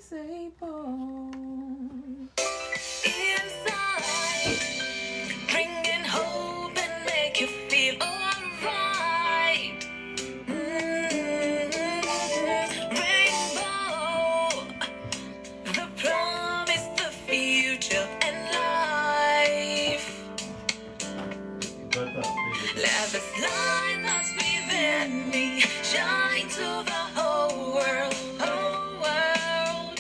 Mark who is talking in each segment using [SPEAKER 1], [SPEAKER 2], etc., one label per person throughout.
[SPEAKER 1] table.
[SPEAKER 2] Inside, bringing hope and make you feel alright. Rainbow, the promise, the future, and life. Love is light that's within me, shine to the whole world, whole world.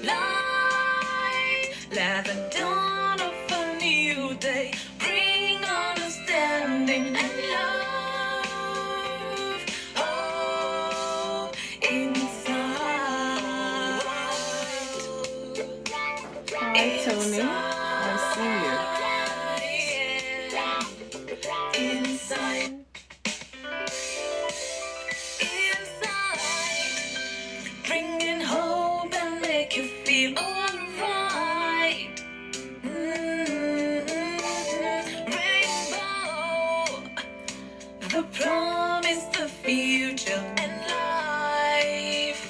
[SPEAKER 2] Light, let the dawn of a new day bring understanding and love. Oh, inside.
[SPEAKER 1] Hi, Tony. I see you.
[SPEAKER 2] Inside, bringing hope and make you feel alright. Rainbow, the promise, the future, and life.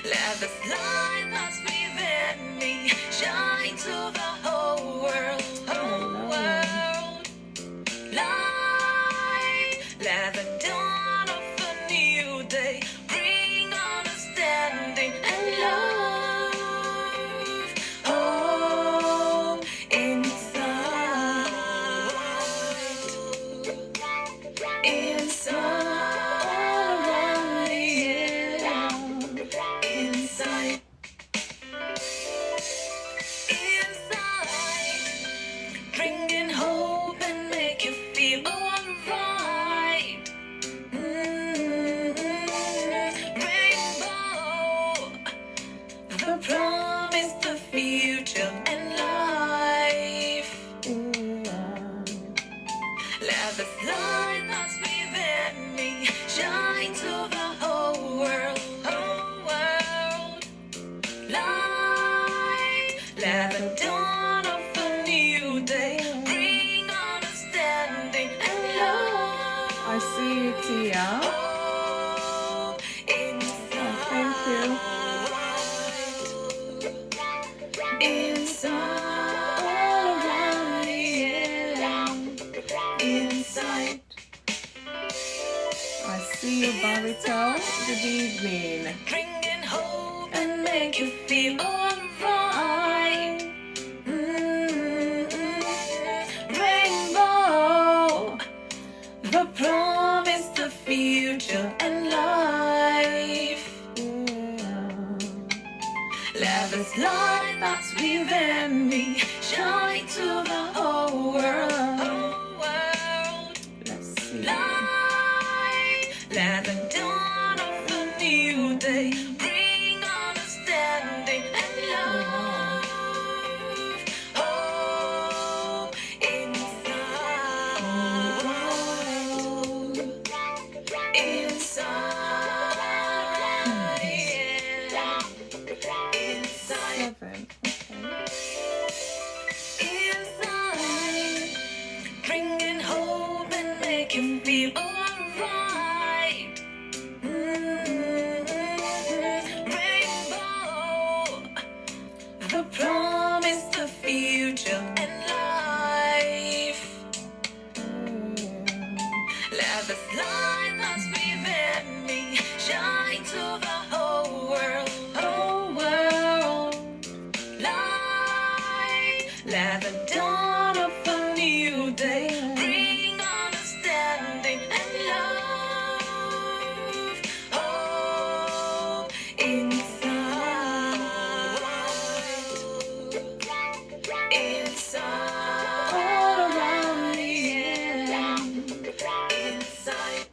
[SPEAKER 2] Love is light that's within me, shine to the whole world, whole world. Light, let the dawn of a new day bring understanding and love. Oh, inside, inside, yeah. Inside, inside, bringing hope and make you feel alright. Rainbow, the promise, the future, and life. Love is light that's within me, shine to the whole world, whole world. Light, let the dawn of a new day bring understanding and love.
[SPEAKER 1] I see you, Tia.
[SPEAKER 2] Oh, inside.
[SPEAKER 1] Thank you.
[SPEAKER 2] Inside, yeah. Inside.
[SPEAKER 1] I see you, Barito. Good evening.
[SPEAKER 2] Bringing hope and make you feel alright. Rainbow, the promise, the future, and life. Love is light that's within me, shine to the whole world, whole world.
[SPEAKER 1] Let's see.
[SPEAKER 2] Light, let the dawn of a new day bring understanding and love. Oh, inside, inside, yeah. Inside,
[SPEAKER 1] 7. Okay.
[SPEAKER 2] inside, bringing hope and make you feel alright. Rainbow, the promise, the future, and life. Love is light that's within me, shine to the whole world, whole world. Light, let the dawn of a new day bring understanding and love. Oh, inside, inside, yeah. Inside.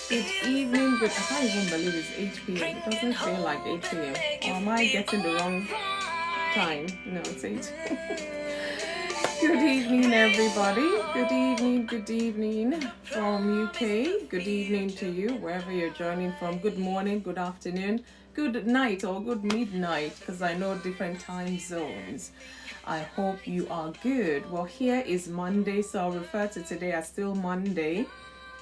[SPEAKER 1] Good evening. Good. I can't even believe it's 8 p.m. It doesn't feel like 8 p.m. Or am I getting the wrong time? No, it's 8. Good evening, everybody. Good evening from UK. Good evening to you, wherever you're joining from. Good morning, good afternoon, good night, or good midnight, because I know different time zones. I hope you are good. Well, here is Monday, so I'll refer to today as still Monday.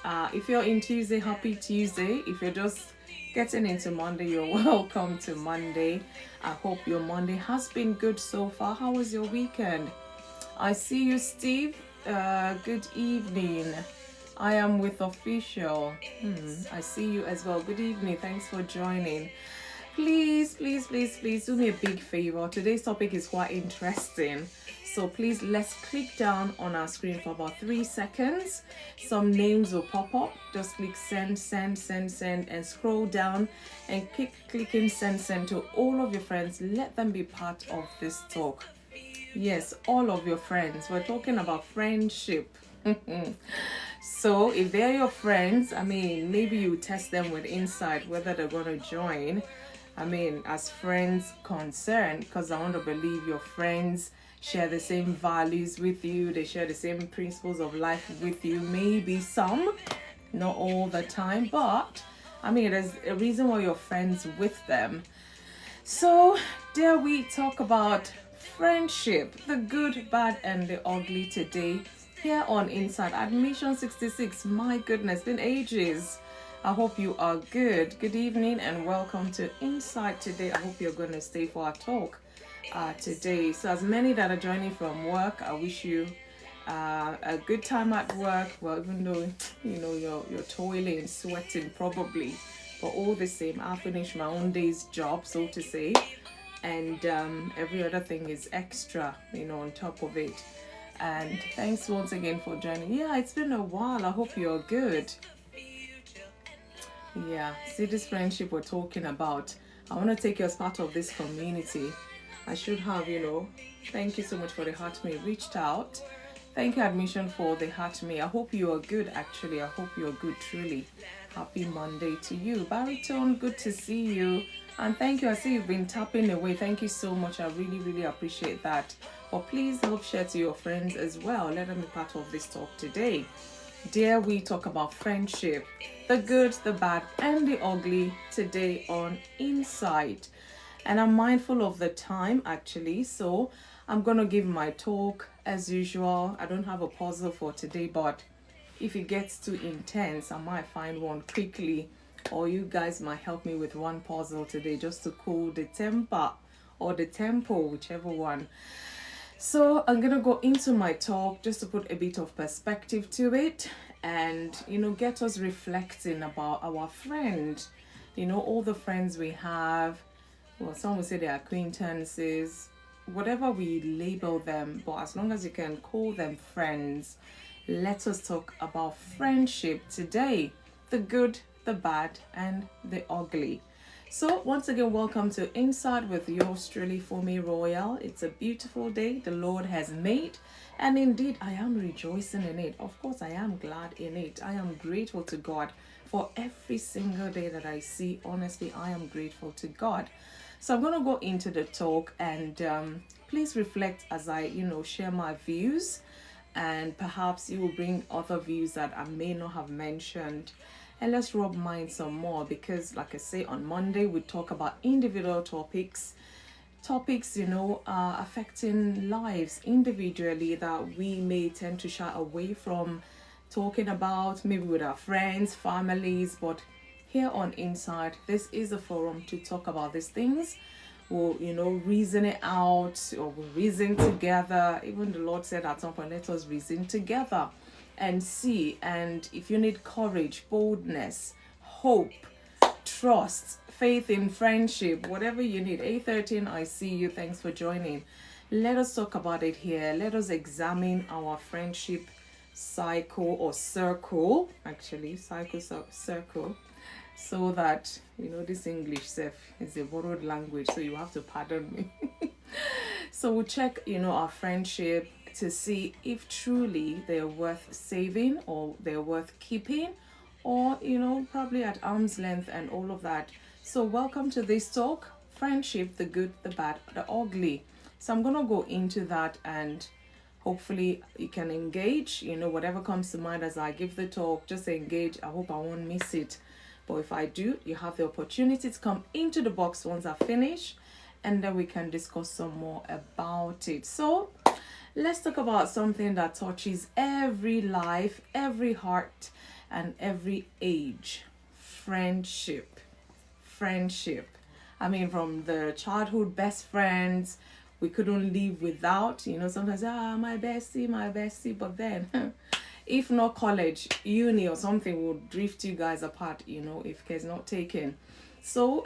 [SPEAKER 1] If you're in Tuesday, happy Tuesday. If you're just getting into Monday, you're welcome to Monday. I hope your Monday has been good so far. How was your weekend? I see you, Steve. Good evening. I am with official. I see you as well. Good evening. Thanks for joining. Please do me a big favor. Today's topic is quite interesting. So please, let's click down on our screen for about 3 seconds. Some names will pop up. Just click send, and scroll down and keep clicking send to all of your friends. Let them be part of this talk. Yes, all of your friends. We're talking about friendship. So if they're your friends, maybe you test them with insight whether they're going to join. As friends concerned, because I want to believe your friends share the same values with you. They share the same principles of life with you. Maybe some, not all the time, but there's a reason why you're friends with them. So dare we talk about friendship, the good, bad, and the ugly today here on Inside Admission 66. My goodness, been ages. I hope you are good. Good evening and welcome to Inside today. I hope you're going to stay for our talk today. So as many that are joining from work, I wish you a good time at work. Well, even though you're toiling, sweating probably, but all the same, I finished my own day's job, so to say, and every other thing is extra, on top of it. And thanks once again for joining. Yeah, it's been a while. I hope you're good. Yeah, see this friendship we're talking about. I want to take you as part of this community. I should have, thank you so much for the heart me reached out. Thank you, Admission, for the heart me. I hope you are good, actually. I hope you're good, truly. Happy Monday to you. Baritone, good to see you. And thank you. I see you've been tapping away. Thank you so much. I really appreciate that. But please help share to your friends as well. Let them be part of this talk today. Dare we talk about friendship, the good, the bad, and the ugly today on Insight. And I'm mindful of the time, actually, so I'm going to give my talk as usual. I don't have a puzzle for today, but if it gets too intense, I might find one quickly, or you guys might help me with one puzzle today just to cool the temper or the tempo, whichever one. So I'm going to go into my talk just to put a bit of perspective to it and, get us reflecting about our friend, all the friends we have. Well, some will say they're acquaintances, whatever we label them, but as long as you can call them friends, let us talk about friendship today, the good, the bad, and the ugly. So once again, welcome to Inside with yours truly, FunmiRoyal. It's a beautiful day the Lord has made, and indeed I am rejoicing in it. Of course, I am glad in it. I am grateful to God for every single day that I see. Honestly, I am grateful to God. So I'm going to go into the talk, and please reflect as I, share my views, and perhaps you will bring other views that I may not have mentioned. And let's rub minds some more, because like I say, on Monday we talk about individual topics affecting lives individually that we may tend to shy away from talking about, maybe with our friends, families. But here on Inside, this is a forum to talk about these things. We'll reason it out, or we'll reason together. Even the Lord said at some point, let us reason together and see. And if you need courage, boldness, hope, trust, faith in friendship, whatever you need, A13, I see you. Thanks for joining. Let us talk about it here. Let us examine our friendship cycle or circle, actually circle, so that this English self is a borrowed language, so you have to pardon me. So we'll check our friendship to see if truly they're worth saving, or they're worth keeping, or probably at arm's length and all of that. So welcome to this talk, friendship, the good, the bad, the ugly. So I'm gonna go into that, and hopefully you can engage, whatever comes to mind as I give the talk. Just engage. I hope I won't miss it, but if I do, you have the opportunity to come into the box once I finish, and then we can discuss some more about it. So let's talk about something that touches every life, every heart, and every age. Friendship. I mean, from the childhood best friends we couldn't live without. Sometimes, my bestie. But then, if not college, uni or something will drift you guys apart, if care's not taken. So,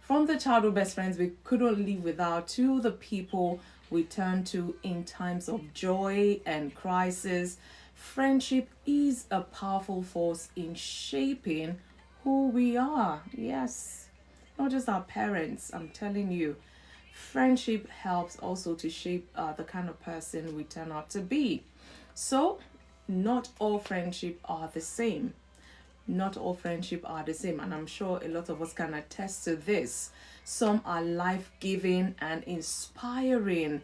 [SPEAKER 1] from the childhood best friends we couldn't live without, to the people we turn to in times of joy and crisis, friendship is a powerful force in shaping who we are. Yes, not just our parents, I'm telling you. Friendship helps also to shape the kind of person we turn out to be. So, not all friendship are the same. Not all friendship are the same, and I'm sure a lot of us can attest to this. Some are life-giving and inspiring.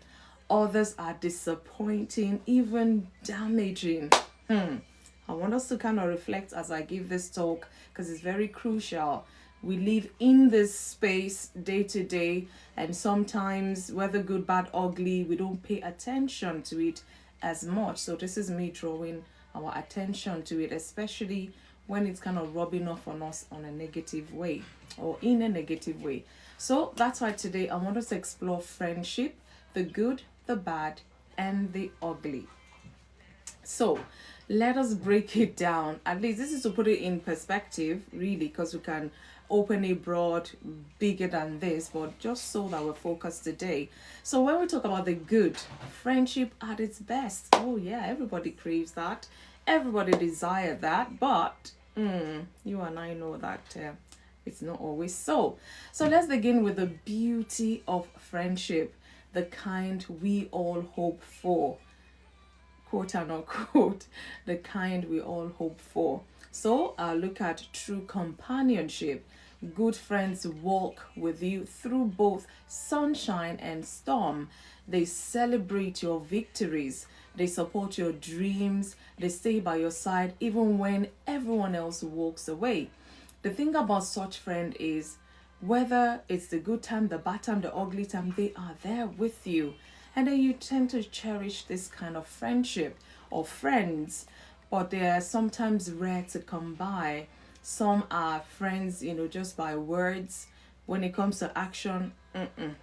[SPEAKER 1] Others are disappointing, even damaging. I want us to kind of reflect as I give this talk, because it's very crucial. We live in this space day to day, and sometimes, whether good, bad, ugly, we don't pay attention to it as much. So this is me drawing our attention to it, especially when it's kind of rubbing off on us on a negative way or in a negative way. So that's why today I want us to explore friendship, the good, the bad, and the ugly. So let us break it down. At least this is to put it in perspective, really, because we can open it broad, bigger than this, but just so that we're focused today. So when we talk about the good, friendship at its best. Oh yeah, everybody craves that. Everybody desire that, but you and I know that it's not always so. So let's begin with the beauty of friendship, the kind we all hope for, quote and unquote, the kind we all hope for. So look at true companionship. Good friends walk with you through both sunshine and storm. They celebrate your victories. They support your dreams. They stay by your side even when everyone else walks away. The thing about such friend is, whether it's the good time, the bad time, the ugly time, they are there with you. And then you tend to cherish this kind of friendship or friends, but they are sometimes rare to come by. Some are friends, just by words. When it comes to action,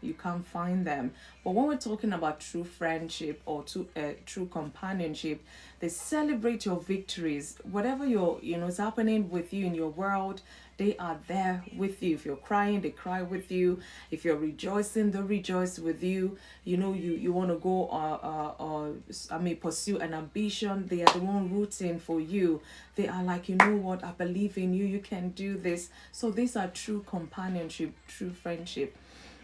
[SPEAKER 1] you can't find them. But when we're talking about true friendship or true companionship, they celebrate your victories. Whatever is happening with you in your world, they are there with you. If you're crying, they cry with you. If you're rejoicing, they rejoice with you. You want to go pursue an ambition, they are the one rooting for you. They are like, you know what, I believe in you, you can do this. So these are true companionship, true friendship.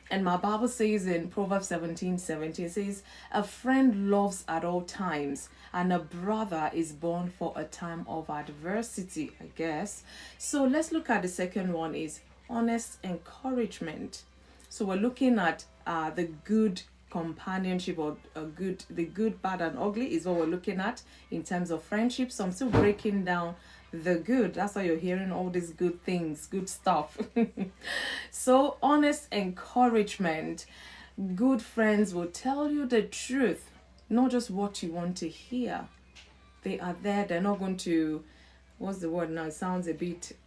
[SPEAKER 1] And my Bible says in Proverbs 17:17, it says, a friend loves at all times, and a brother is born for a time of adversity, I guess. So let's look at the second one, is honest encouragement. So we're looking at the good companionship, or the good, bad, and ugly is what we're looking at in terms of friendship. So I'm still breaking down the good. That's why you're hearing all these good things, good stuff. So honest encouragement. Good friends will tell you the truth, not just what you want to hear. They are there. They're not going to, what's the word now? It sounds a bit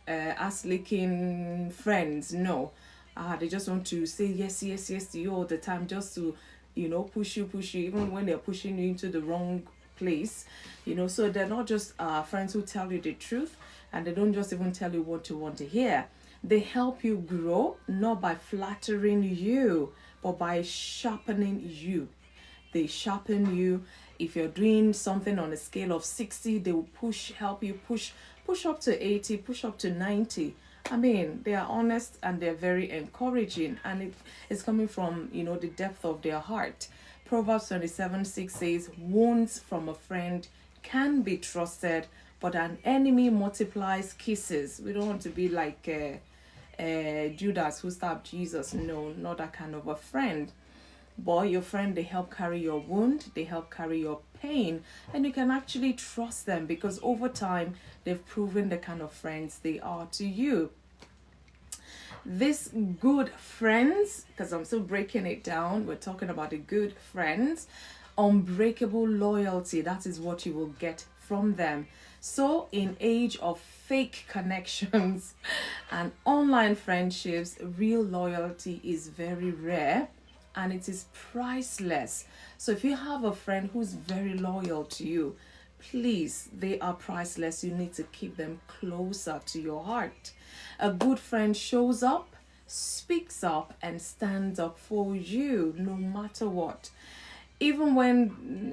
[SPEAKER 1] ass-licking friends. No. They just want to say yes to you all the time, just to, push you, even when they're pushing you into the wrong place. So they're not just friends who tell you the truth, and they don't just even tell you what you want to hear. They help you grow, not by flattering you, but by sharpening you. They sharpen you. If you're doing something on a scale of 60, they will help you push up to 80, push up to 90. I mean, they are honest and they're very encouraging, and it's coming from, the depth of their heart. Proverbs 27:6 says, wounds from a friend can be trusted, but an enemy multiplies kisses. We don't want to be like Judas who stabbed Jesus. No, not that kind of a friend. But your friend, they help carry your wound, they help carry your pain, and you can actually trust them because over time they've proven the kind of friends they are to you. This good friends, because I'm still breaking it down, we're talking about the good friends. Unbreakable loyalty, that is what you will get from them. So in age of fake connections and online friendships, real loyalty is very rare and it is priceless. So if you have a friend who's very loyal to you, please, they are priceless. You need to keep them closer to your heart. A good friend shows up, speaks up, and stands up for you no matter what. Even when,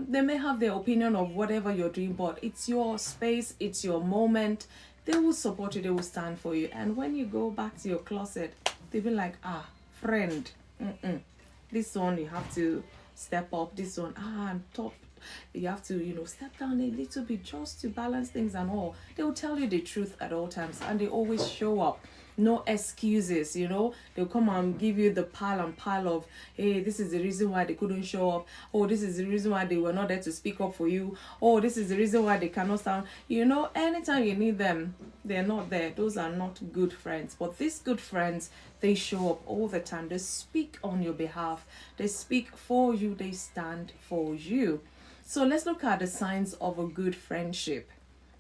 [SPEAKER 1] they may have their opinion of whatever you're doing, but it's your space, it's your moment. They will support you, they will stand for you. And when you go back to your closet, they'll be like, friend, this one you have to step up, this one, I'm top. You have to, step down a little bit just to balance things and all. They will tell you the truth at all times and they always show up. No excuses, they'll come and give you the pile and pile of, hey, this is the reason why they couldn't show up. Oh, this is the reason why they were not there to speak up for you. Oh, this is the reason why they cannot stand. Anytime you need them, they're not there. Those are not good friends. But these good friends, they show up all the time. They speak on your behalf. They speak for you. They stand for you. So let's look at the signs of a good friendship.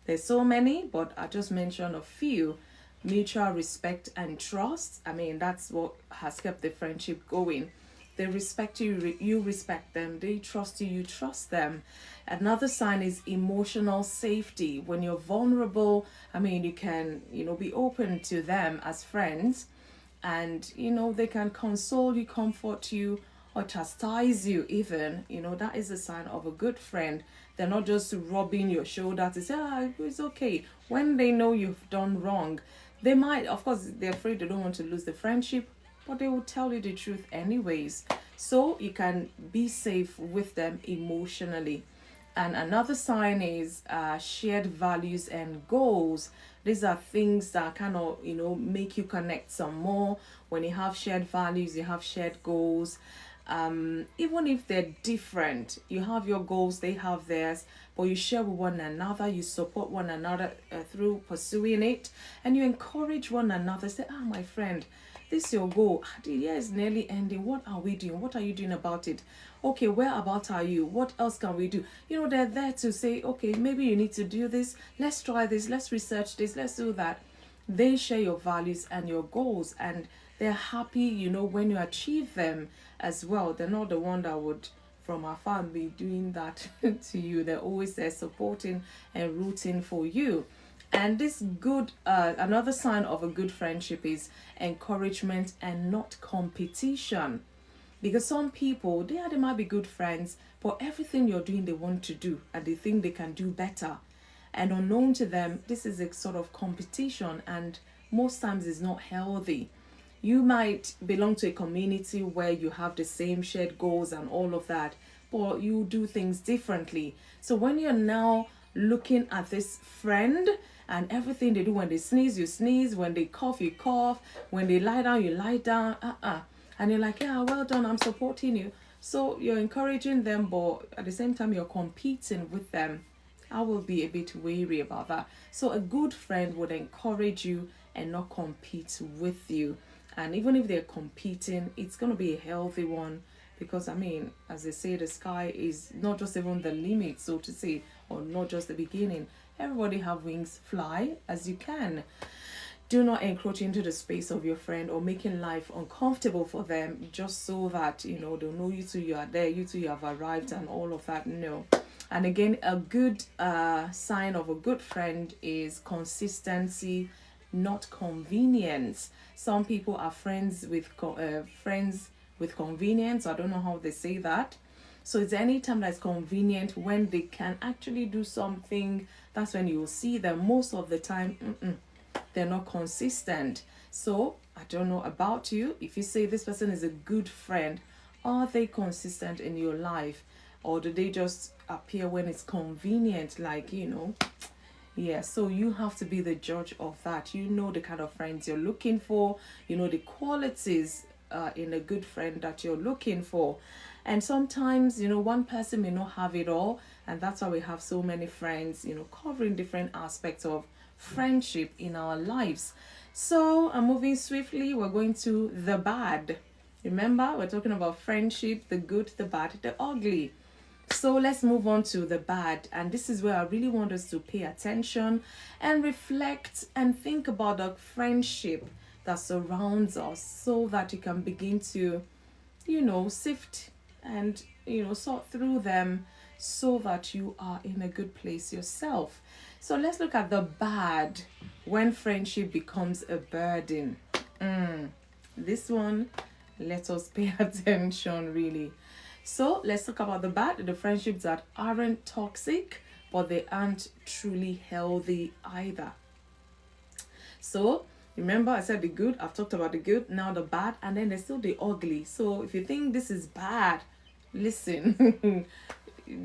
[SPEAKER 1] There's so many, but I just mentioned a few. Mutual respect and trust. That's what has kept the friendship going. They respect you, you respect them. They trust you, you trust them. Another sign is emotional safety. When you're vulnerable, you can, be open to them as friends. And, they can console you, comfort you, or chastise you even. That is a sign of a good friend. They're not just rubbing your shoulder to say, it's okay. When they know you've done wrong, they might, of course, they're afraid they don't want to lose the friendship, but they will tell you the truth anyways. So you can be safe with them emotionally. And another sign is shared values and goals. These are things that kind of, make you connect some more. When you have shared values, you have shared goals. Even if they're different, you have your goals, they have theirs, but you share with one another, you support one another through pursuing it, and you encourage one another. Say, my friend, this is your goal. The year is nearly ending. What are we doing? What are you doing about it? Okay, where about are you? What else can we do? They're there to say, okay, maybe you need to do this. Let's try this. Let's research this. Let's do that. They share your values and your goals, and they're happy, when you achieve them as well. They're not the one that would, from afar, be doing that to you. They're always there supporting and rooting for you. And this good, another sign of a good friendship is encouragement and not competition. Because some people, they might be good friends, but everything you're doing, they want to do, and they think they can do better. And unknown to them, this is a sort of competition, and most times it's not healthy. You might belong to a community where you have the same shared goals and all of that, but you do things differently. So when you're now looking at this friend and everything they do, when they sneeze, you sneeze, when they cough, you cough, when they lie down, you lie down, and you're like, yeah, well done, I'm supporting you. So you're encouraging them, but at the same time, you're competing with them. I will be a bit wary about that. So a good friend would encourage you and not compete with you. And even if they're competing, it's going to be a healthy one, because as they say, the sky is not just even the limit, so to say, or not just the beginning. Everybody have wings, fly as you can. Do not encroach into the space of your friend or making life uncomfortable for them just so that they'll know you two, you are there, you two, you have arrived, and all of that. No. And again, a good sign of a good friend is consistency, not convenience. Some people are friends with convenience. I don't know how they say that. So it's any time that's convenient, when they can actually do something, that's when you will see them. Most of the time, they're not consistent. So I don't know about you. If you say this person is a good friend, are they consistent in your life? Or do they just appear when it's convenient, Yeah, so you have to be the judge of that. You know the kind of friends you're looking for. You know the qualities in a good friend that you're looking for. And sometimes, one person may not have it all. And that's why we have so many friends, covering different aspects of friendship in our lives. So I'm moving swiftly. We're going to the bad. Remember, we're talking about friendship, the good, the bad, the ugly. So let's move on to the bad. And this is where I really want us to pay attention and reflect and think about the friendship that surrounds us so that you can begin to, sift and, sort through them so that you are in a good place yourself. So let's look at the bad when friendship becomes a burden. This one, let us pay attention really. So let's talk about the bad, the friendships that aren't toxic, but they aren't truly healthy either. So remember, I said the good, I've talked about the good, now the bad, and then there's still the ugly. So if you think this is bad, listen.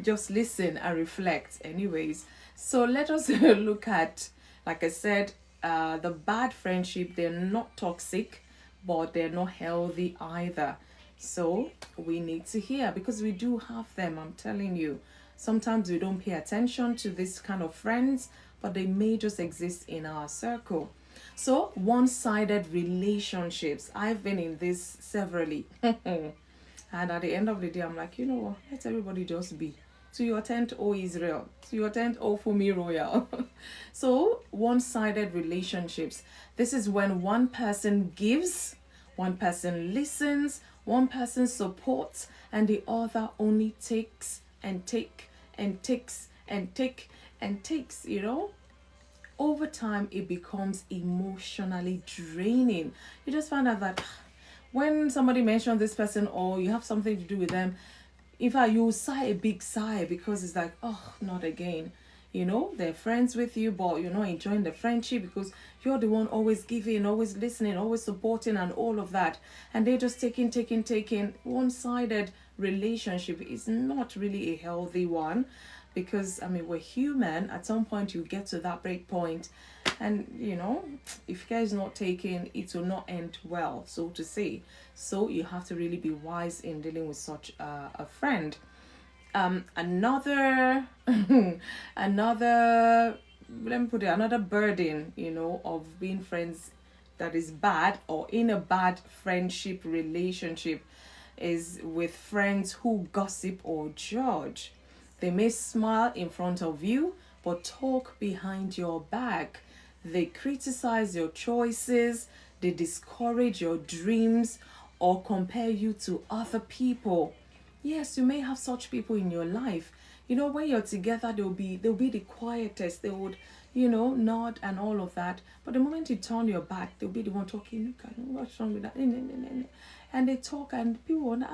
[SPEAKER 1] Just listen and reflect anyways. So let us look at, like I said, the bad friendship. They're not toxic, but they're not healthy either. So we need to hear, because we do have them, I'm telling you. Sometimes we don't pay attention to this kind of friends, but they may just exist in our circle. So one-sided relationships, I've been in this severally. And at the end of the day, I'm like, you know what, let everybody just be. To your tent, O Israel. To your tent, O FunmiRoyal. So one-sided relationships, this is when one person gives, one person listens, one person supports, and the other only takes and take and takes and take and takes, Over time, it becomes emotionally draining. You just find out that when somebody mentions this person or you have something to do with them, in fact, you sigh a big sigh because it's like, oh, not again. They're friends with you, but you're not enjoying the friendship because you're the one always giving, always listening, always supporting, and all of that. And they're just taking. One-sided relationship is not really a healthy one, because, we're human. At some point, you get to that break point. And, if you guys not taking, it will not end well, so to say. So you have to really be wise in dealing with such a friend. Another let me put it, another burden, of being friends that is bad, or in a bad friendship relationship, is with friends who gossip or judge. They may smile in front of you, but talk behind your back. They criticize your choices, they discourage your dreams, or compare you to other people. Yes, you may have such people in your life. When you're together, they'll be the quietest. They would, nod and all of that. But the moment you turn your back, they'll be the one talking. Look at what's wrong with that? And they talk, and people wonder,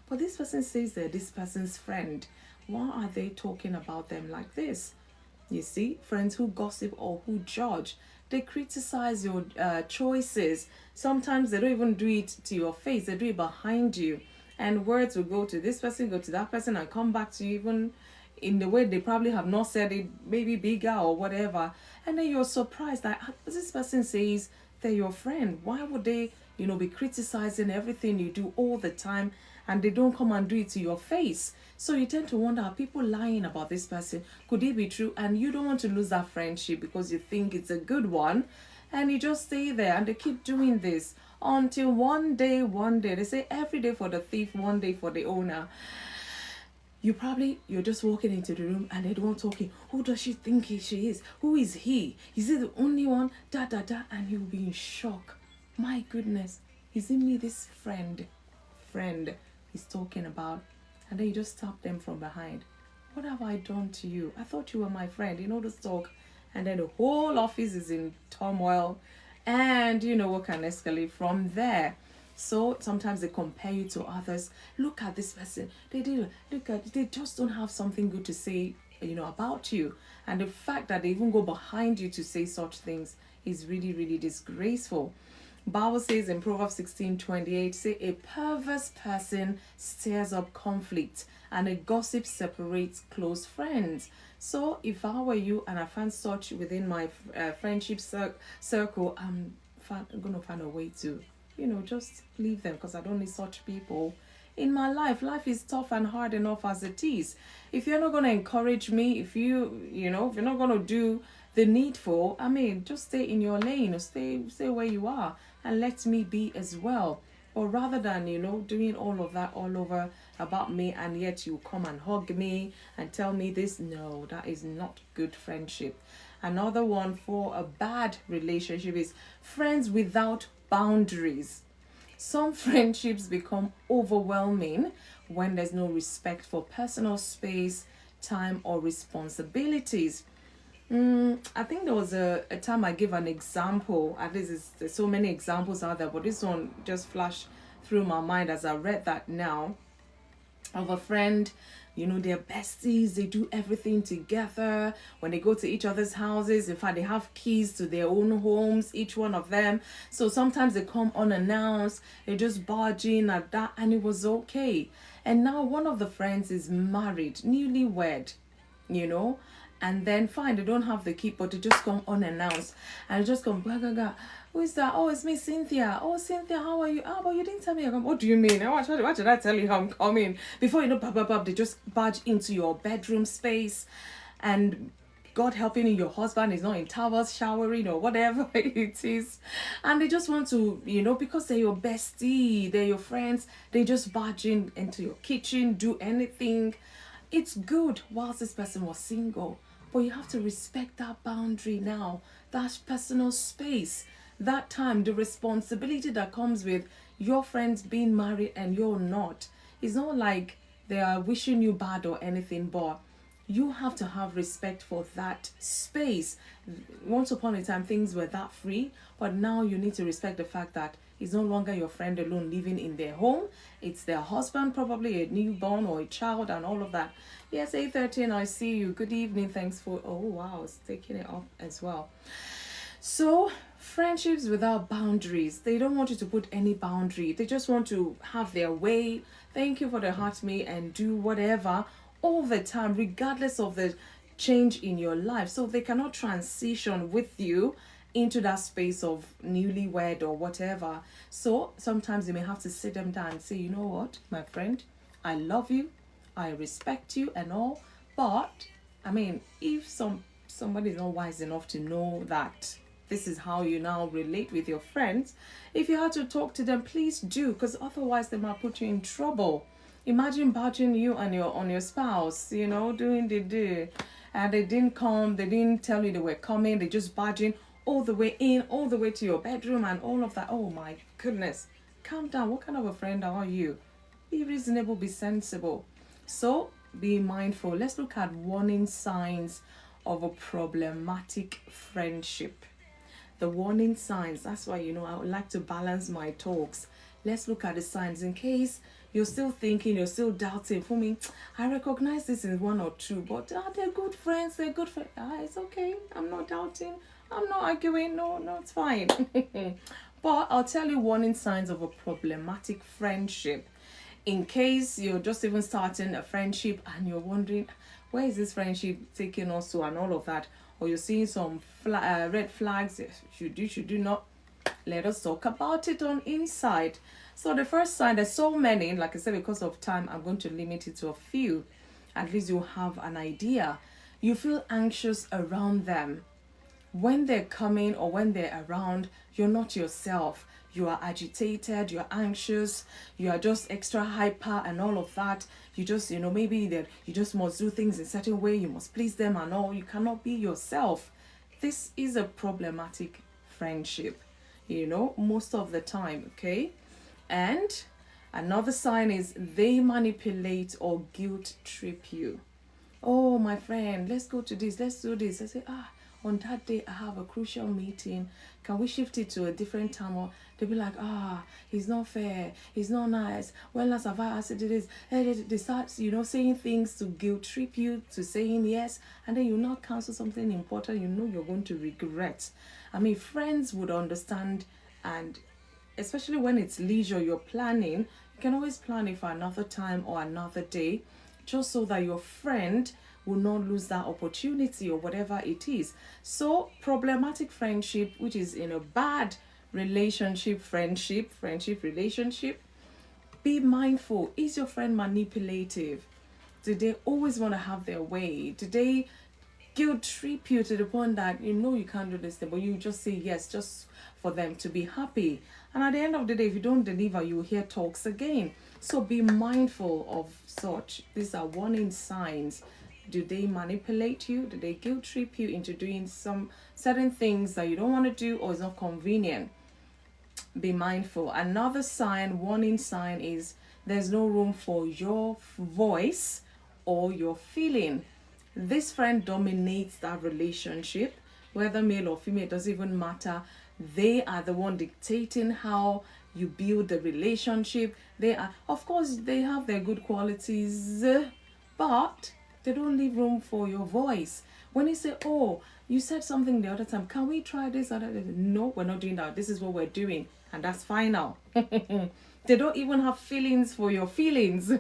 [SPEAKER 1] but this person says they're this person's friend. Why are they talking about them like this? You see, friends who gossip or who judge, they criticize your choices. Sometimes they don't even do it to your face. They do it behind you. And words will go to this person, go to that person, and come back to you even in the way they probably have not said it, maybe bigger or whatever. And then you're surprised that this person says they're your friend. Why would they, be criticizing everything you do all the time, and they don't come and do it to your face? So you tend to wonder, are people lying about this person? Could it be true? And you don't want to lose that friendship because you think it's a good one. And you just stay there, and they keep doing this until one day, they say every day for the thief, one day for the owner. You're just walking into the room and they're the one talking. Who does she think she is? Who is he? Is he the only one? And you'll be in shock. My goodness, is it me this friend is talking about? And then you just stop them from behind. What have I done to you? I thought you were my friend, this talk. And then the whole office is in turmoil, and what can escalate from there. So sometimes they compare you to others. Look at this person. They just don't have something good to say, about you. And the fact that they even go behind you to say such things is really, really disgraceful. Bible says in Proverbs 16:28, say, a perverse person stirs up conflict, and a gossip separates close friends. So if I were you and I find such within my friendship circle, I'm going to find a way to, just leave them, because I don't need such people in my life. Life is tough and hard enough as it is. If you're not going to encourage me, if you're not going to do the needful, just stay in your lane, or stay where you are, and let me be as well. Or rather than, doing all of that all over about me, and yet you come and hug me and tell me this, no, that is not good friendship. Another one for a bad relationship is friends without boundaries. Some friendships become overwhelming when there's no respect for personal space, time, or responsibilities. I think there was a time I gave an example. At least there's so many examples out there, but this one just flashed through my mind as I read that now, of a friend. They're besties, they do everything together. When they go to each other's houses, in fact, they have keys to their own homes, each one of them. So sometimes they come unannounced, they just barge in at that, and it was okay. And now one of the friends is married, newlywed, you know and then fine, they don't have the key, but they just come unannounced, and they just come, blah, blah, blah. Who is that? Oh, it's me, Cynthia. Oh, Cynthia, how are you? Oh, but you didn't tell me. What do you mean? Why did I tell you how I'm coming? Before you know, blah, blah, blah, they just barge into your bedroom space, and God helping you, your husband is not in towels, showering, or whatever it is. And they just want to, because they're your bestie, they're your friends, they just barge into your kitchen, do anything. It's good whilst this person was single, but you have to respect that boundary now, that personal space, that time, the responsibility that comes with your friends being married and you're not. It's not like they are wishing you bad or anything, but you have to have respect for that space. Once upon a time, things were that free, but now you need to respect the fact that it's no longer your friend alone living in their home. It's their husband, probably a newborn or a child, and all of that. Yes, 8:13, I see you. Good evening. Thanks for... Oh, wow, it's taking it up as well. So, friendships without boundaries. They don't want you to put any boundary. They just want to have their way. Thank you for the heart me and do whatever all the time, regardless of the change in your life. So they cannot transition with you into that space of newlywed or whatever. So sometimes you may have to sit them down and say, you know what, my friend, I love you, I respect you and all, but I mean, if somebody is not wise enough to know that this is how you now relate with your friends, if you had to talk to them, please do, because otherwise they might put you in trouble. Imagine barging you and your spouse, doing the do, and they didn't come, they didn't tell you they were coming, they just barging all the way in, all the way to your bedroom and all of that. Oh my goodness. Calm down. What kind of a friend are you? Be reasonable, be sensible. So be mindful. Let's look at warning signs of a problematic friendship. The warning signs. That's why, I would like to balance my talks. Let's look at the signs in case you're still thinking, you're still doubting. For me, I recognize this in one or two, but they're good friends. They're good friends. It's okay. I'm not doubting. I'm not arguing. No, it's fine. But I'll tell you warning signs of a problematic friendship. In case you're just even starting a friendship and you're wondering, where is this friendship taking us to and all of that? Or you're seeing some red flags. Should you not? Let us talk about it on inside. So the first sign, there's so many, like I said, because of time, I'm going to limit it to a few. At least you'll have an idea. You feel anxious around them. When they're coming or when they're around, you're not yourself. You are agitated, you're anxious, you are just extra hyper and all of that. You just, maybe that you just must do things in a certain way, you must please them and all. You cannot be yourself. This is a problematic friendship, most of the time, okay? And another sign is they manipulate or guilt trip you. Oh, my friend, let's go to this, let's do this. I say, on that day I have a crucial meeting. Can we shift it to a different time? Or they'll be like, he's not fair, he's not nice. When last have I asked you to do this? They start, saying things to guilt trip you to saying yes, and then you not cancel something important you're going to regret. I mean, friends would understand, and especially when it's leisure, you're planning, you can always plan it for another time or another day, just so that your friend will not lose that opportunity or whatever it is. So problematic friendship, which is in a bad relationship, relationship, be mindful. Is your friend manipulative? Do they always want to have their way? Do they guilt trip you to the point that you can't do this thing, but you just say yes just for them to be happy? And at the end of the day, if you don't deliver, you will hear talks again. So be mindful of such. These are warning signs. Do they manipulate you? Do they guilt trip you into doing some certain things that you don't want to do or is not convenient? Be mindful. Another sign, warning sign, is there's no room for your voice or your feeling. This friend dominates that relationship, whether male or female, it doesn't even matter. They are the one dictating how you build the relationship. They are, of course, they have their good qualities, but they don't leave room for your voice. When you say, oh, you said something the other time, can we try this? No, we're not doing that. This is what we're doing. And that's final. They don't even have feelings for your feelings.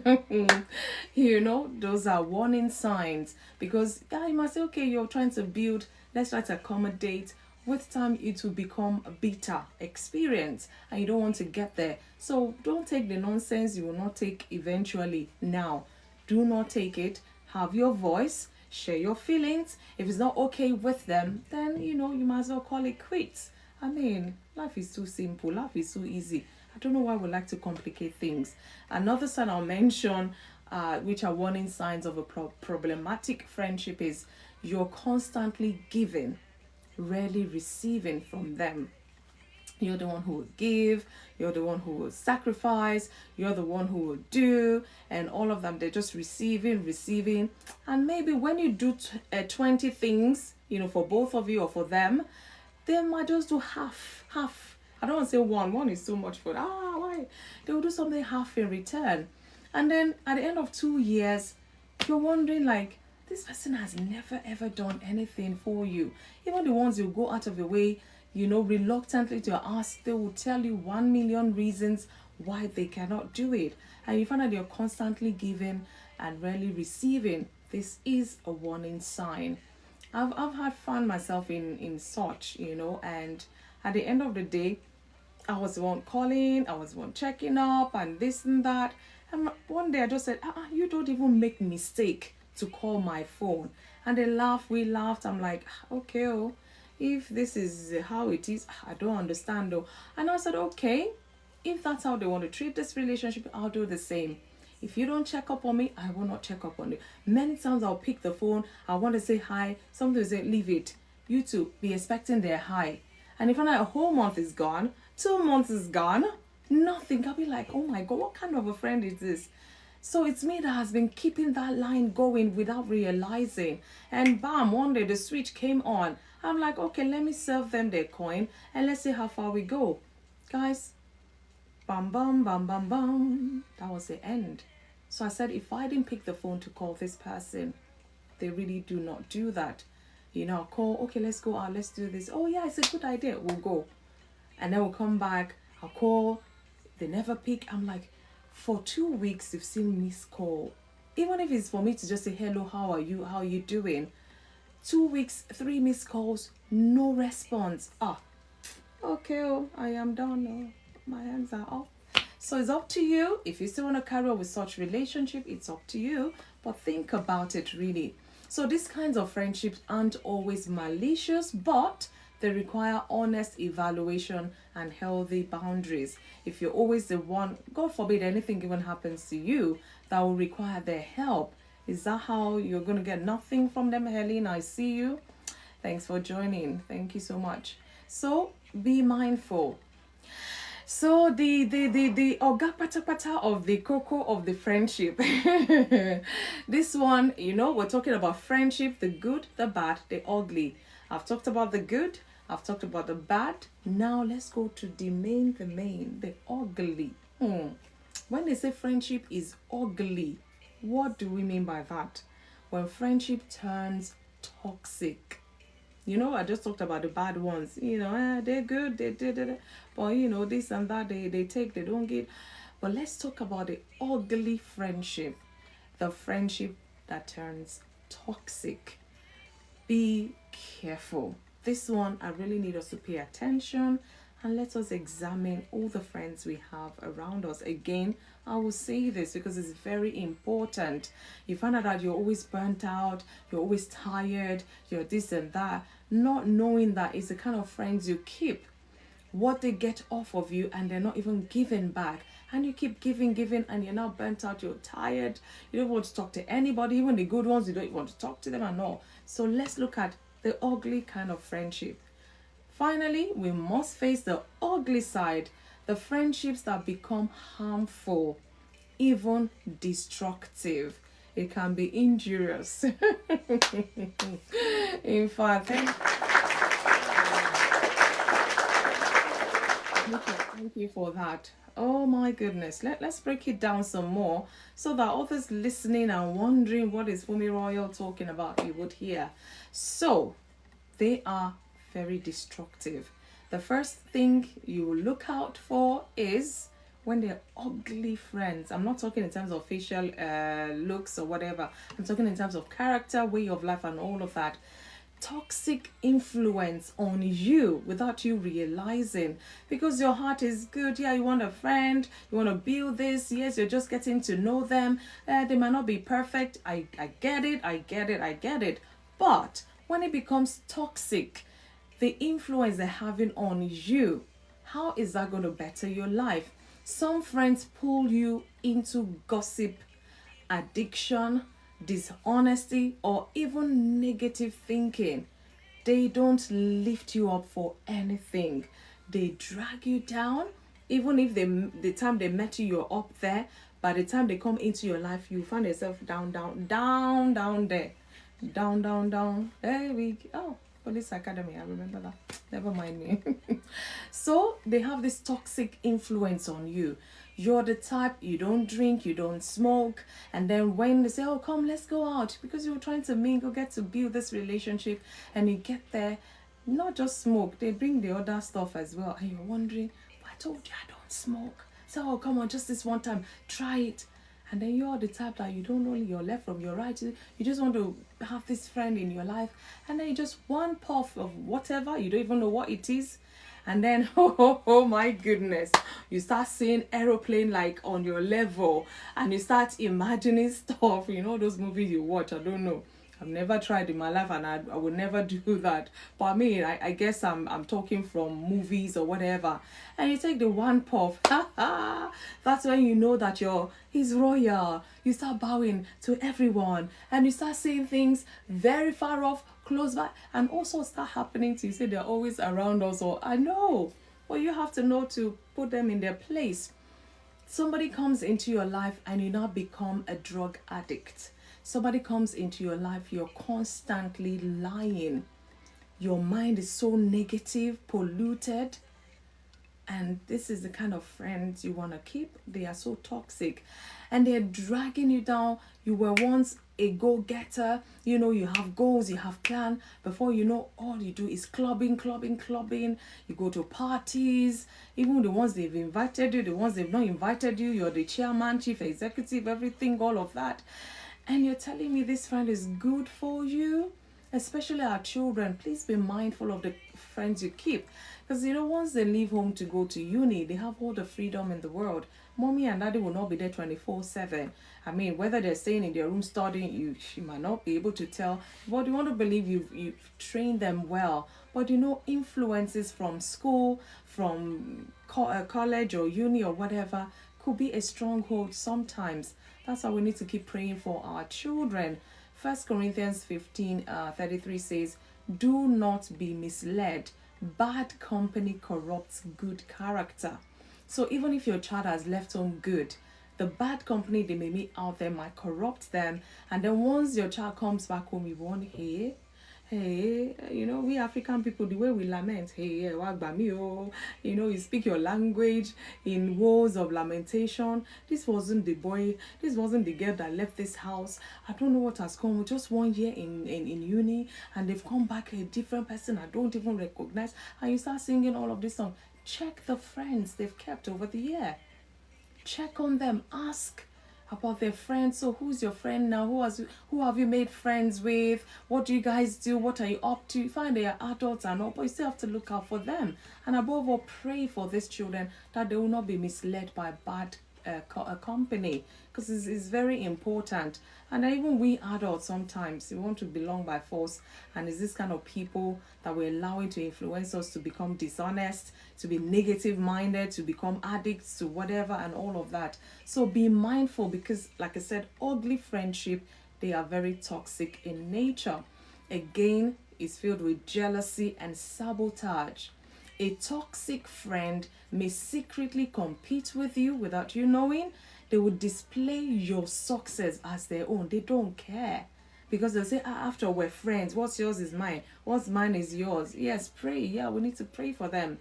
[SPEAKER 1] You know, those are warning signs. Because you must say, okay, you're trying to build, let's try to accommodate. With time, it will become a bitter experience. And you don't want to get there. So don't take the nonsense you will not take eventually now. Do not take it. Have your voice. Share your feelings. If it's not okay with them, then, you know, you might as well call it quits. I mean, life is too simple. Life is so easy. I don't know why we like to complicate things. Another sign I'll mention, which are warning signs of a problematic friendship, is you're constantly giving, rarely receiving from them. You're the one who will give, you're the one who will sacrifice, you're the one who will do, and all of them, they're just receiving. And maybe when you do 20 things, you know, for both of you or for them, they might just do half. I don't want to say one is too much for why? They will do something half in return. And then at the end of 2 years, you're wondering, like, this person has never ever done anything for you. Even the ones you go out of your way, you know, reluctantly to ask, they will tell you 1,000,000 reasons why they cannot do it. And you find that you're constantly giving and rarely receiving. This is a warning sign. I've had fun myself in such, you know, and at the end of the day, I was the one calling, I was the one checking up and this and that. And one day I just said, you don't even make mistake to call my phone. And they laughed, we laughed. I'm like, okay, if this is how it is, I don't understand though. And I said, okay, if that's how they want to treat this relationship, I'll do the same. If you don't check up on me, I will not check up on you. Many times I'll pick the phone, I want to say hi, sometimes say, leave it. You two be expecting their hi. And if a whole month is gone, 2 months is gone, nothing. I'll be like, oh my God, what kind of a friend is this? So it's me that has been keeping that line going without realizing. And bam, one day the switch came on. I'm like, okay, let me serve them their coin and let's see how far we go. Guys, bam, bam, bam, bam, bam. That was the end. So I said, if I didn't pick the phone to call this person, they really do not do that. You know, I'll call, okay, let's go out, let's do this. Oh yeah, it's a good idea, we'll go. And then we'll come back, I'll call, they never pick. I'm like, for 2 weeks, you've seen missed call. Even if it's for me to just say, hello, how are you doing? 2 weeks, 3 missed calls, no response. Okay, I am done. My hands are off. So it's up to you. If you still want to carry on with such relationship, it's up to you. But think about it really. So these kinds of friendships aren't always malicious, but they require honest evaluation and healthy boundaries. If you're always the one, God forbid anything even happens to you, that will require their help. Is that how you're going to get nothing from them, Helen? I see you. Thanks for joining. Thank you so much. So be mindful. So the oga pata of the cocoa of the friendship. This one, you know, we're talking about friendship, the good, the bad, the ugly. I've talked about the good, I've talked about the bad. Now let's go to the main, the ugly. When they say friendship is ugly, what do we mean by that? When friendship turns toxic. You know, I just talked about the bad ones. You know, they're good, they did it. But, you know, this and that, they take, they don't give. But let's talk about the ugly friendship. The friendship that turns toxic. Be careful. This one, I really need us to pay attention. And let us examine all the friends we have around us. Again, I will say this because it's very important. You find out that you're always burnt out, you're always tired, you're this and that, not knowing that it's the kind of friends you keep. what they get off of you, and they're not even giving back. And you keep giving, and you're now burnt out, you're tired, you don't want to talk to anybody, even the good ones, you don't want to talk to them and all. So let's look at the ugly kind of friendship. Finally, we must face the ugly side, the friendships that become harmful, even destructive. It can be injurious. In fact, thank you for that. Oh my goodness. Let's break it down some more so that others listening and wondering what is FunmiRoyal talking about, you would hear. So, they are very destructive. The first thing you will look out for is when they're ugly friends. I'm not talking in terms of facial looks or whatever. I'm talking in terms of character, way of life, and all of that. Toxic influence on you without you realizing, because your heart is good. Yeah, you want a friend, you want to build this. Yes, you're just getting to know them. They might not be perfect. I get it. But when it becomes toxic, the influence they're having on you, how is that going to better your life? Some friends pull you into gossip, addiction, dishonesty, or even negative thinking. They don't lift you up for anything. They drag you down. Even if the time they met you, you're up there. By the time they come into your life, you find yourself down there. Down. There we go. Oh, Police Academy, I remember that. Never mind me. So they have this toxic influence on you. You're the type, you don't drink, you don't smoke, and then when they say, oh, come, let's go out, because you're trying to mingle, get to build this relationship, and you get there, not just smoke, they bring the other stuff as well, and you're wondering, but I told you I don't smoke. So, oh, come on, just this one time, try it. And then you're the type that you don't know your left from your right. You just want to have this friend in your life, and then you just one puff of whatever, you don't even know what it is. And then, oh my goodness, you start seeing aeroplane like on your level, and you start imagining stuff, you know, those movies you watch. I don't know, I've never tried in my life, and I would never do that. But I mean, I guess I'm talking from movies or whatever. And you take the one puff, that's when you know that he's royal. You start bowing to everyone, and you start seeing things very far off, close by, and also start happening to you. Say they're always around us, or I know, but you have to know to put them in their place. Somebody comes into your life and you now become a drug addict. Somebody comes into your life, you're constantly lying. Your mind is so negative, polluted. And this is the kind of friends you want to keep. They are so toxic, and they're dragging you down. You were once a go-getter, you know, you have goals, you have plan. Before you know, all you do is clubbing. You go to parties, even the ones they've invited you, the ones they've not invited you, you're the chairman, chief executive, everything, all of that. And you're telling me this friend is good for you? Especially our children, please be mindful of the friends you keep. Because, you know, once they leave home to go to uni, they have all the freedom in the world. Mommy and daddy will not be there 24/7. I mean, whether they're staying in their room studying, you might not be able to tell. But you want to believe you've trained them well. But, you know, influences from school, from college or uni or whatever, could be a stronghold sometimes. That's why we need to keep praying for our children. 1 Corinthians 15:33 says, do not be misled. Bad company corrupts good character. So even if your child has left home good, the bad company they may meet out there might corrupt them. And then once your child comes back home, you want, hey, you know, we African people, the way we lament, hey, you know, you speak your language in words of lamentation. This wasn't the boy, this wasn't the girl that left this house. I don't know what has come with just 1 year in uni, and they've come back a different person I don't even recognize. And you start singing all of this song. Check the friends they've kept over the year. Check on them. Ask about their friends. So who's your friend now? Who have you made friends with? What do you guys do? What are you up to? You find they are adults and all, but you still have to look out for them. And above all, pray for these children that they will not be misled by bad a company, because it's very important. And even we adults, sometimes we want to belong by force, and it's this kind of people that we're allowing to influence us to become dishonest, to be negative minded, to become addicts to whatever and all of that. So be mindful, because like I said, ugly friendship, they are very toxic in nature. Again, is filled with jealousy and sabotage. A toxic friend may secretly compete with you without you knowing. They will display your success as their own. They don't care, because they'll say, after we're friends, what's yours is mine, what's mine is yours. Yes, pray. Yeah, we need to pray for them.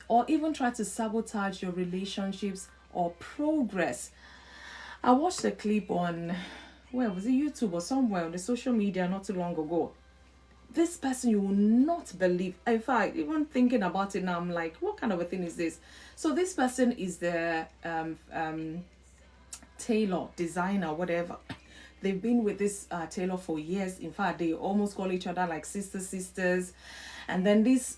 [SPEAKER 1] Or even try to sabotage your relationships or progress. I watched a clip on, where was it, YouTube or somewhere on the social media not too long ago. This person, you will not believe. In fact, even thinking about it now, I'm like, what kind of a thing is this? So this person is the tailor, designer, whatever. They've been with this tailor for years. In fact, they almost call each other like sisters. And then this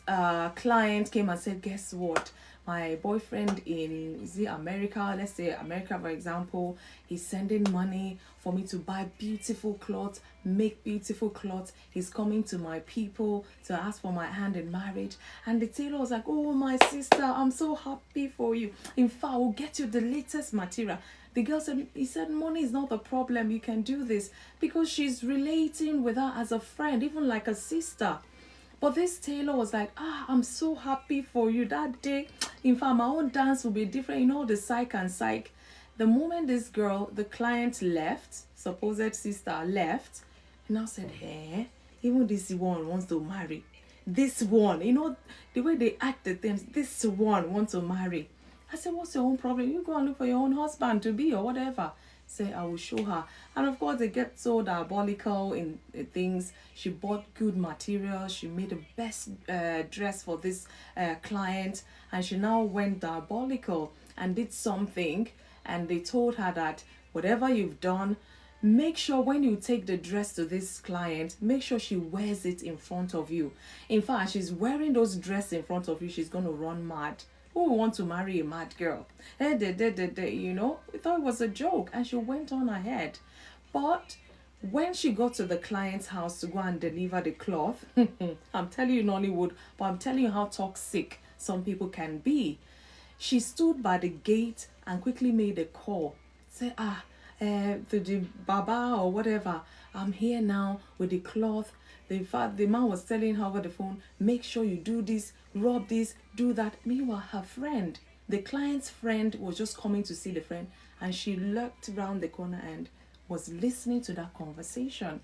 [SPEAKER 1] client came and said, guess what? My boyfriend in, is it America? Let's say America, for example. He's sending money for me to buy beautiful clothes, make beautiful clothes. He's coming to my people to ask for my hand in marriage. And the tailor was like, oh, my sister, I'm so happy for you. In fact, we'll get you the latest material. The girl said, he said, money is not the problem. You can do this, because she's relating with her as a friend, even like a sister. But this tailor was like, I'm so happy for you that day. In fact, my own dance will be different. You know, the psych and psych. The moment this girl, the client left, supposed sister left, and I said, hey, even this one wants to marry. This one, you know, the way they act the things, this one wants to marry. I said, what's your own problem? You go and look for your own husband to be or whatever. Say, I will show her. And of course, they get so diabolical in things. She bought good materials. She made the best dress for this client. And she now went diabolical and did something. And they told her that whatever you've done, make sure when you take the dress to this client, make sure she wears it in front of you. In fact, she's wearing those dresses in front of you, she's going to run mad. Who would want to marry a mad girl? You know, we thought it was a joke, and she went on ahead. But when she got to the client's house to go and deliver the cloth, I'm telling you Nollywood, but I'm telling you how toxic some people can be. She stood by the gate and quickly made a call. Say, the baba or whatever, I'm here now with the cloth. The man was telling her over the phone, make sure you do this, rub this, do that. Meanwhile, her friend, the client's friend, was just coming to see the friend, and she lurked around the corner and was listening to that conversation.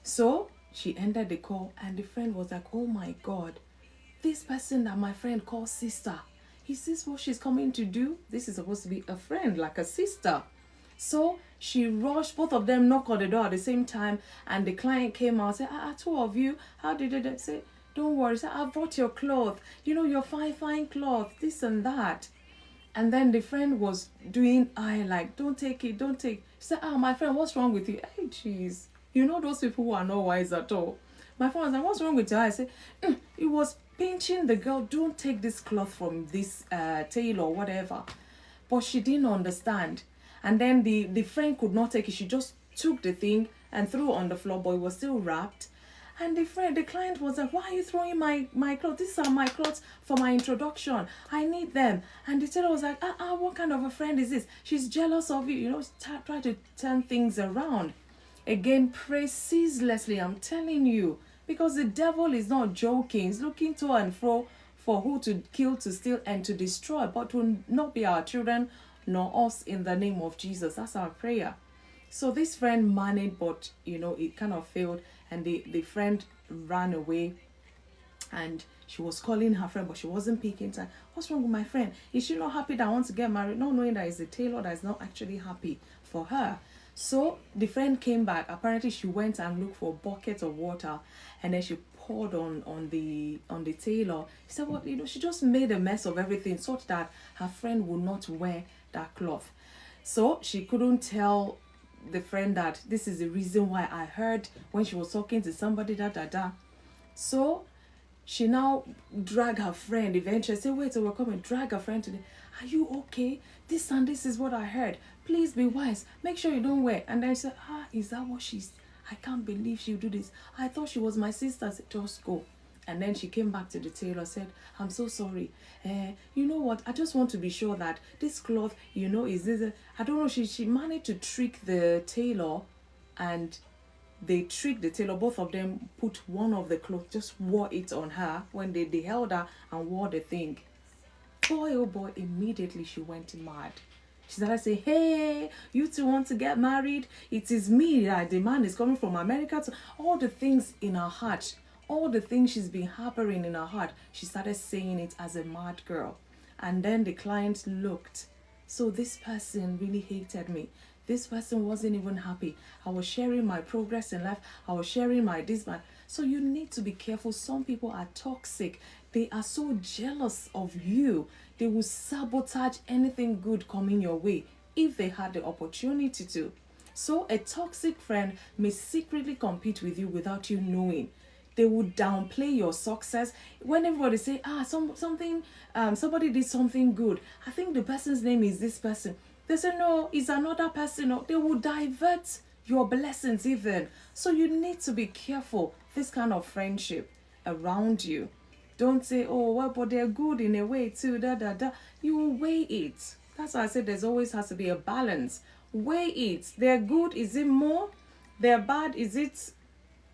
[SPEAKER 1] So she ended the call, and the friend was like, oh my God, this person that my friend calls sister, is this what she's coming to do? This is supposed to be a friend, like a sister. So she rushed, both of them knocked on the door at the same time, and the client came out and said, two of you, how did it? Say, don't worry, say, I brought your cloth, you know, your fine cloth, this and that. And then the friend was doing like, don't take it. She said, my friend, what's wrong with you? Hey, jeez, you know those people who are not wise at all. My friend was like, what's wrong with you? I said, it was pinching the girl, don't take this cloth from this tailor or whatever. But she didn't understand. And then the friend could not take it. She just took the thing and threw it on the floor, but it was still wrapped. And the client was like, why are you throwing my clothes? These are my clothes for my introduction. I need them. And the tailor was like, what kind of a friend is this? She's jealous of you. You know, try to turn things around. Again, pray ceaselessly, I'm telling you. Because the devil is not joking. He's looking to and fro for who to kill, to steal, and to destroy. But will not be our children, nor us, in the name of Jesus. That's our prayer. So this friend managed, but you know, it kind of failed, and the friend ran away, and she was calling her friend, but she wasn't picking time. What's wrong with my friend? Is she not happy that I want to get married? Not knowing that it's a tailor that is not actually happy for her. So the friend came back. Apparently she went and looked for a bucket of water, and then she poured on the tailor. She said, what, you know, she just made a mess of everything such that her friend would not wear that cloth. So she couldn't tell the friend that this is the reason why I heard when she was talking to somebody, So She now drag her friend eventually. Say, wait, so we're coming. Drag her friend today. Are you okay? This and this is what I heard. Please be wise. Make sure you don't wear. And then she said, is that what she's... I can't believe she'll do this. I thought she was my sister. I said, just go. And then she came back to the tailor, said, I'm so sorry. You know what? I just want to be sure that this cloth, is this... I don't know. She managed to trick the tailor, and they tricked the tailor. Both of them put one of the clothes, just wore it on her when they held her and wore the thing. Boy, oh boy, immediately she went mad. She started saying, hey, you two want to get married? It is me. The man is coming from America. To all the things in her heart, all the things she's been harboring in her heart, she started saying it as a mad girl. And then the client looked. So this person really hated me. This person wasn't even happy. I was sharing my progress in life. I was sharing my this, man. So you need to be careful. Some people are toxic. They are so jealous of you. They will sabotage anything good coming your way if they had the opportunity to. So a toxic friend may secretly compete with you without you knowing. They would downplay your success. When everybody say, somebody did something good. I think the person's name is this person. They say, no, it's another person. Or they will divert your blessings even. So you need to be careful. This kind of friendship around you. Don't say, oh, well, but they're good in a way too. You will weigh it. That's why I said there's always has to be a balance. Weigh it. They're good. Is it more? They're bad. Is it...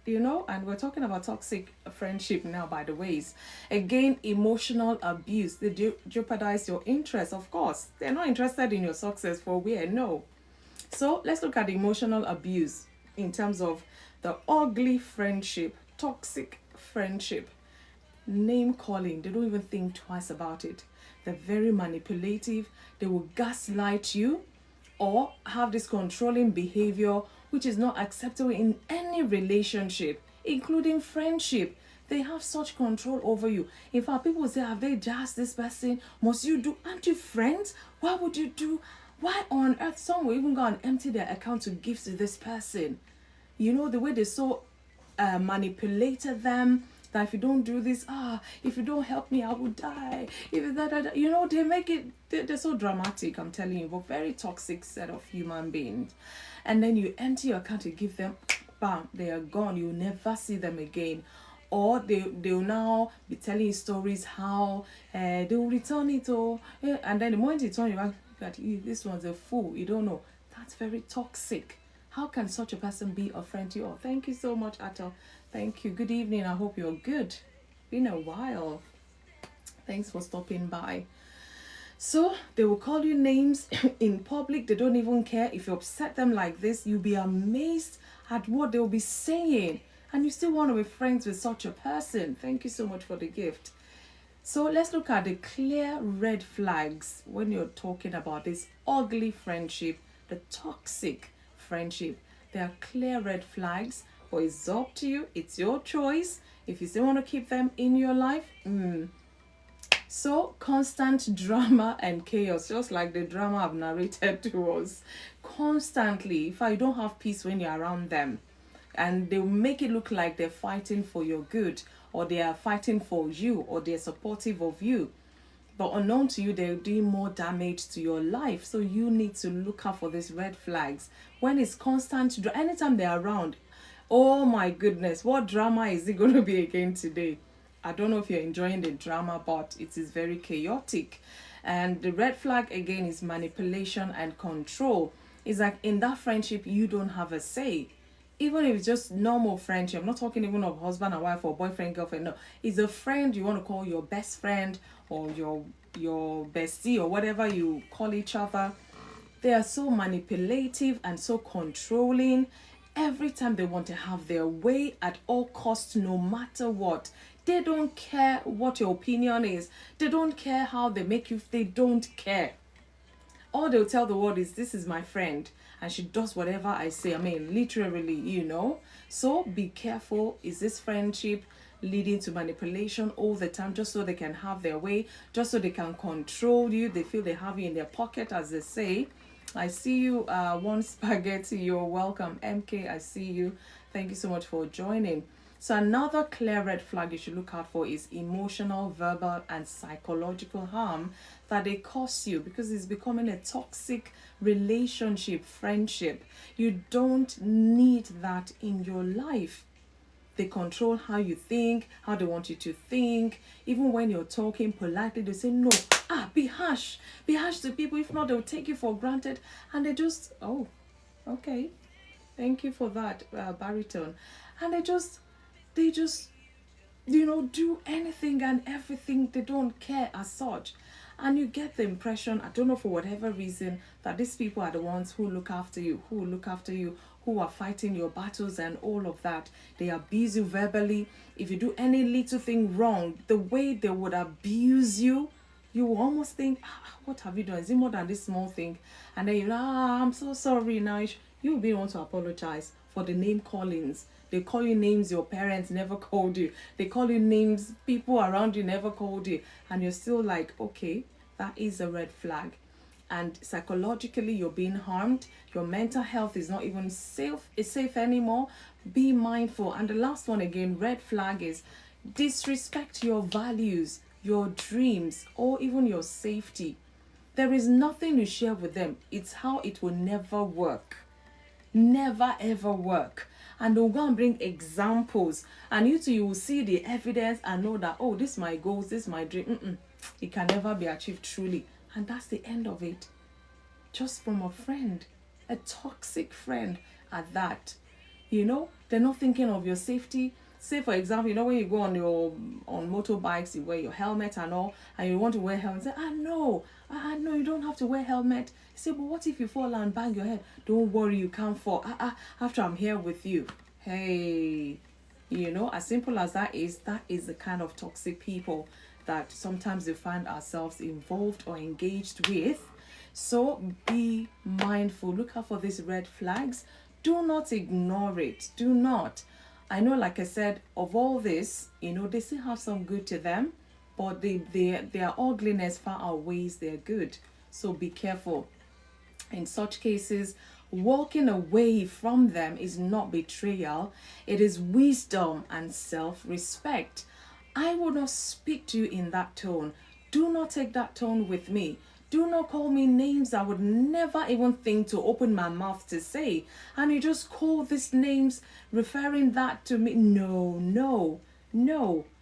[SPEAKER 1] and we're talking about toxic friendship now, by the ways. Again, emotional abuse. They jeopardize your interest, of course. They're not interested in your success for where, no. So let's look at the emotional abuse in terms of the ugly friendship, toxic friendship. Name calling. They don't even think twice about it. They're very manipulative. They will gaslight you or have this controlling behavior which is not acceptable in any relationship, including friendship. They have such control over you. In fact, people say, have they just this person? Must you do? Aren't you friends? Why would you do? Why on earth some will even go and empty their account to give to this person? The way they so manipulated them, that if you don't do this, if you don't help me, I will die. If that, they make it, they're so dramatic, I'm telling you, but very toxic set of human beings. And then you empty your account to give them, bam, they are gone. You'll never see them again. Or they'll now be telling you stories how they will return it, and then the moment you turn your back, this one's a fool, you don't know. That's very toxic. How can such a person be a friend to you? Oh, thank you so much, Ato. Thank you. Good evening. I hope you're good. Been a while. Thanks for stopping by. So they will call you names in public. They don't even care. If you upset them like this, you'll be amazed at what they'll be saying. And you still want to be friends with such a person. Thank you so much for the gift. So let's look at the clear red flags when you're talking about this ugly friendship, the toxic friendship. There are clear red flags, but it's up to you. It's your choice. If you still want to keep them in your life, So constant drama and chaos, just like the drama I've narrated to us. Constantly, if you don't have peace when you're around them, and they'll make it look like they're fighting for your good, or they are fighting for you, or they're supportive of you. But unknown to you, they're doing more damage to your life. So you need to look out for these red flags. When it's constant, anytime they're around, oh my goodness, what drama is it going to be again today? I don't know if you're enjoying the drama, but it is very chaotic. And the red flag again is manipulation and control. It's like in that friendship, you don't have a say. Even if it's just normal friendship, I'm not talking even of husband and wife or boyfriend, girlfriend. No, it's a friend you want to call your best friend or your bestie or whatever you call each other. They are so manipulative and so controlling. Every time they want to have their way at all costs, no matter what. They don't care what your opinion is. They don't care how they make you. They don't care. All they'll tell the world is, this is my friend and she does whatever I say. I mean, literally, So be careful. Is this friendship leading to manipulation all the time just so they can have their way, just so they can control you? They feel they have you in their pocket, as they say. I see you, one spaghetti. You're welcome. MK, I see you. Thank you so much for joining. So another clear red flag you should look out for is emotional, verbal, and psychological harm that they cause you, because it's becoming a toxic relationship, friendship. You don't need that in your life. They control how you think, how they want you to think. Even when you're talking politely, they say, no, be harsh. Be harsh to people. If not, they'll take you for granted. And they just, oh, okay. Thank you for that, baritone. And they just, do anything and everything. They don't care as such. And you get the impression, I don't know, for whatever reason, that these people are the ones who look after you, who are fighting your battles and all of that. They abuse you verbally. If you do any little thing wrong, the way they would abuse you, you will almost think, what have you done? Is it more than this small thing? And then I'm so sorry now. You will be want to apologize for the name callings. They call you names your parents never called you. They call you names people around you never called you. And you're still like, okay, that is a red flag. And psychologically, you're being harmed. Your mental health is not even safe anymore. Be mindful. And the last one again, red flag, is disrespect your values, your dreams, or even your safety. There is nothing you share with them. It's how it will never work. Never ever work. And they'll go and bring examples, and you will see the evidence and know that, oh, this is my goals, this is my dream. It can never be achieved truly. And that's the end of it. Just from a friend, a toxic friend at that. They're not thinking of your safety. Say, for example, when you go on motorbikes, you wear your helmet and all, and you want to wear helmet. Say, no, you don't have to wear helmet. You say, but what if you fall and bang your head? Don't worry, you can't fall. After I'm here with you. Hey, as simple as that is the kind of toxic people that sometimes we find ourselves involved or engaged with. So be mindful. Look out for these red flags. Do not ignore it. Do not. I know, like I said, of all this, they still have some good to them, but their ugliness far outweighs their good. So be careful. In such cases, walking away from them is not betrayal. It is wisdom and self-respect. I will not speak to you in that tone. Do not take that tone with me. Do not call me names I would never even think to open my mouth to say. And you just call these names, referring that to me. No.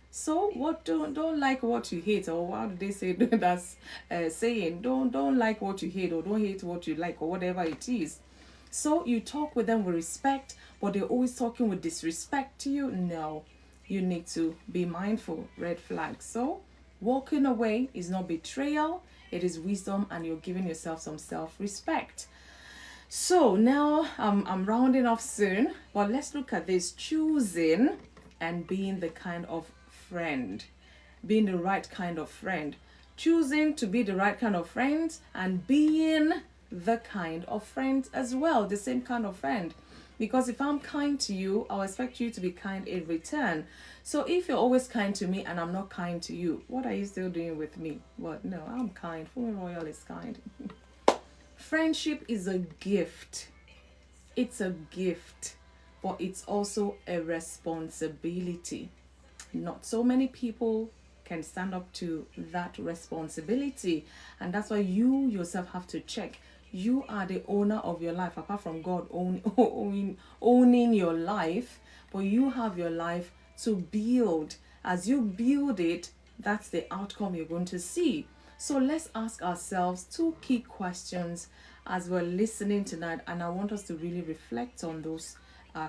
[SPEAKER 1] So what? Don't like what you hate, or how do they say that's saying? Don't like what you hate, or don't hate what you like, or whatever it is. So you talk with them with respect, but they're always talking with disrespect to you. No, you need to be mindful. Red flag. So walking away is not betrayal. It is wisdom, and you're giving yourself some self-respect. So now I'm rounding off soon, but let's look at this: choosing and being the kind of friend, being the right kind of friend, choosing to be the right kind of friend, and being the kind of friend as well, the same kind of friend. Because if I'm kind to you, I'll expect you to be kind in return. So if you're always kind to me and I'm not kind to you, what are you still doing with me? Well, no, I'm kind. FunmiRoyal is kind. Friendship is a gift. It's a gift, but it's also a responsibility. Not so many people can stand up to that responsibility, and that's why you yourself have to check. You are the owner of your life, apart from God owning your life, but you have your life to build. As you build it, that's the outcome you're going to see. So let's ask ourselves 2 key questions as we're listening tonight, and I want us to really reflect on those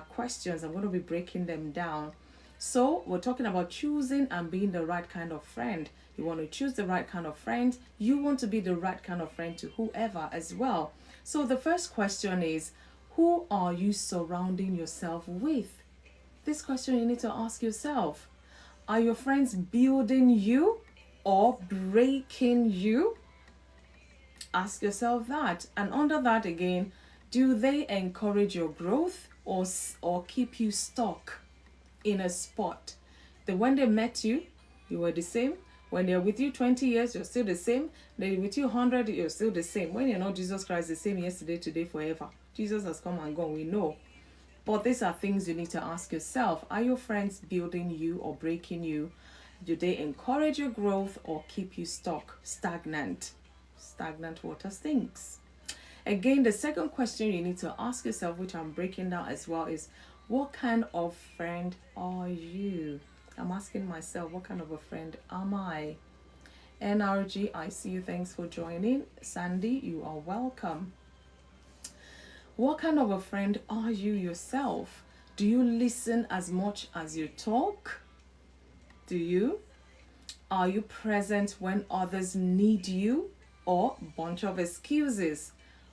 [SPEAKER 1] questions. I'm going to be breaking them down. So we're talking about choosing and being the right kind of friend. You want to choose the right kind of friend. You want to be the right kind of friend to whoever as well. So the first question is, who are you surrounding yourself with? This question you need to ask yourself. Are your friends building you or breaking you? Ask yourself that. And under that again, do they encourage your growth or keep you stuck in a spot? When they met you, you were the same. When they're with you 20 years, you're still the same. They're with you 100, you're still the same. When you're not Jesus Christ, the same yesterday, today, forever. Jesus has come and gone, we know. But these are things you need to ask yourself. Are your friends building you or breaking you? Do they encourage your growth or keep you stuck, stagnant? Stagnant water stinks. Again, the second question you need to ask yourself, which I'm breaking down as well, is what kind of friend are you? I'm asking myself, what kind of a friend am I? NRG, I see you. Thanks for joining. Sandy, you are welcome. What kind of a friend are you yourself? Do you listen as much as you talk? Do you? Are you present when others need you? Or bunch of excuses?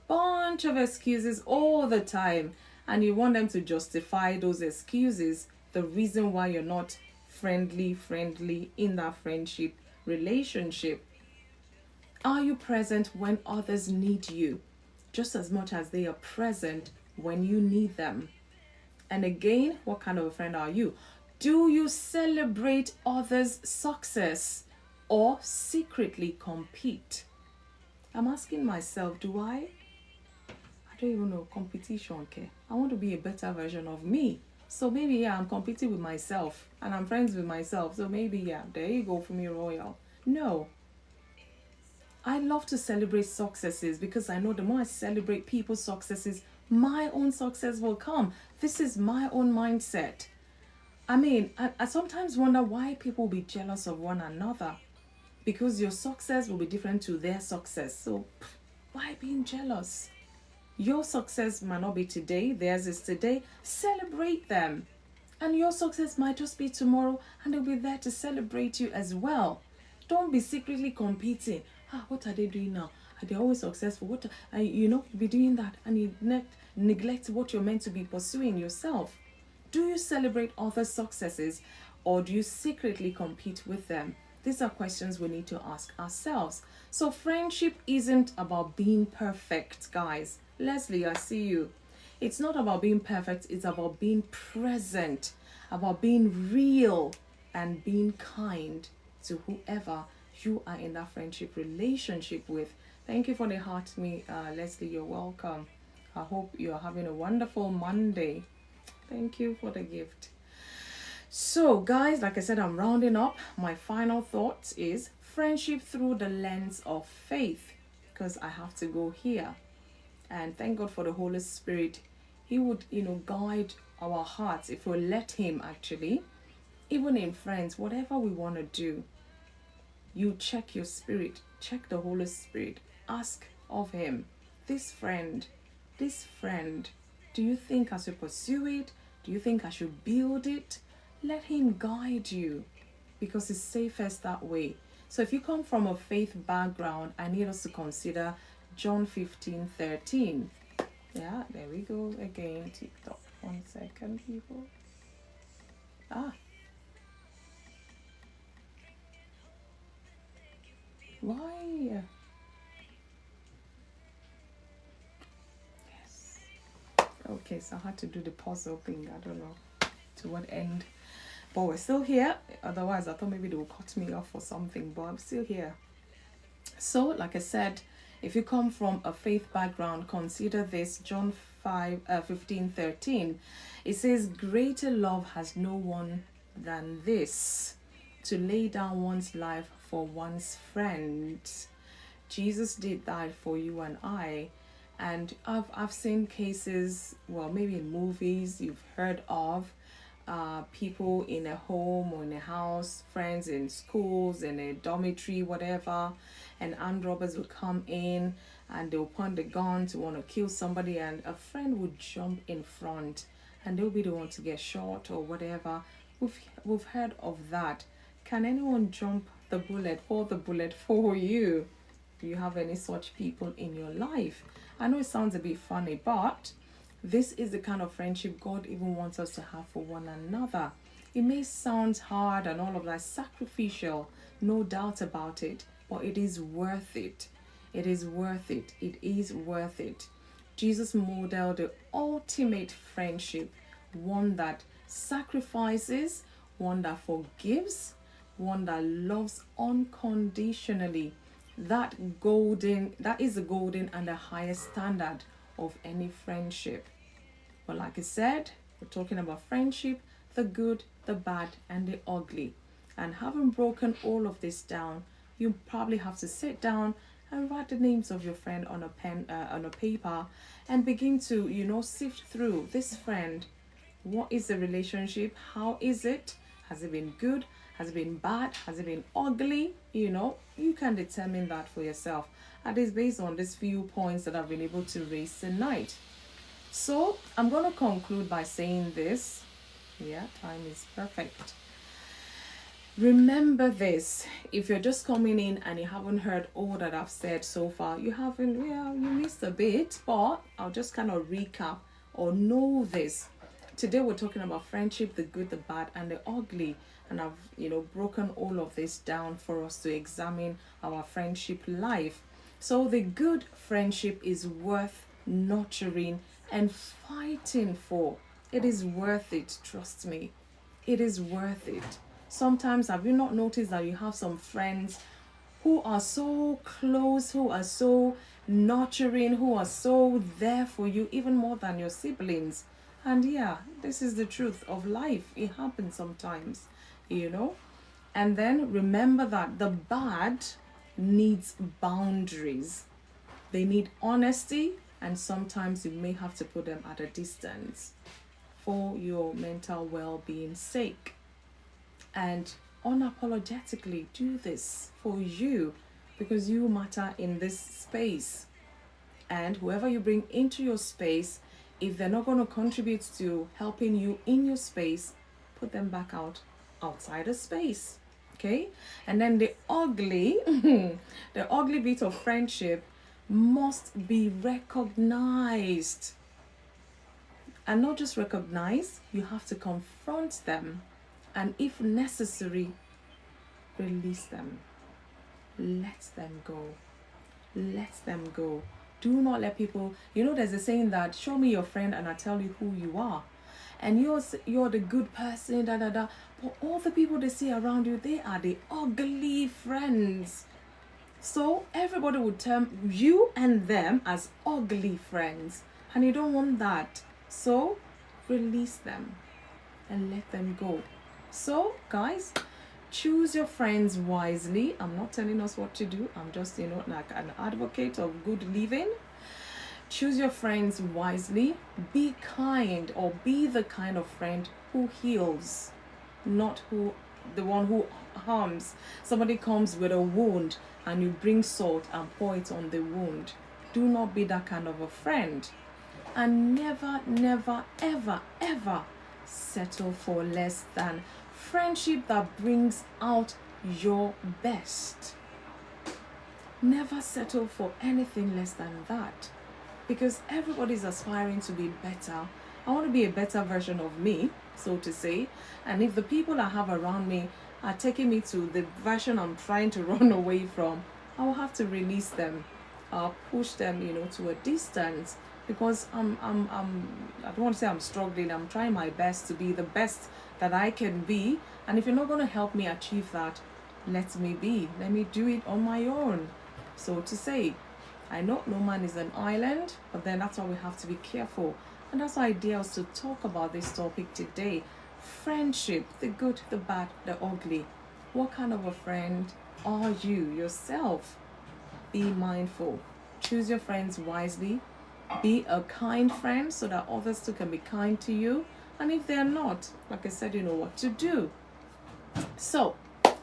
[SPEAKER 1] Bunch of excuses all the time. And you want them to justify those excuses, the reason why you're not friendly in that friendship relationship. Are you present when others need you? Just as much as they are present when you need them. And again, what kind of a friend are you? Do you celebrate others' success or secretly compete? I'm asking myself, do I? I don't even know, competition, okay? I want to be a better version of me. So maybe, yeah, I'm competing with myself and I'm friends with myself. So maybe, yeah, there you go, FunmiRoyal. No. I love to celebrate successes because I know the more I celebrate people's successes, my own success will come. This is my own mindset. I mean, I sometimes wonder why people will be jealous of one another, because your success will be different to their success. So why being jealous? Your success might not be today, theirs is today. Celebrate them. And your success might just be tomorrow and they'll be there to celebrate you as well. Don't be secretly competing. What are they doing now? Are they always successful? You be doing that and you neglect what you're meant to be pursuing yourself. Do you celebrate others' successes or do you secretly compete with them? These are questions we need to ask ourselves. So friendship isn't about being perfect, guys. Leslie, I see you. It's not about being perfect. It's about being present, about being real and being kind to whoever you are in that friendship relationship with. Thank you for the heart to me, Leslie. You're welcome. I hope you're having a wonderful Monday. Thank you for the gift. So guys, like I said, I'm rounding up. My final thought is friendship through the lens of faith, because I have to go here. And thank God for the Holy Spirit. He would, guide our hearts if we let him, actually. Even in friends, whatever we want to do, you check your spirit, check the Holy Spirit, ask of him, this friend, do you think I should pursue it? Do you think I should build it? Let him guide you, because it's safest that way. So if you come from a faith background, I need us to consider John 15:13. Yeah, there we go again. TikTok. 1 second, people. Why? Yes. Okay, so I had to do the puzzle thing. I don't know to what end. But we're still here. Otherwise, I thought maybe they would cut me off or something. But I'm still here. So, like I said, if you come from a faith background, consider this. John 15:13. It says, greater love has no one than this, to lay down one's life for one's friends. Jesus did that for you and I. And I've seen cases, well, maybe in movies you've heard of, people in a home or in a house, friends in schools, in a dormitory, whatever, and armed robbers will come in and they'll point the gun to want to kill somebody, and a friend would jump in front and they'll be the one to get shot or whatever. We've heard of that. Can anyone jump the bullet for you? Do you have any such people in your life? I know it sounds a bit funny, but this is the kind of friendship God even wants us to have for one another. It may sound hard and all of that, sacrificial, no doubt about it, but it is worth it. It is worth it. It is worth it. Jesus modeled the ultimate friendship, one that sacrifices, one that forgives, one that loves unconditionally. That is the golden and the highest standard of any friendship. But like I said, We're talking about friendship, the good, the bad, and the ugly. And having broken all of this down, you probably have to sit down and write the names of your friend on a pen, on a paper, and begin to, sift through this friend. What is the relationship? How is it? Has it been good? Has it been bad? Has it been ugly? You can determine that for yourself. And it's based on these few points that I've been able to raise tonight. So I'm going to conclude by saying this. Yeah, time is perfect. Remember this. If you're just coming in and you haven't heard all that I've said so far, you missed a bit, but I'll just kind of recap or know this. Today we're talking about friendship, the good, the bad, and the ugly. And I've, broken all of this down for us to examine our friendship life. So the good friendship is worth nurturing and fighting for. It is worth it, trust me. It is worth it. Sometimes, have you not noticed that you have some friends who are so close, who are so nurturing, who are so there for you, even more than your siblings? And yeah, this is the truth of life. It happens sometimes, And then remember that the bad needs boundaries. They need honesty, and sometimes you may have to put them at a distance for your mental well-being's sake. And unapologetically do this for you, because you matter in this space. And whoever you bring into your space, if they're not going to contribute to helping you in your space, put them back outside the space. Okay? And then the ugly, the ugly bit of friendship must be recognized. And not just recognized, you have to confront them. And if necessary, release them. Let them go. Let them go. Do not let people, there's a saying that show me your friend and I tell you who you are. And you're the good person, But all the people they see around you, they are the ugly friends. So everybody would term you and them as ugly friends. And you don't want that. So release them and let them go. So guys, choose your friends wisely. I'm not telling us what to do. I'm just, like an advocate of good living. Choose your friends wisely. Be kind, or be the kind of friend who heals, not the one who harms. Somebody comes with a wound and you bring salt and pour it on the wound. Do not be that kind of a friend. And never, never, ever, ever settle for less than. Friendship that brings out your best. Never settle for anything less than that, because everybody's aspiring to be better. I want to be a better version of me, so to say. And if the people I have around me are taking me to the version I'm trying to run away from, I will have to release them. I'll push them, to a distance, because I don't want to say I'm struggling. I'm trying my best to be the best that I can be. And if you're not going to help me achieve that, let me be. Let me do it on my own, so to say. I know no man is an island, but then that's why we have to be careful. And that's why I dare us to talk about this topic today. Friendship, the good, the bad, the ugly. What kind of a friend are you yourself? Be mindful. Choose your friends wisely. Be a kind friend so that others too can be kind to you. And if they're not, like I said, you know what to do. So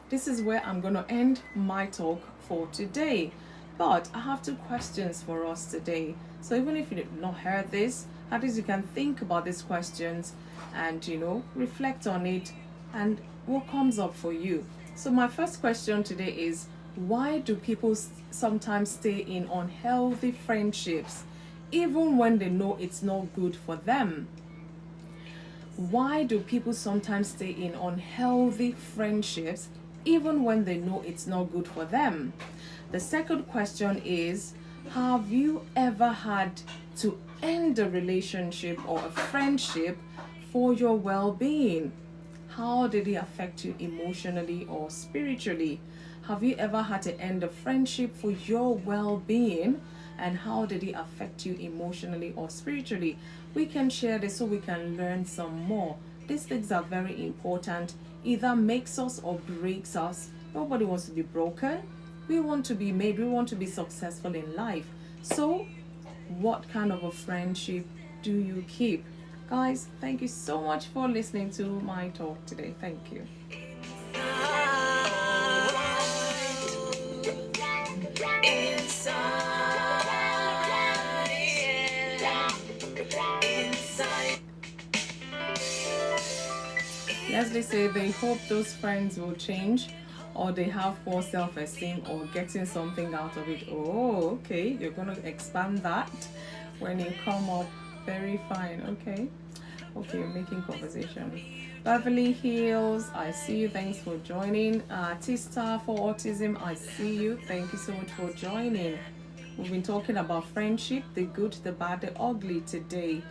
[SPEAKER 1] this is where I'm going to end my talk for today. But I have 2 questions for us today. So even if you've not heard this, at least you can think about these questions and, reflect on it and what comes up for you. So my first question today is, why do people sometimes stay in unhealthy friendships even when they know it's not good for them? Why do people sometimes stay in unhealthy friendships even when they know it's not good for them? The second question is, have you ever had to end a relationship or a friendship for your well-being? How did it affect you emotionally or spiritually? Have you ever had to end a friendship for your well-being? and how did it affect you emotionally or spiritually. We can share this so we can learn some more. These things are very important. Either makes us or breaks us. Nobody wants to be broken. We want to be made, we want to be successful in life. So what kind of a friendship do you keep? Guys, thank you so much for listening to my talk today. Thank you. Leslie say they hope those friends will change or they have poor self-esteem or getting something out of it. Oh, okay. You're going to expand that when you come up. Very fine. Okay. Okay, you're making conversation. Beverly Hills, I see you. Thanks for joining. Tista for Autism, I see you. Thank you so much for joining. We've been talking about friendship, the good, the bad, the ugly today.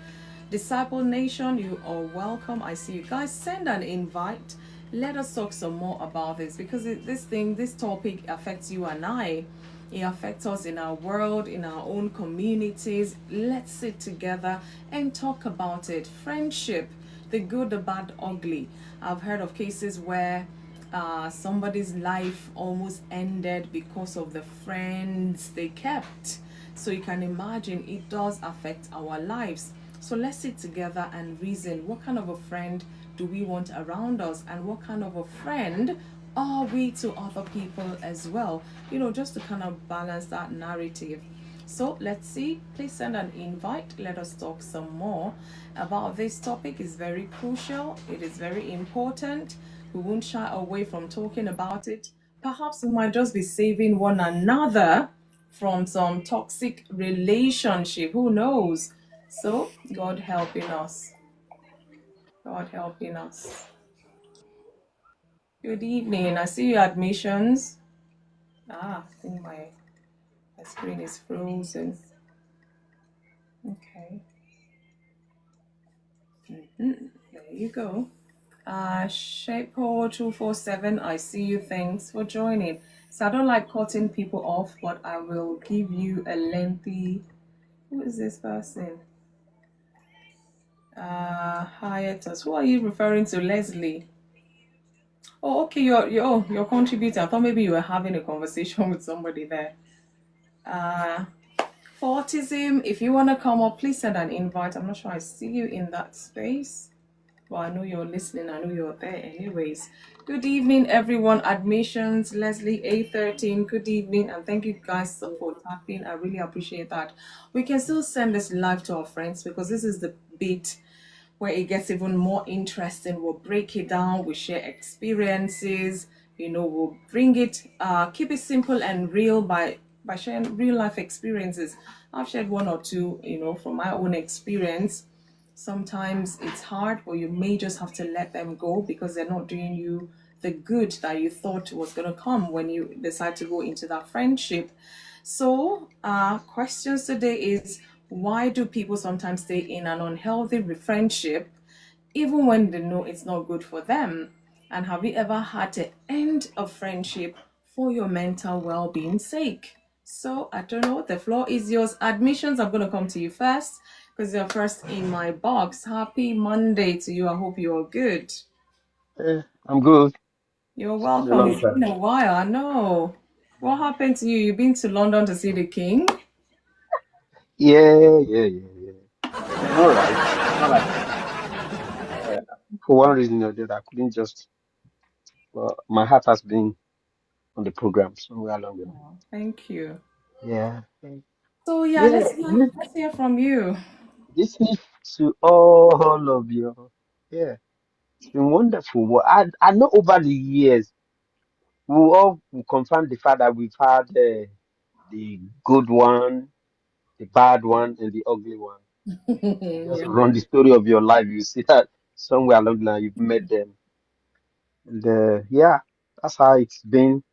[SPEAKER 1] Disciple Nation, you are welcome. I see you guys. Send an invite. Let us talk some more about this because this topic affects you and I. It affects us in our world, in our own communities. Let's sit together and talk about it. Friendship, the good, the bad, ugly. I've heard of cases where somebody's life almost ended because of the friends they kept. So you can imagine it does affect our lives. So let's sit together and reason, what kind of a friend do we want around us, and what kind of a friend are we to other people as well? Just to kind of balance that narrative. So let's see. Please send an invite. Let us talk some more about this topic. It's very crucial. It is very important. We won't shy away from talking about it. Perhaps we might just be saving one another from some toxic relationship. Who knows? So God helping us. God helping us. Good evening. I see your admissions. I think my screen is frozen. Okay. There you go. Shapeho247, I see you. Thanks for joining. So I don't like cutting people off, but I will give you a lengthy. Who is this person? Hiatus. Who are you referring to, Leslie? Oh, okay. You're contributing. I thought maybe you were having a conversation with somebody there. Uh, for autism, if you want to come up, please send an invite. I'm not sure I see you in that space. Well, I know you're listening. I know you're there anyways. Good evening, everyone. Admissions, Leslie, A13. Good evening, and thank you guys for tapping. I really appreciate that. We can still send this live to our friends because this is the bit where it gets even more interesting. We'll break it down, we share experiences, we'll bring it, keep it simple and real by sharing real life experiences. I've shared one or two, from my own experience. Sometimes it's hard, but you may just have to let them go because they're not doing you the good that you thought was going to come when you decide to go into that friendship. So, questions today is, why do people sometimes stay in an unhealthy friendship even when they know it's not good for them? And have you ever had to end a friendship for your mental well-being sake? So I don't know, the floor is yours. Admissions, I'm going to come to you first because you're first in my box. Happy Monday to you. I hope you're good.
[SPEAKER 3] I'm good.
[SPEAKER 1] You're
[SPEAKER 3] It's been a
[SPEAKER 1] welcome.
[SPEAKER 3] long
[SPEAKER 1] It's been
[SPEAKER 3] time.
[SPEAKER 1] a while, I know. What happened to you? You've been to London to see the king?
[SPEAKER 3] Yeah. It's been all right. It's not like for one reason or the other, I couldn't just. Well, my heart has been on the program somewhere along the line.
[SPEAKER 1] Thank you.
[SPEAKER 3] Yeah.
[SPEAKER 1] So yeah,
[SPEAKER 3] Yeah.
[SPEAKER 1] let's hear from you.
[SPEAKER 3] Listening to all of you. Yeah. It's been wonderful. Well, I know over the years we all will confirm the fact that we've had the good one, the bad one, and the ugly one. You just
[SPEAKER 1] Yeah.
[SPEAKER 3] run the story of your life. You see that somewhere along the line you've met them. And yeah, that's how it's been.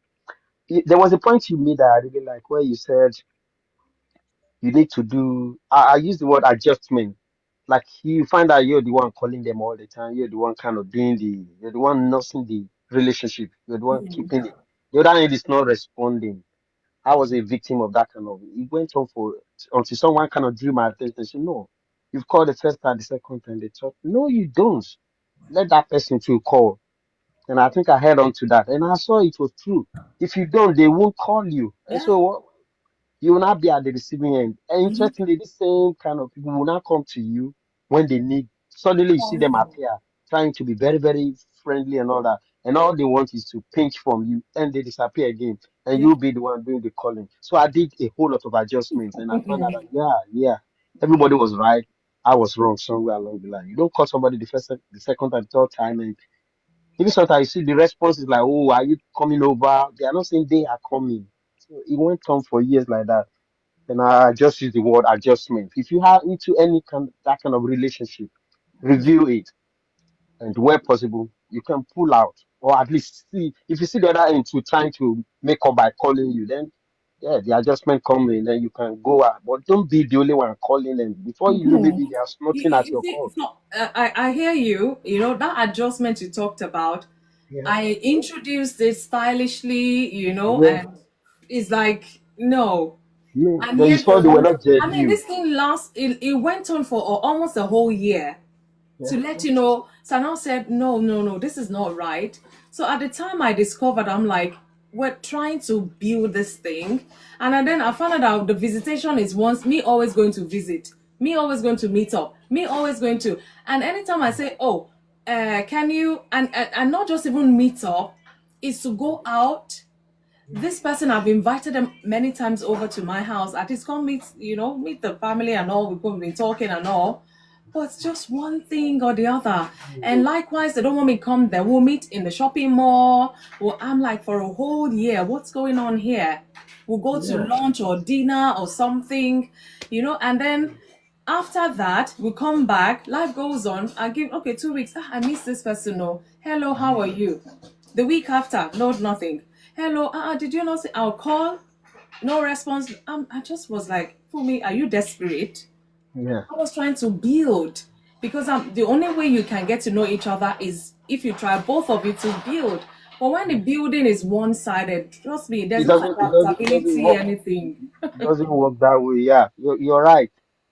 [SPEAKER 3] There was a point you made that I really like where you said you need to do, I use the word adjustment. Like you find out you're the one calling them all the time. You're the one kind of you're the one nursing the relationship. You're the one keeping it. The other end is not responding. I was a victim of that kind of. It went on for until someone kind of drew my attention. I said, no, you've called the first time, the second time. They thought, no, you don't. Let that person to call. And I think I held on to that, and I saw it was true. If you don't, they won't call you. And
[SPEAKER 1] Yeah.
[SPEAKER 3] so you will not be at the receiving end. And interestingly, the same kind of people will not come to you when they need. Suddenly, you see them appear, trying to be very, very friendly and all that. And all they want is to pinch from you, and they disappear again. And
[SPEAKER 1] Yeah.
[SPEAKER 3] you'll be the one doing the calling. So I did a whole lot of adjustments, and I found out that yeah, everybody was right. I was wrong somewhere along the line. You don't call somebody the second, and third time, and even sometimes you see the response is like, "Oh, are you coming over?" They are not saying they are coming. So it went on for years like that. And I just use the word adjustment. If you are into any kind that kind of relationship, review it, and where possible, you can pull out, or at least see if you see the other end to trying to make up by calling you, then yeah, the adjustment come in, then you can go out. But don't be the only one calling, and before you know, maybe they are snorting at
[SPEAKER 1] You
[SPEAKER 3] your
[SPEAKER 1] see,
[SPEAKER 3] call.
[SPEAKER 1] so, I hear you. You know, that adjustment you talked about,
[SPEAKER 3] Yeah,
[SPEAKER 1] I introduced it stylishly,
[SPEAKER 3] yeah,
[SPEAKER 1] and it's like, no,
[SPEAKER 3] no.
[SPEAKER 1] I'm
[SPEAKER 3] Then you
[SPEAKER 1] here
[SPEAKER 3] saw
[SPEAKER 1] to
[SPEAKER 3] they were
[SPEAKER 1] hold.
[SPEAKER 3] not
[SPEAKER 1] I mean,
[SPEAKER 3] genuine.
[SPEAKER 1] this thing it went on for almost a whole year
[SPEAKER 3] Yeah,
[SPEAKER 1] to let you know. Sanal said, no, no, no, this is not right. So at the time I discovered, I'm like, we're trying to build this thing. And then I found out the visitation is once me always going to visit, me always going to meet up, me always going to. And anytime I say, oh, can you, and not just even meet up, is to go out. This person, I've invited them many times over to my house. At least come meet, meet the family and all. We've been talking and all. But it's just one thing or the other. And likewise, they don't want me to come there. We'll meet in the shopping mall. Well, I'm like, for a whole year, what's going on here? We'll go to
[SPEAKER 3] yeah,
[SPEAKER 1] lunch or dinner or something, and then after that, we come back, life goes on. I give, okay, 2 weeks. I miss this person. No, hello, how are you? The week after, no, nothing. Hello, did you not say I'll call? No response. I just was like, for me, are you desperate?
[SPEAKER 3] yeah.
[SPEAKER 1] I was trying to build because the only way you can get to know each other is if you try both of you to build. But when the building is one-sided, trust me, there's
[SPEAKER 3] It
[SPEAKER 1] no
[SPEAKER 3] doesn't, it doesn't
[SPEAKER 1] adaptability,
[SPEAKER 3] work.
[SPEAKER 1] anything.
[SPEAKER 3] It doesn't work that way. Yeah, you're right.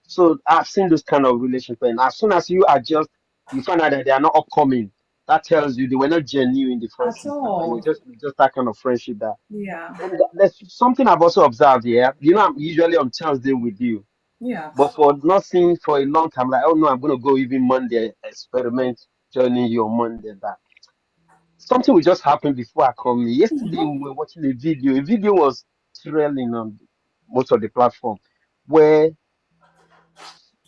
[SPEAKER 3] So I've seen those kind of relationships. And as soon as you adjust, you find out that they are not upcoming. That tells you they were not genuine in the first
[SPEAKER 1] At
[SPEAKER 3] instance. And
[SPEAKER 1] all.
[SPEAKER 3] it's just that kind of friendship that.
[SPEAKER 1] Yeah.
[SPEAKER 3] And there's something I've also observed here. You know, I'm usually on Thursday with you,
[SPEAKER 1] Yeah.
[SPEAKER 3] but for not seeing for a long time, like, oh no, I'm gonna go even Monday, experiment joining you on Monday. That something will just happen before I come in. Yesterday we were watching a video. A video was trailing on most of the platform where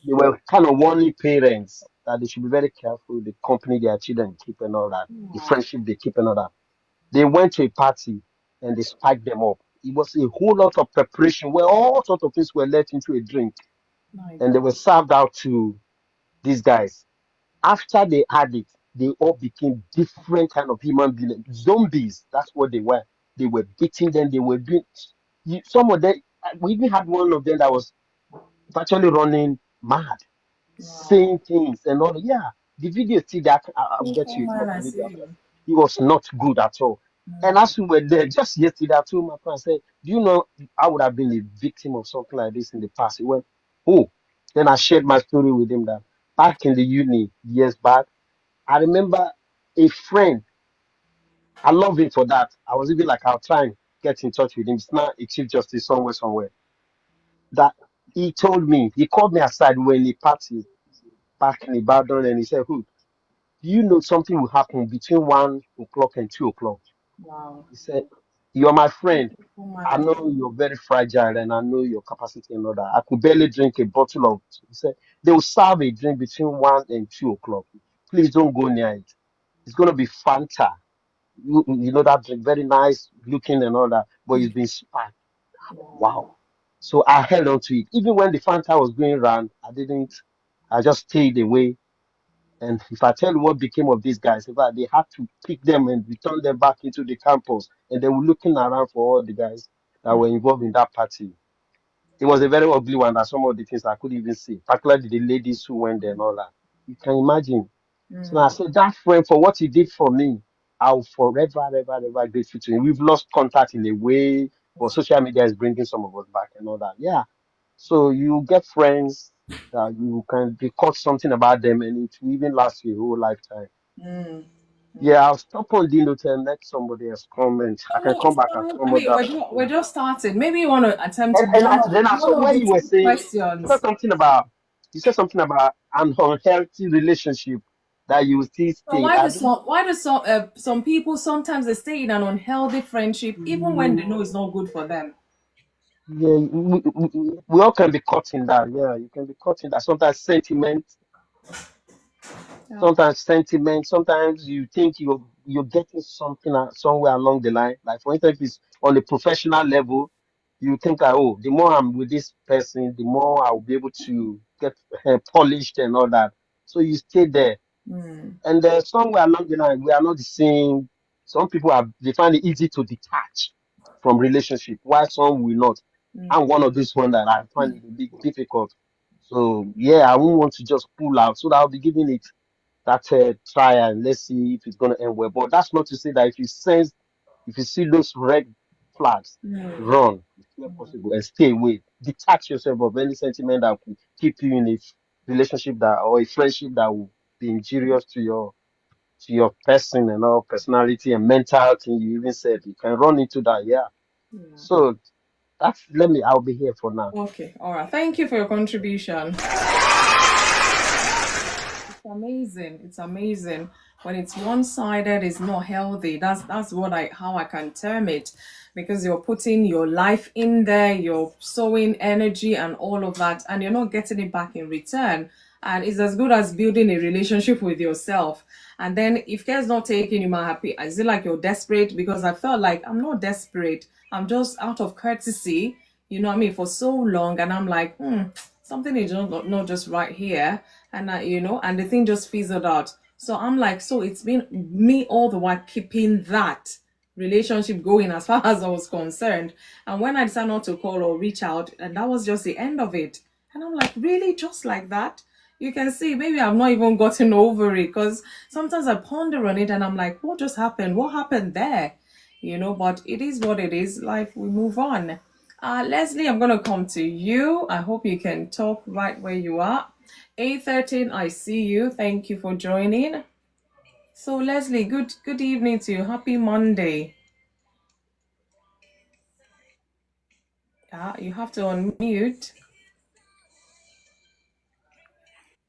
[SPEAKER 3] they were kind of warning parents that they should be very careful the company their children keep and all that, the friendship they keep and all that. They went to a party and they spiked them up. It was a whole lot of preparation where all sorts of things were let into a drink
[SPEAKER 1] My
[SPEAKER 3] and they were
[SPEAKER 1] God.
[SPEAKER 3] served out to these guys. After they had it, they all became different kind of human beings, zombies. That's what they were. They were beating them. They were doing some of them. We even had one of them that was virtually running mad,
[SPEAKER 1] Wow.
[SPEAKER 3] saying things and all. Yeah, the video still that I'll get
[SPEAKER 1] Oh
[SPEAKER 3] you a
[SPEAKER 1] man,
[SPEAKER 3] copy
[SPEAKER 1] I
[SPEAKER 3] maybe
[SPEAKER 1] see
[SPEAKER 3] after.
[SPEAKER 1] you.
[SPEAKER 3] It was not good at all. And as we were there just yesterday, I told my friend, I said, "Do you know I would have been a victim of something like this in the past?" He went, "Oh." Then I shared my story with him that back in the uni years back, I remember a friend. I love him for that. I was even like, I'll try and get in touch with him. It's not a chief justice somewhere. That he told me, he called me aside when he party back in Ibadan and he said, "Who, do you know something will happen between 1 o'clock and 2 o'clock?"
[SPEAKER 1] Wow.
[SPEAKER 3] He said, "You're my friend.
[SPEAKER 1] Oh man,
[SPEAKER 3] I
[SPEAKER 1] I
[SPEAKER 3] know you're very fragile and I know your capacity and all that. I could barely drink a bottle of," he said, "they will serve a drink between 1 and 2 o'clock. Please don't go near it. It's going to be Fanta. You know that drink, very nice looking and all that, but it's been sparked." Wow. So I held on to it. Even when the Fanta was going around, I didn't, I just stayed away. And if I tell you what became of these guys, in fact, they had to pick them and return them back into the campus. And they were looking around for all the guys that were involved in that party. It was a very ugly one that some of the things I couldn't even see, particularly the ladies who went there and all that. You can imagine. So I said, that friend, for what he did for me, I'll forever, ever, ever grateful to him. We've lost contact in a way. but social media is bringing some of us back and all that. Yeah. So you get friends that you can be caught something about them, and it will even last you your whole lifetime.
[SPEAKER 1] Mm.
[SPEAKER 3] Yeah, I'll stop on Dino to let somebody else comment. I can
[SPEAKER 1] No,
[SPEAKER 3] come
[SPEAKER 1] it's
[SPEAKER 3] back and
[SPEAKER 1] fine. I
[SPEAKER 3] come
[SPEAKER 1] mean,
[SPEAKER 3] other.
[SPEAKER 1] we're just starting. Maybe you want to attempt
[SPEAKER 3] And then I
[SPEAKER 1] one
[SPEAKER 3] saw
[SPEAKER 1] of
[SPEAKER 3] when
[SPEAKER 1] the
[SPEAKER 3] you were
[SPEAKER 1] two
[SPEAKER 3] saying
[SPEAKER 1] questions.
[SPEAKER 3] you said something about an unhealthy relationship that you will still
[SPEAKER 1] So
[SPEAKER 3] stay. I don't.
[SPEAKER 1] why do some people sometimes they stay in an unhealthy friendship even when they know it's not good for them?
[SPEAKER 3] Yeah, we all can be caught in that. Yeah, you can be caught in that.
[SPEAKER 1] Yeah.
[SPEAKER 3] Sometimes sentiment. Sometimes you think you're getting something somewhere along the line. Like for instance, if it's on a professional level, you think that, oh, the more I'm with this person, the more I'll be able to get polished and all that. So you stay there.
[SPEAKER 1] Mm,
[SPEAKER 3] And somewhere along the line, we are not the same. Some people they find it easy to detach from relationship, while some will not.
[SPEAKER 1] mm,
[SPEAKER 3] I'm one of these one that I find it a bit difficult. So yeah, I won't want to just pull out. So I'll be giving it that try and let's see if it's gonna end well. But that's not to say that if you see those red flags,
[SPEAKER 1] mm,
[SPEAKER 3] run if where possible and stay away. Detach yourself of any sentiment that could keep you in a relationship that or a friendship that will be injurious to your person and all personality and mental thing. You even said you can run into that. Yeah.
[SPEAKER 1] yeah.
[SPEAKER 3] So I'll be here for now.
[SPEAKER 1] Okay, all right. Thank you for your contribution. It's amazing. It's amazing when it's one-sided. It's not healthy. That's what I how I can term it, because you're putting your life in there, you're sowing energy and all of that, and you're not getting it back in return. And it's as good as building a relationship with yourself. And then if care's not taking you, my happy, is it like you're desperate? Because I felt like I'm not desperate. I'm just out of courtesy. You know what I mean? For so long, and I'm like, something is not just right here, and and the thing just fizzled out. So I'm like, so it's been me all the while keeping that relationship going as far as I was concerned. And when I decided not to call or reach out, and that was just the end of it. And I'm like, really, just like that? You can see maybe I've not even gotten over it, because sometimes I ponder on it and I'm like, what just happened? What happened there? But it is what it is. Life, we move on. Leslie, I'm going to come to you. I hope you can talk right where you are. A13, I see you. Thank you for joining. So, Leslie, good evening to you. Happy Monday. You have to unmute.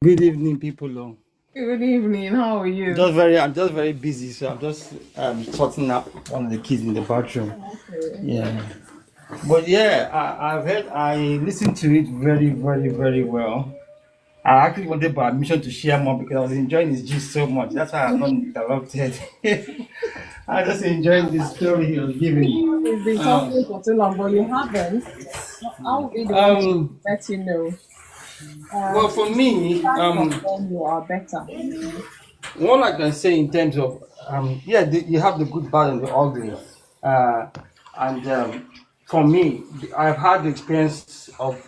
[SPEAKER 4] Good evening, people.
[SPEAKER 1] Good evening. How are you?
[SPEAKER 4] I'm just very busy, so I'm just sorting out one of the kids in the bathroom.
[SPEAKER 1] Okay.
[SPEAKER 4] Yeah, but yeah, I listened to it very, very, very well. I actually wanted permission to share more because I was enjoying his gist so much. That's why I've not interrupted. I just enjoyed the story he was giving.
[SPEAKER 1] We've been
[SPEAKER 4] Um,
[SPEAKER 1] talking for too long, but you haven't. I'll be the one to
[SPEAKER 4] um,
[SPEAKER 1] let you know.
[SPEAKER 4] well, for me,
[SPEAKER 1] Start from when you are better.
[SPEAKER 4] what I can say in terms of yeah, you have the good, bad, and the ugly. Uh, and for me, I've had the experience of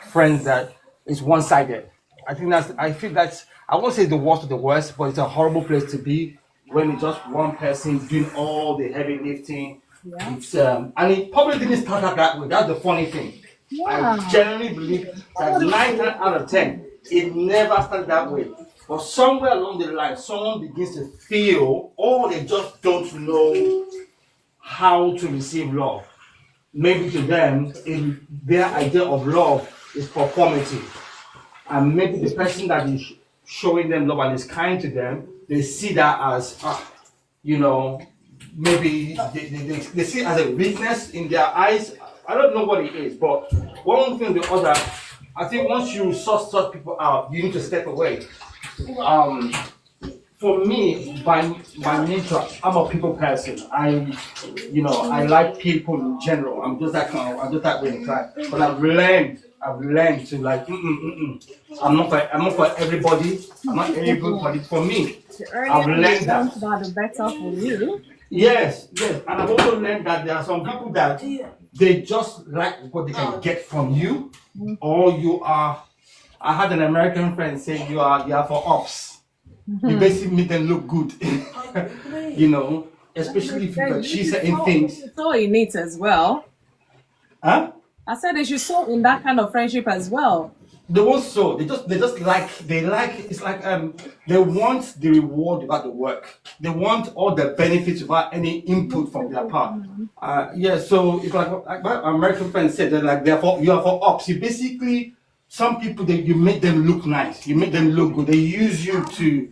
[SPEAKER 4] friends that is one-sided. I feel that's I won't say the worst of the worst, but it's a horrible place to be when it's just one person doing all the heavy lifting.
[SPEAKER 1] Yeah.
[SPEAKER 4] It's and it probably didn't start out that way. That's the funny thing.
[SPEAKER 1] Yeah.
[SPEAKER 4] I genuinely believe that 9 times out of 10, it never started that way. But somewhere along the line, someone begins to feel, or they just don't know how to receive love. Maybe to them, their idea of love is performative. And maybe the person that is showing them love and is kind to them, they see that as, you know, maybe they see it as a weakness in their eyes. I don't know what it is, but one thing or the other, I think once you sort such people out, you need to step away. Um, for me, by nature, I'm a people person. I like people in general. I'm just that way inclined. But I've learned to like, I'm not for everybody. I'm not everybody. For me,
[SPEAKER 1] The
[SPEAKER 4] I've
[SPEAKER 1] earlier you
[SPEAKER 4] learned
[SPEAKER 1] want
[SPEAKER 4] that.
[SPEAKER 1] that, the better for you.
[SPEAKER 4] Yes, yes, and I've also learned that there are some people that they just like what they can get from you, or you are. I had an American friend say you are for ops. You basically make them look good, especially if you achieve certain things.
[SPEAKER 1] It's all in it as well.
[SPEAKER 4] Huh?
[SPEAKER 1] I said they should sow in that kind of friendship as well.
[SPEAKER 4] They won't so they just like it's like they want the reward without the work. They want all the benefits without any input from their part. Yeah, so it's like my American friend said that like you are for ops. You basically some people that you make them look nice, you make them look good. They use you to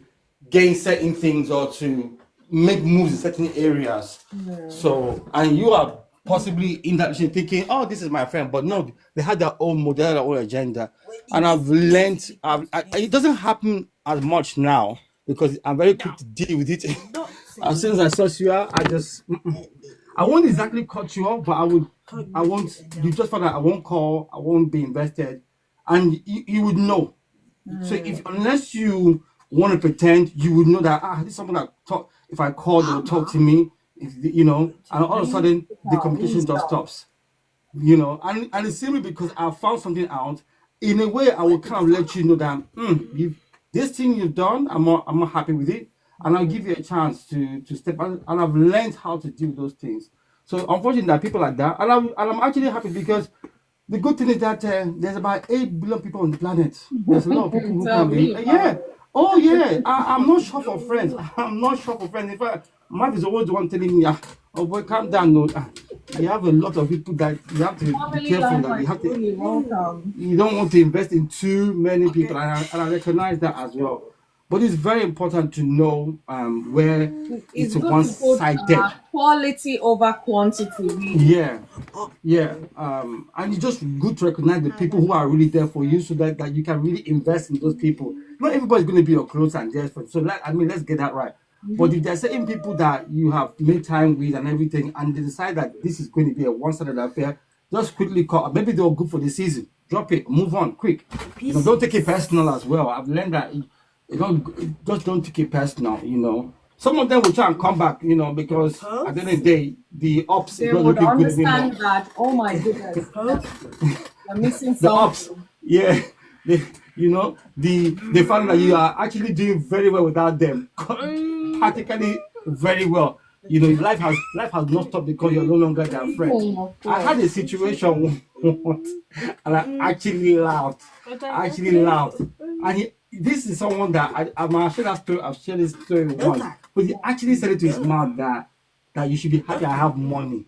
[SPEAKER 4] gain certain things or to make moves in certain areas. So and you are possibly in that position thinking, oh, this is my friend, but no, they had their own model, their own agenda. And I've learned, it doesn't happen as much now because I'm very quick to deal with it. As soon as I saw you, I won't exactly cut you off, but I won't, you just find out I won't call, I won't be invested, and you would know. So unless you want to pretend, you would know that this is someone that talk. If I call, they will talk to me. And all of a sudden the communication just stops. And it's simply because I found something out. In a way, I will kind of let you know that this thing you've done, I'm not happy with it, and I'll give you a chance to step out. And I've learned how to do those things. So unfortunately, there are people like that, and I'm actually happy because the good thing is that there's about 8 billion people on the planet. There's a lot of people who can be. Yeah. Oh, yeah. I'm not sure for friends. I'm not sure for friends. In fact, Mark is always the one telling me, oh, boy, calm down. No. You have a lot of people that you have to be careful. That you have to. You don't want to invest in too many people. And I recognize that as well. But it's very important to know where it's one-sided.
[SPEAKER 1] Quality over quantity.
[SPEAKER 4] Yeah. And it's just good to recognize the people who are really there for you so that you can really invest in those people. Not everybody's going to be your close and dear friend. So let's get that right. But if there are certain people that you have made time with and everything, and they decide that this is going to be a one-sided affair, just quickly call. Maybe they're good for the season. Drop it, move on, quick. Don't take it personal as well. I've learned that don't take it personal. Some of them will try and come back, because at the end of the day, the ops
[SPEAKER 1] They
[SPEAKER 4] is not
[SPEAKER 1] would
[SPEAKER 4] looking good anymore.
[SPEAKER 1] understand that, oh my goodness, you're missing
[SPEAKER 4] The
[SPEAKER 1] something.
[SPEAKER 4] ops, yeah, they found that you are actually doing very well without them, practically very well. Life has not stopped because you're no longer their friend. I had a situation once, and I actually laughed. And this is someone that I'm sure that story. I've shared this story once, but he actually said it to his mom that you should be happy I have money.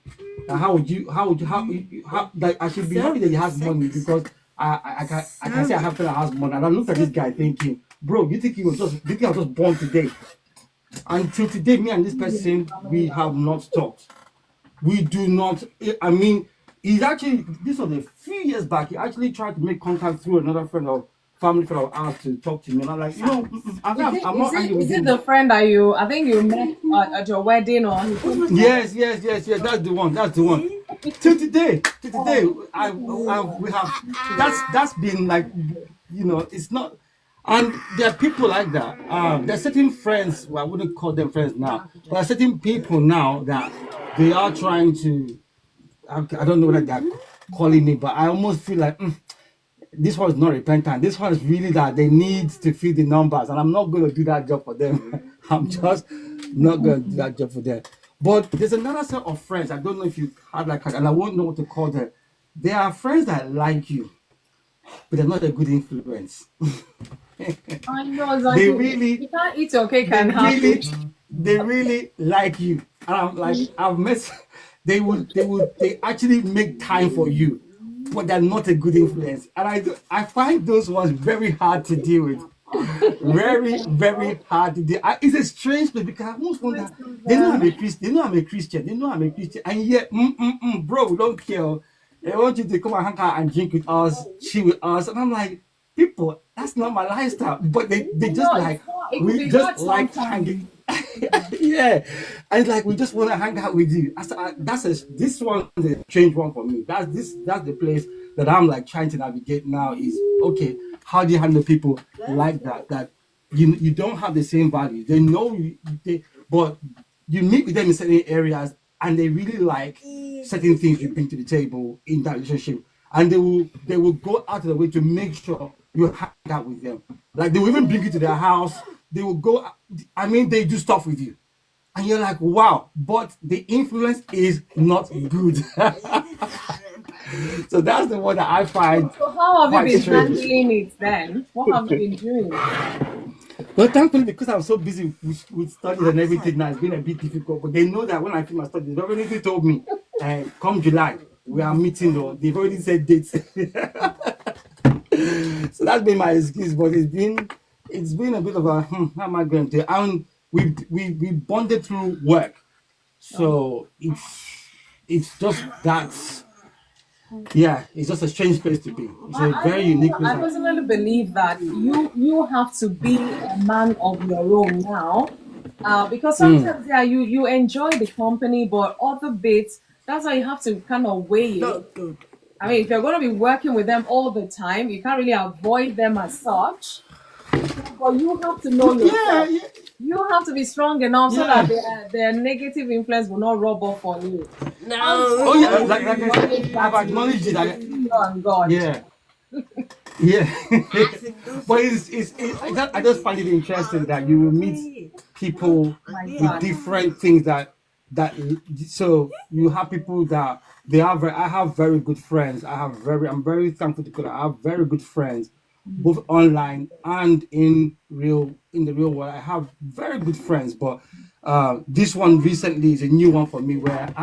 [SPEAKER 4] And how that I should be happy that he has money because I can say I have friend that has money. And I looked at this guy thinking, bro, you think I was just born today? Until today, me and this person, we have not talked. We do not. I mean, this was a few years back. He actually tried to make contact through another family friend of ours to talk to me. And I'm like, I'm not angry with
[SPEAKER 1] Is it
[SPEAKER 4] him.
[SPEAKER 1] the friend that I think you met at your wedding or?
[SPEAKER 4] Yes. That's the one. Till today, we have. That's been like, it's not. And there are people like that. There are certain friends. Well, I wouldn't call them friends now. But there are certain people now that they are trying to. I don't know whether they're calling me, but I almost feel like this one is not repentant. This one is really that they need to feed the numbers, and I'm not going to do that job for them. I'm just not going to do that job for them. But there's another set of friends. I don't know if you had like, and I won't know what to call them. There are friends that like you, but they're not a good influence.
[SPEAKER 1] I know,
[SPEAKER 4] They
[SPEAKER 1] you can't eat your cake and have it.
[SPEAKER 4] they really like you, and I'm like, I've met. They actually make time for you, but they're not a good influence, and I find those ones very hard to deal with. Very, very hard to deal. It's a strange place because I almost wonder. They know I'm a Christian. They know I'm a Christian, and yet, bro, we don't care. They want you to come and hang out and drink with us, chill with us, and I'm like, people, that's not my lifestyle. But they just
[SPEAKER 1] No,
[SPEAKER 4] like
[SPEAKER 1] it could
[SPEAKER 4] we
[SPEAKER 1] be
[SPEAKER 4] just
[SPEAKER 1] God
[SPEAKER 4] like
[SPEAKER 1] sometimes.
[SPEAKER 4] hanging. Yeah, and it's like we just want to hang out with you. This one is a strange one for me. That's the place that I'm like trying to navigate now. Is okay. How do you handle people like that? That you don't have the same value. They know you, but you meet with them in certain areas, and they really like certain things you bring to the table in that relationship, and they will go out of the way to make sure you hang out with them. Like they will even bring you to their house. They will go. I mean, they do stuff with you, and you're like, wow. But the influence is not good. So that's the one that I find
[SPEAKER 1] So how have you
[SPEAKER 4] quite
[SPEAKER 1] been
[SPEAKER 4] strange.
[SPEAKER 1] handling it then? What have you been doing?
[SPEAKER 4] Well, thankfully, because I'm so busy with studies and everything now, it's been a bit difficult. But they know that when I finish my studies, they've already told me, come July, we are meeting, or they've already said dates. So that's been my excuse, but it's been a bit of a how am I going to? And we bonded through work, so it's just that's yeah, it's just a strange place to be. It's a very unique place.
[SPEAKER 1] I personally believe that you have to be a man of your own now, because sometimes you enjoy the company, but other bits that's why you have to kind of weigh it. I mean, if you're going to be working with them all the time, you can't really avoid them as such. But you have to know yourself.
[SPEAKER 4] Yeah.
[SPEAKER 1] You have to be strong enough so
[SPEAKER 4] Yeah.
[SPEAKER 1] that their negative influence will not rub off on you.
[SPEAKER 4] Oh yeah, like I said, I've acknowledged it.
[SPEAKER 1] You and God.
[SPEAKER 4] Yeah. Yeah. But I just find it interesting that you will meet people with different things that so you have people that I have very good friends. I'm very thankful to God. I have very good friends both online and in the real world. I have very good friends, but this one recently is a new one for me where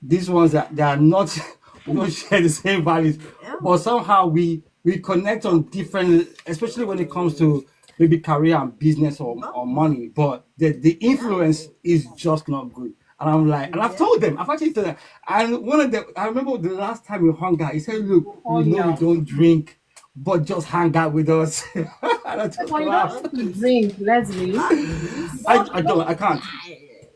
[SPEAKER 4] these ones that they are not we don't share the same values, but somehow we connect on different, especially when it comes to maybe career and business or money. But the influence is just not good. And I'm like, and I've told them, I've actually told them. And one of them, I remember the last time we hung out, he said, "Look, we know you don't drink, but just hang out with us." And I just
[SPEAKER 1] Well, you don't
[SPEAKER 4] laughed.
[SPEAKER 1] have to drink, Leslie.
[SPEAKER 4] I can't.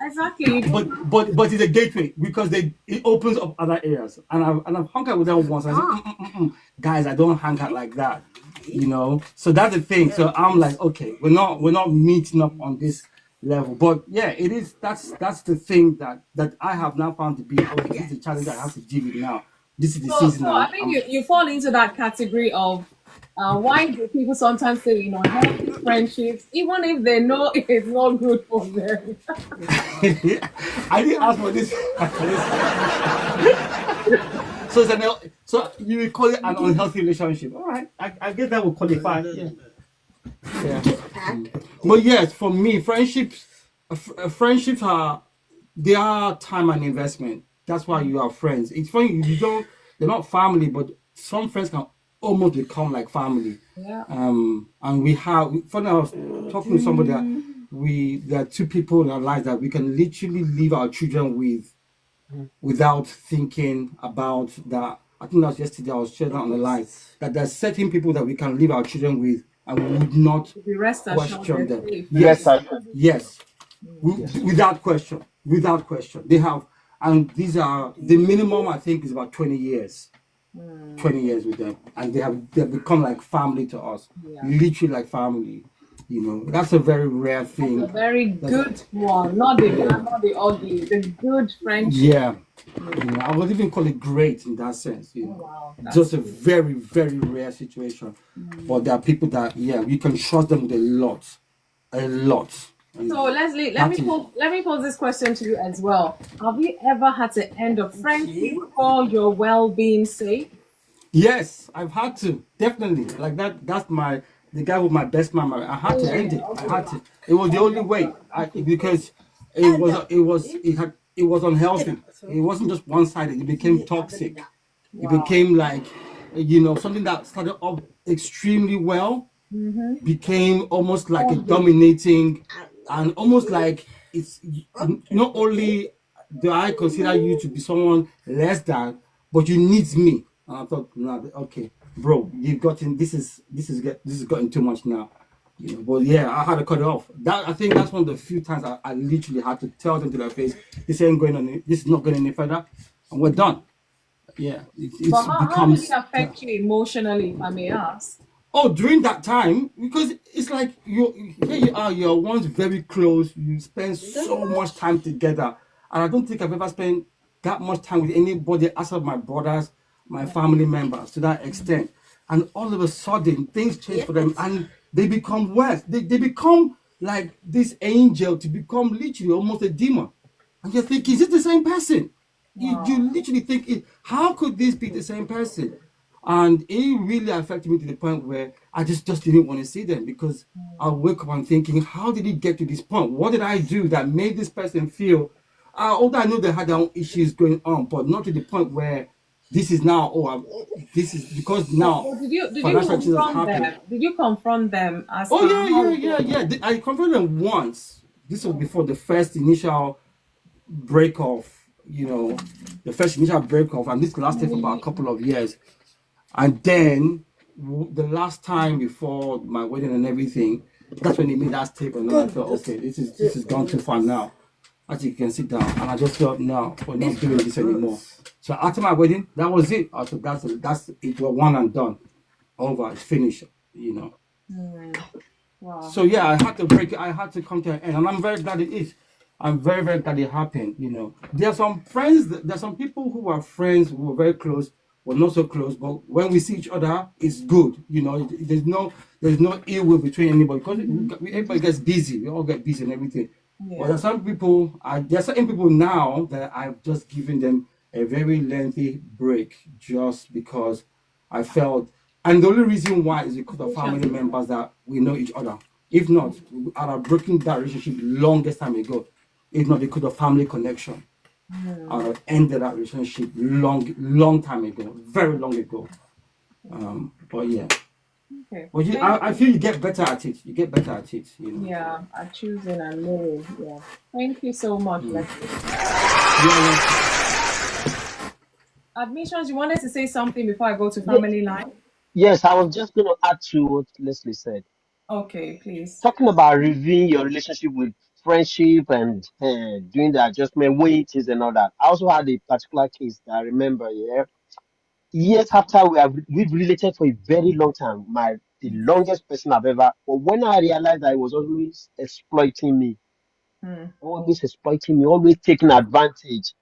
[SPEAKER 1] Exactly.
[SPEAKER 4] But it's a gateway because it opens up other areas. And I've hung out with them once. I said, guys, I don't hang out like that, you know. So that's the thing. So I'm like, okay, we're not meeting up on this level. But yeah, it is. That's the thing that I have now found to be. Okay, this is a challenge that I have to deal with now. This is the season.
[SPEAKER 1] So I think you fall into that category of why do people sometimes say, healthy friendships, even if they know it's not good for them.
[SPEAKER 4] I didn't ask for this. So you will call it an unhealthy relationship. All right, I guess that will qualify. Yeah. But yes, for me, friendships they are time and investment. That's why you are friends. It's funny they're not family, but some friends can almost become like family.
[SPEAKER 1] Yeah.
[SPEAKER 4] And funny, I was talking to somebody that there are two people in our lives that we can literally leave our children with without thinking about that. I think that was yesterday I was sharing on the line that there's certain people that we can leave our children with and we would not question them. Yes. Without question. They have, and these are the minimum I think is about 20 years. 20 years with them, and they've become like family to us. Literally like family. That's a very rare thing.
[SPEAKER 1] That's a very good one, not the bad, not the ugly, the good friendship.
[SPEAKER 4] Yeah. I would even call it great in that sense.
[SPEAKER 1] Wow,
[SPEAKER 4] just a very, very rare situation. But there are people that you can trust them with a lot.
[SPEAKER 1] So Leslie, let me pose this question to you as well. Have you ever had to end a friendship for your well-being's sake?
[SPEAKER 4] Yes, I've had to, definitely. Like that's the guy with my best man. I had to end it. I had to. It was the only way because it was unhealthy. It wasn't just one-sided. It became toxic. It became like something that started off extremely well became almost like a dominating, and almost like it's not only do I consider you to be someone less than, but you need me. And I thought, okay, bro, you've gotten this is getting too much now. But yeah, I had to cut it off. I think that's one of the few times I literally had to tell them to their face, this ain't going on. This is not going any further, and we're done. Yeah,
[SPEAKER 1] but how did it affect you emotionally, if I may ask?
[SPEAKER 4] Oh, during that time, because it's like you're once very close. You spend so much time together, and I don't think I've ever spent that much time with anybody outside of my brothers, my family members to that extent. And all of a sudden, things change for them, and they become worse. They become like this angel to become literally almost a demon. And you think, is it the same person? You literally think, how could this be the same person? And it really affected me to the point where I just didn't want to see them, because I wake up and thinking, how did it get to this point? What did I do that made this person feel? Although I know they had their own issues going on, but not to the point where this is now. This is because now
[SPEAKER 1] But did you
[SPEAKER 4] financial things has
[SPEAKER 1] confront
[SPEAKER 4] happened.
[SPEAKER 1] them? Did you confront them as
[SPEAKER 4] Oh
[SPEAKER 1] to
[SPEAKER 4] yeah,
[SPEAKER 1] how
[SPEAKER 4] yeah,
[SPEAKER 1] it
[SPEAKER 4] yeah,
[SPEAKER 1] was?
[SPEAKER 4] yeah. I confronted them once. This was before the first initial break off. The first initial break off, and this lasted for about a couple of years. And then the last time before my wedding and everything, that's when he made that statement. And then I felt, okay, this is gone too far now. Actually, you can sit down. And I just felt, no, we're not doing this anymore. So after my wedding, that was it. I thought that's it. Was one and done. Over. It's finished.
[SPEAKER 1] Wow.
[SPEAKER 4] So yeah, I had to break it. I had to come to an end, and I'm very glad it is. I'm very, very glad it happened. There are some friends. There are some people who are friends who are very close, but not so close. But when we see each other, it's good. There's no ill will between anybody, because everybody gets busy. We all get busy and everything. But there are some people. There are certain people now that I've just given them a very lengthy break, just because I felt, and the only reason why is because of family members that we know each other. If not, I'd have broken that relationship longest time ago. If not because of family connection, I'd have ended that relationship long time ago, very long ago. But yeah,
[SPEAKER 1] Okay.
[SPEAKER 4] but I feel you get better at it. You get better at it.
[SPEAKER 1] Yeah, I'm choosing and knowing. Yeah. Thank you so much, Leslie.
[SPEAKER 4] Yeah,
[SPEAKER 1] Admissions, you wanted to say something before I go to family line?
[SPEAKER 3] Yes, I was just going to add to what Leslie said.
[SPEAKER 1] Okay, please.
[SPEAKER 3] Talking about reviewing your relationship with friendship and doing the adjustment, weighing things and all that. I also had a particular case that I remember, yeah. Years after we've related for a very long time, the longest person I've ever. But when I realized that he was
[SPEAKER 1] Hmm.
[SPEAKER 3] always exploiting me, always taking advantage.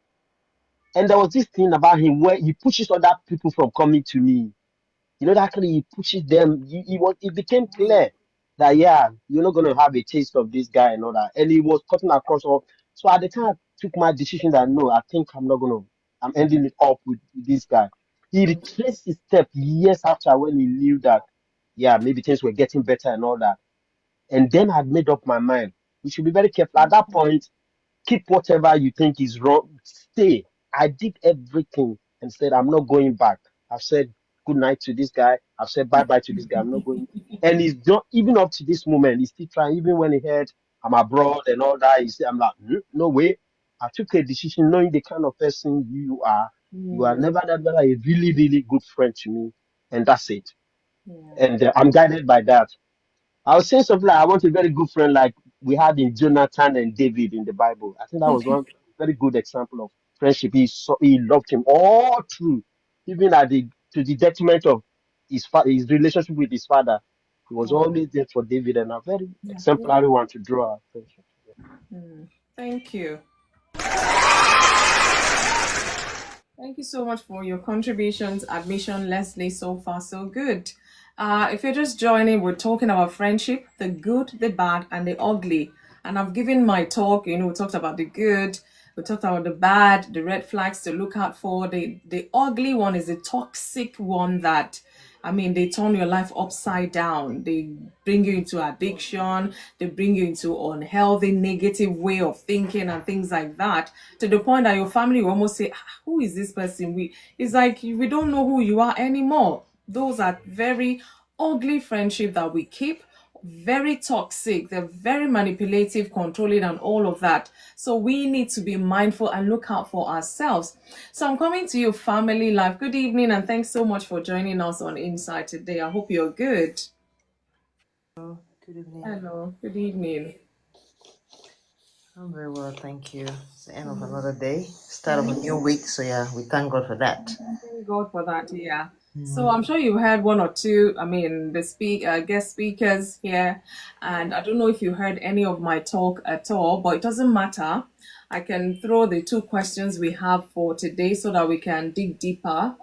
[SPEAKER 3] And there was this thing about him where he pushes other people from coming to me. That kind of he pushes them. It became clear that yeah, you're not gonna have a taste of this guy and all that. And he was cutting across all. So at the time, I took my decision that no, I think I'm not gonna. I'm ending it up with this guy. He retraced his step years after when he knew that yeah, maybe things were getting better and all that. And then I'd made up my mind. We should be very careful at that point. Keep whatever you think is wrong. Stay. I did everything and said, I'm not going back. I've said good night to this guy. I've said bye bye to this guy. I'm not going. And he's not, even up to this moment, he's still trying. Even when he heard I'm abroad and all that, I'm like, no way. I took a decision knowing the kind of person you are. You are
[SPEAKER 1] Hmm.
[SPEAKER 3] never a really, really good friend to me. And that's it.
[SPEAKER 1] Yeah.
[SPEAKER 3] And I'm guided by that. I was saying something like I want a very good friend like we had in Jonathan and David in the Bible. I think that was one very good example of friendship. He loved him all through, even to the detriment of his relationship with his father. He was
[SPEAKER 1] Wow.
[SPEAKER 3] always there for David, and a very
[SPEAKER 1] Yeah. Yeah.
[SPEAKER 3] exemplary one to draw our friendship.
[SPEAKER 1] Hmm. Thank you. Thank you so much for your contributions, Admission, Leslie. So far, so good. If you're just joining, we're talking about friendship, the good, the bad, and the ugly. And I've given my talk. We talked about the good, we talked about the bad, the red flags to look out for. The ugly one is the toxic one that, I mean, they turn your life upside down. They bring you into addiction. They bring you into unhealthy, negative way of thinking and things like that. To the point that your family will almost say, "Who is this person?" It's like we don't know who you are anymore. Those are very ugly friendship that we keep, very toxic, they're very manipulative, controlling, and all of that. So we need to be mindful and look out for ourselves. So I'm coming to you, family life. Good evening, and thanks so much for joining us on Inside today. I hope you're good.
[SPEAKER 5] Good evening.
[SPEAKER 1] Hello, good evening.
[SPEAKER 5] I'm very well, thank you. It's the end of another day, start of a new week. So yeah, we thank God for that.
[SPEAKER 1] Thank God for that. Yeah. So I'm sure you've heard one or two. I mean, the guest speakers here, and I don't know if you heard any of my talk at all, but it doesn't matter. I can throw the two questions we have for today so that we can dig deeper.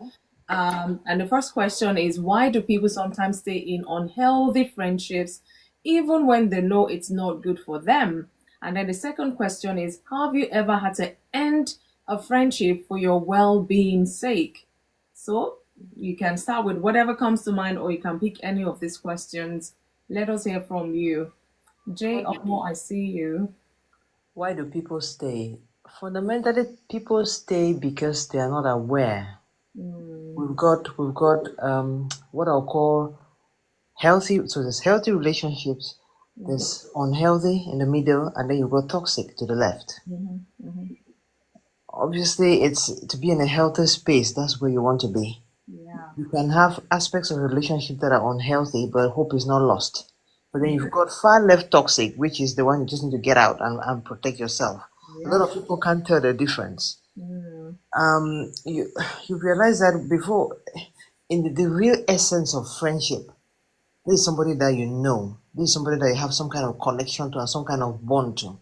[SPEAKER 1] And the first question is, why do people sometimes stay in unhealthy friendships even when they know it's not good for them? And then the second question is, have you ever had to end a friendship for your well-being's sake? So you can start with whatever comes to mind, or you can pick any of these questions. Let us hear from you. Jay Omo, I see you.
[SPEAKER 5] Why do people stay? Fundamentally, people stay because they are not aware. We've got what I'll call healthy. So there's healthy relationships, there's unhealthy in the middle, and then you've got toxic to the left. Obviously, it's to be in a healthy space. That's where you want to be.
[SPEAKER 1] Yeah.
[SPEAKER 5] You can have aspects of a relationship that are unhealthy, but hope is not lost. But then you've got far left toxic, which is the one you just need to get out and protect yourself. A lot of people can't tell the difference. You realize that before, in the real essence of friendship, this is somebody that you know. This is somebody that you have some kind of connection to and some kind of bond to.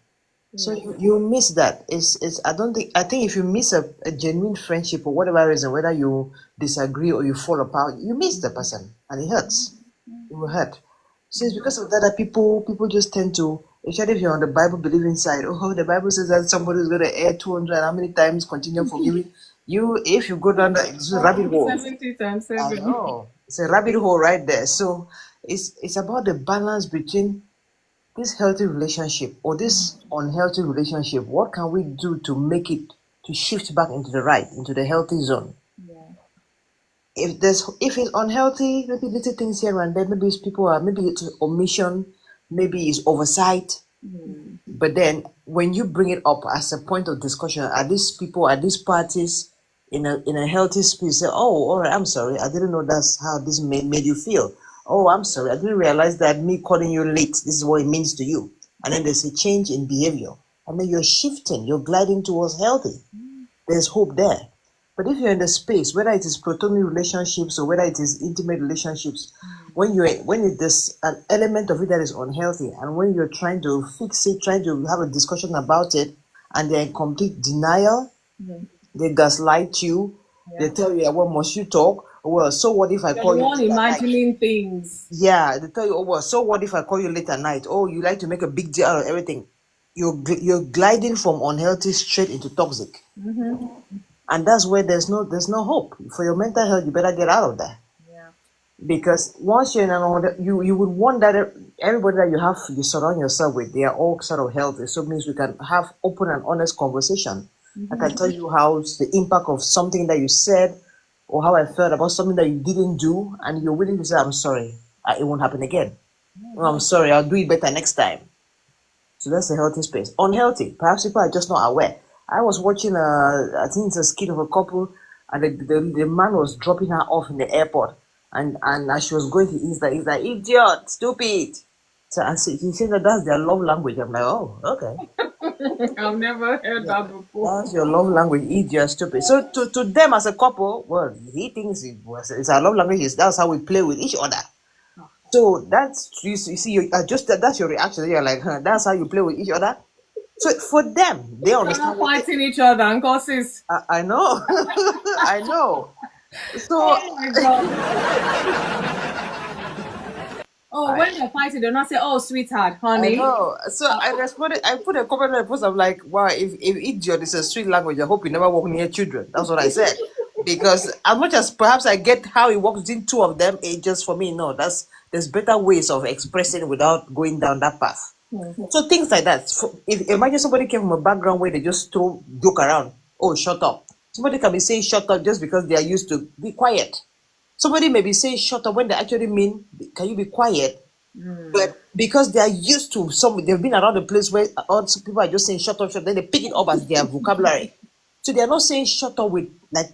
[SPEAKER 5] So you miss that. I think if you miss a genuine friendship for whatever reason, whether you disagree or you fall apart, you miss the person and it hurts. It will hurt. So it's because of that people just tend to, especially if you're on the Bible believing side, oh, the Bible says that somebody is going to err 200 and how many times continue forgiving. If you go down the rabbit hole,
[SPEAKER 1] 70 times
[SPEAKER 5] I
[SPEAKER 1] 7.
[SPEAKER 5] know it's a rabbit hole right there. So it's about the balance between this healthy relationship or this unhealthy relationship. What can we do to make it to shift back into the healthy zone? If it's unhealthy, maybe little things here and there, maybe it's omission, maybe it's oversight. But then when you bring it up as a point of discussion, are these parties in a healthy space, say, oh, all right, I'm sorry, I didn't know that's how this made you feel. Oh, I'm sorry, I didn't realize that me calling you late, this is what it means to you. And then there's a change in behavior. And then you're shifting, you're gliding towards healthy. There's hope there. But if you're in the space, whether it is platonic relationships or whether it is intimate relationships, when there's an element of it that is unhealthy, and when you're trying to fix it, trying to have a discussion about it, and they're in complete denial, they gaslight you, they tell you, well, must you talk? Well, so what if I
[SPEAKER 1] You're
[SPEAKER 5] call
[SPEAKER 1] the
[SPEAKER 5] you
[SPEAKER 1] one
[SPEAKER 5] late at night?
[SPEAKER 1] imagining things.
[SPEAKER 5] Yeah, they tell you, oh, well, so what if I call you late at night? Oh, you like to make a big deal out of everything. You're gliding from unhealthy straight into toxic. And that's where there's no hope for your mental health. You better get out of there, because once you're in an order, you would want that everybody that you surround yourself with, they are all sort of healthy. So it means we can have open and honest conversation. I can tell you how the impact of something that you said, or how I felt about something that you didn't do, and you're willing to say, I'm sorry, it won't happen again. Oh, I'm sorry, I'll do it better next time. So that's a healthy space. Unhealthy, perhaps people are just not aware. I was watching I think it's a skit of a couple, and the man was dropping her off in the airport, and as she was going to he's like, idiot, stupid. So he said that's their love language. I'm like, oh, okay.
[SPEAKER 1] I've never heard that before.
[SPEAKER 5] That's your love language, idiot, stupid. So to them as a couple, well, he thinks it's our love language. That's how we play with each other. So that's you see, that's your reaction. You're like, huh, that's how you play with each other. So for them, they understand.
[SPEAKER 1] Fighting each other and causes.
[SPEAKER 5] I know, I know. So
[SPEAKER 1] Oh my god. Oh, when they're fighting, they're not say, "Oh, sweetheart,
[SPEAKER 5] I
[SPEAKER 1] honey."
[SPEAKER 5] know. So I responded. I put a comment on the post. I'm like, wow, if idiot is a sweet language, I hope you never walk near children. That's what I said. Because as much as perhaps I get how it works in two of them, it just for me, no, there's better ways of expressing without going down that path. So things like that. If imagine somebody came from a background where they just throw joke around. Oh, shut up. Somebody can be saying shut up just because they are used to be quiet. Somebody may be saying shut up when they actually mean, can you be quiet? But because they are used to they've been around the place where all people are just saying shut up, then they pick it up as their vocabulary. So they are not saying shut up with that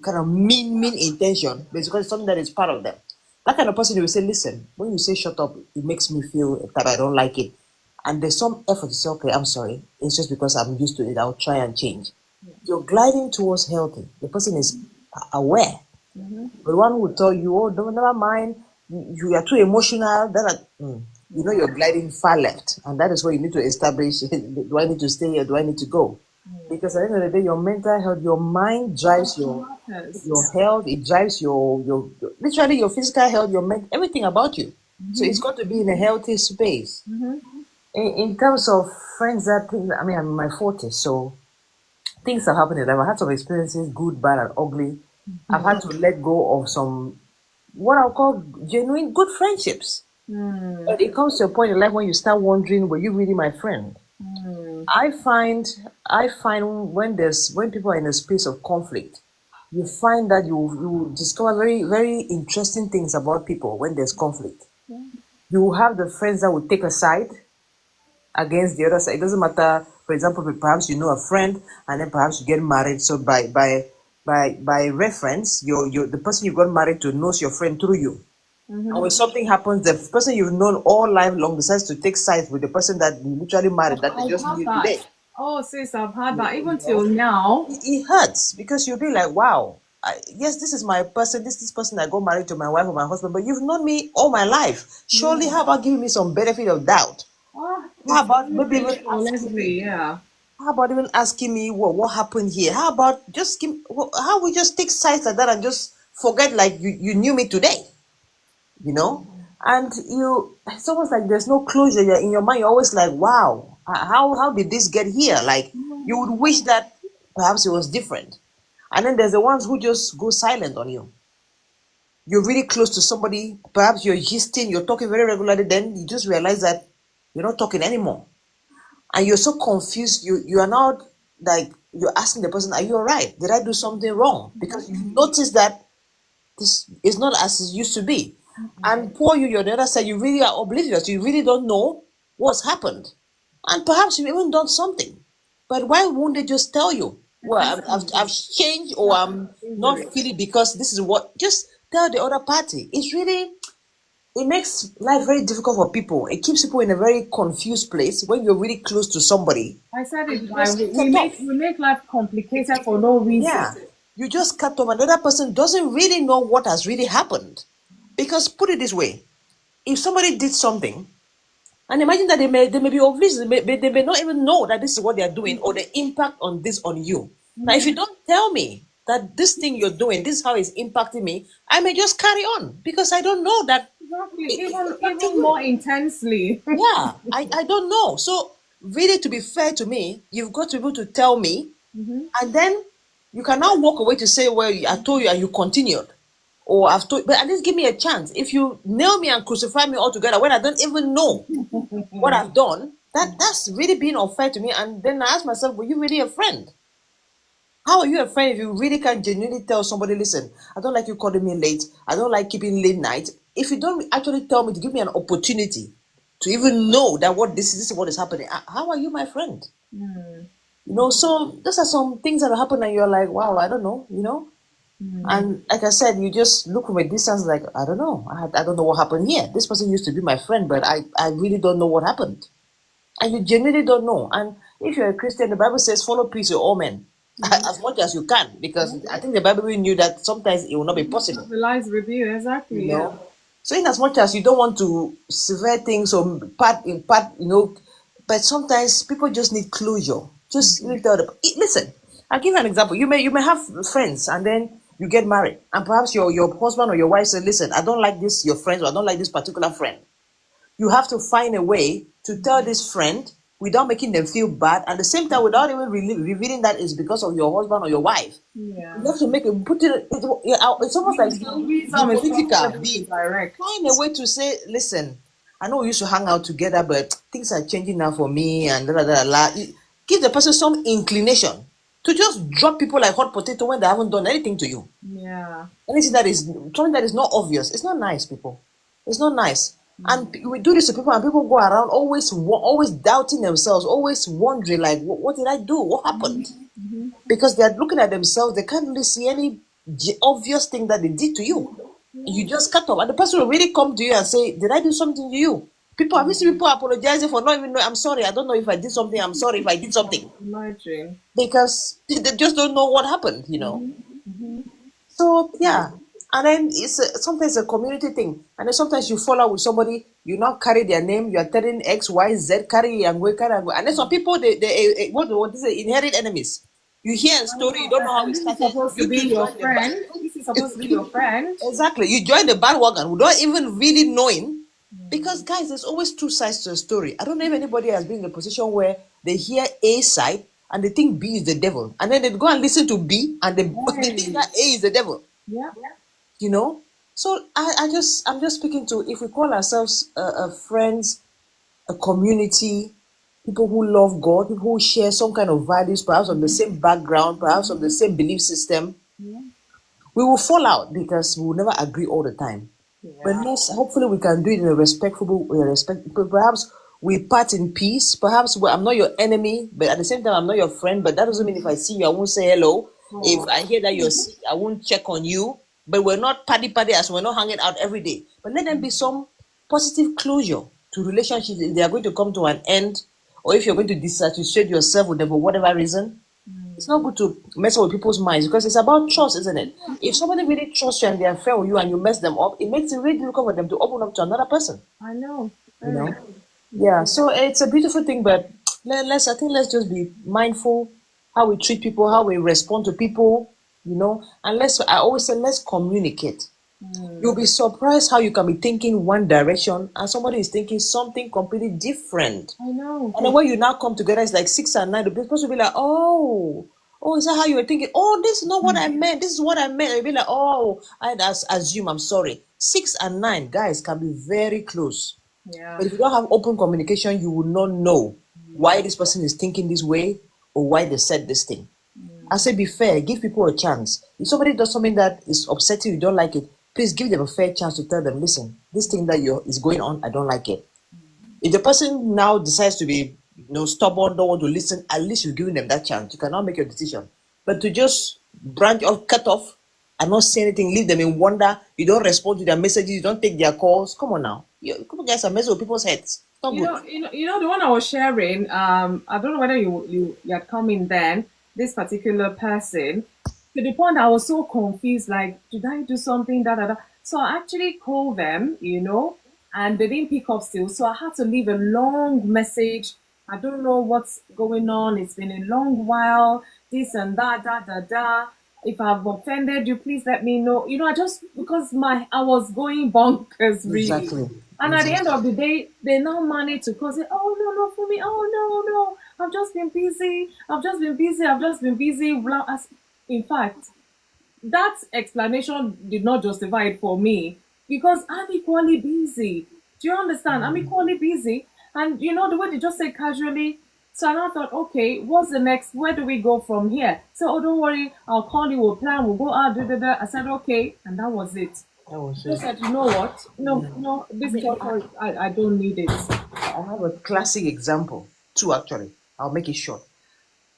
[SPEAKER 5] kind of mean intention, but it's because it's something that is part of them. That kind of person will say, listen, when you say shut up, it makes me feel that I don't like it. And there's some effort to say, okay, I'm sorry. It's just because I'm used to it. I'll try and change. You're gliding towards healthy. The person is aware. But one will tell you, oh, never mind. You are too emotional. You're gliding far left. And that is where you need to establish, do I need to stay here? Do I need to go? Because at the end of the day, your mental health, your mind drives your health. It drives your literally your physical health, your mental, everything about you. So it's got to be in a healthy space. In terms of friends I'm in my 40s, so things have happened in life. I've had some experiences, good, bad, and ugly. I've had to let go of some what I'll call genuine good friendships. But it comes to a point in life when you start wondering, were you really my friend? I find I find when people are in a space of conflict, you find that you discover very interesting things about people when there's conflict. You have the friends that will take a side against the other side. It doesn't matter. For example, perhaps you know a friend and then perhaps you get married. So by reference, your the person you got married to knows your friend through you. And when something happens, the person you've known all life long decides to take sides with the person that you literally married that they
[SPEAKER 1] I've
[SPEAKER 5] just
[SPEAKER 1] had
[SPEAKER 5] knew
[SPEAKER 1] that.
[SPEAKER 5] today.
[SPEAKER 1] Oh, sis, I've had that.
[SPEAKER 5] You
[SPEAKER 1] Even
[SPEAKER 5] know,
[SPEAKER 1] till now.
[SPEAKER 5] it hurts because you'll be like, wow, yes, this is my person, this person that got married to my wife or my husband, but you've known me all my life. Surely, how about giving me some benefit of doubt?
[SPEAKER 1] Oh,
[SPEAKER 5] How
[SPEAKER 1] it's
[SPEAKER 5] about
[SPEAKER 1] very
[SPEAKER 5] maybe even
[SPEAKER 1] painful,
[SPEAKER 5] asking me?
[SPEAKER 1] honestly. Yeah.
[SPEAKER 5] How about even asking me what happened here? How about just give, how we just take sides like that and just forget like you knew me today, you know? And it's almost like there's no closure. You're in your mind. You're always like, wow, how did this get here? Like you would wish that perhaps it was different. And then there's the ones who just go silent on you. You're really close to somebody, perhaps you're gisting, you're talking very regularly, then you just realize that you're not talking anymore. And you're so confused, you are now like you're asking the person, are you all right? Did I do something wrong? Because you notice that this is not as it used to be. And poor you, you're on the other side, you really are oblivious. You really don't know what's happened. And perhaps you've even done something. But why won't they just tell you? Well, I've changed or I'm not feeling because this is what. Just tell the other party. It makes life very difficult for people. It keeps people in a very confused place when you're really close to somebody.
[SPEAKER 1] I said
[SPEAKER 5] And
[SPEAKER 1] it.
[SPEAKER 5] you
[SPEAKER 1] Why
[SPEAKER 5] just
[SPEAKER 1] we
[SPEAKER 5] cut
[SPEAKER 1] make
[SPEAKER 5] off.
[SPEAKER 1] we make life complicated for no reason.
[SPEAKER 5] Yeah, you just cut off. Another person doesn't really know what has really happened. Because put it this way, if somebody did something, and imagine that they may be obvious, they may not even know that this is what they are doing or the impact on this on you. Now, if you don't tell me that this thing you're doing, this is how it's impacting me, I may just carry on because I don't know that
[SPEAKER 1] Exactly.
[SPEAKER 5] it's impacting
[SPEAKER 1] Even
[SPEAKER 5] you.
[SPEAKER 1] more intensely.
[SPEAKER 5] Yeah, I don't know. So really, to be fair to me, you've got to be able to tell me, and then you can now walk away to say, well, I told you and you continued. Or I've told, but at least give me a chance. If you nail me and crucify me altogether when I don't even know what I've done, that's really being unfair to me. And then I ask myself, were you really a friend? How are you a friend if you really can genuinely tell somebody, listen, I don't like you calling me late. I don't like keeping late night. If you don't actually tell me to give me an opportunity to even know that this is what is happening, how are you my friend? So those are some things that happen and you're like, wow, I don't know. And like I said, you just look from a distance like, I don't know. I don't know what happened here. This person used to be my friend, but I really don't know what happened. And you genuinely don't know. And if you're a Christian, the Bible says, follow peace with all men as much as you can, because I think the Bible knew that sometimes it will not be possible,
[SPEAKER 1] Relies with you,
[SPEAKER 5] you
[SPEAKER 1] exactly. Yeah.
[SPEAKER 5] know. So in as much as you don't want to severe things or part, but sometimes people just need closure. Just listen. I'll give you an example. You may have friends and then you get married, and perhaps your husband or your wife said, listen, I don't like this, your friends, or I don't like this particular friend. You have to find a way to tell this friend without making them feel bad, at the same time without even revealing that it's because of your husband or your wife.
[SPEAKER 1] Yeah.
[SPEAKER 5] You have to it's almost like saying, be
[SPEAKER 1] Wisdom is
[SPEAKER 5] political,
[SPEAKER 1] comfortable to
[SPEAKER 5] be
[SPEAKER 1] direct.
[SPEAKER 5] find a way to say, listen, I know we used to hang out together, but things are changing now for me, and da, da, da, da. Give the person some inclination to just drop people like hot potato when they haven't done anything to you.
[SPEAKER 1] Yeah.
[SPEAKER 5] Anything that is something that is not obvious, it's not nice, people. It's not nice. And we do this to people, and people go around always doubting themselves, always wondering, like, what did I do? What happened? Because they're looking at themselves, they can't really see any obvious thing that they did to you. You just cut off, and the person will really come to you and say, did I do something to you? Have you seen people apologizing for not even knowing, I'm sorry, I don't know if I did something, I'm sorry if I did something.
[SPEAKER 1] Imagine.
[SPEAKER 5] Because they just don't know what happened. So yeah, and then sometimes a community thing, and then sometimes you fall out with somebody, you now carry their name, you are telling X, Y, Z, carry and go, carry and go, and then some people they what is it? Inherit enemies. You hear a story, you don't know how it
[SPEAKER 1] And this is
[SPEAKER 5] started.
[SPEAKER 1] supposed to
[SPEAKER 5] You
[SPEAKER 1] be
[SPEAKER 5] too
[SPEAKER 1] your
[SPEAKER 5] join the band.
[SPEAKER 1] friend. This is supposed to be your friend.
[SPEAKER 5] Exactly, you join the bandwagon without even really knowing. Because guys, there's always two sides to a story. I don't know if anybody has been in a position where they hear A side and they think B is the devil, and then they go and listen to B, and they think that A is the devil.
[SPEAKER 1] Yeah.
[SPEAKER 5] You know. So I'm just speaking to, if we call ourselves friends, a community, people who love God, people who share some kind of values, perhaps of the same background, perhaps of the same belief system, we will fall out because we will never agree all the time. But hopefully we can do it in a respectful way. Perhaps we part in peace. Perhaps I'm not your enemy, but at the same time I'm not your friend. But that doesn't mean if I see you, I won't say hello. If I hear that you're sick, I won't check on you. But we're not party as we're not hanging out every day. But let there be some positive closure to relationships if they are going to come to an end, or if you're going to disassociate yourself with them for whatever reason. It's not good to mess up with people's minds because it's about trust, isn't it? If somebody really trusts you and they are fair with you and you mess them up, it makes it really difficult for them to open up to another person.
[SPEAKER 1] I know.
[SPEAKER 5] You know? Yeah. So it's a beautiful thing, but let's just be mindful how we treat people, how we respond to people, you know, and I always say let's communicate. You'll be surprised how you can be thinking one direction and somebody is thinking something completely different.
[SPEAKER 1] I know.
[SPEAKER 5] And then when you now come together, it's like 6 and 9. The person will be like, oh, is that how you were thinking? Oh, this is not what I meant. This is what I meant. You'll be like, oh, I assume, I'm sorry. 6 and 9, guys, can be very close.
[SPEAKER 1] Yeah.
[SPEAKER 5] But if you don't have open communication, you will not know why this person is thinking this way or why they said this thing. I say be fair, give people a chance. If somebody does something that is upsetting you, don't like it, please give them a fair chance to tell them, listen, this thing that is going on, I don't like it. If the person now decides to be stubborn, don't want to listen, at least you're giving them that chance. You cannot make your decision. But to just branch off, cut off, and not say anything, leave them in wonder, you don't respond to their messages, you don't take their calls. Come on now. You guys are messing with people's heads. It's not good.
[SPEAKER 1] You know the one I was sharing. I don't know whether you had come in then. This particular person, to the point I was so confused. Like, did I do something? Da da da. So I actually called them, and they didn't pick up still. So I had to leave a long message. I don't know what's going on. It's been a long while. This and that, da da da. If I've offended you, please let me know. Because I was going bonkers, really.
[SPEAKER 5] Exactly.
[SPEAKER 1] And at the end of the day, they now managed to cause it. Oh no, for me. Oh no. I've just been busy. In fact, that explanation did not justify it for me because I'm equally busy. Do you understand? I'm equally busy. And the way they just say casually. So I thought, okay, what's the next? Where do we go from here? So, don't worry, I'll call you, we'll plan, we'll go out, da, da, da. I said, okay, and that was it. I said, you know what? No, this talk, I don't need it.
[SPEAKER 5] I have a classic example, too, actually. I'll make it short.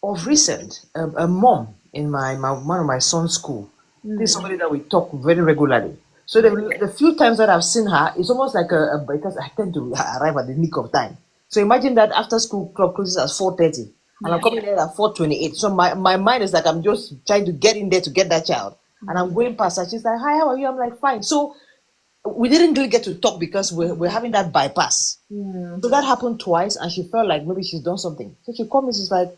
[SPEAKER 5] Of recent, a mom in one of my son's school, this is somebody that we talk very regularly. So the few times that I've seen her, it's almost like because I tend to arrive at the nick of time. So imagine that after school club closes at 4:30 and I'm coming there at 4:28. So my mind is like I'm just trying to get in there to get that child. And I'm going past her. She's like, hi, how are you? I'm like, fine. So we didn't really get to talk because we're having that bypass. So that happened twice and she felt like maybe she's done something. So she called me, she's like,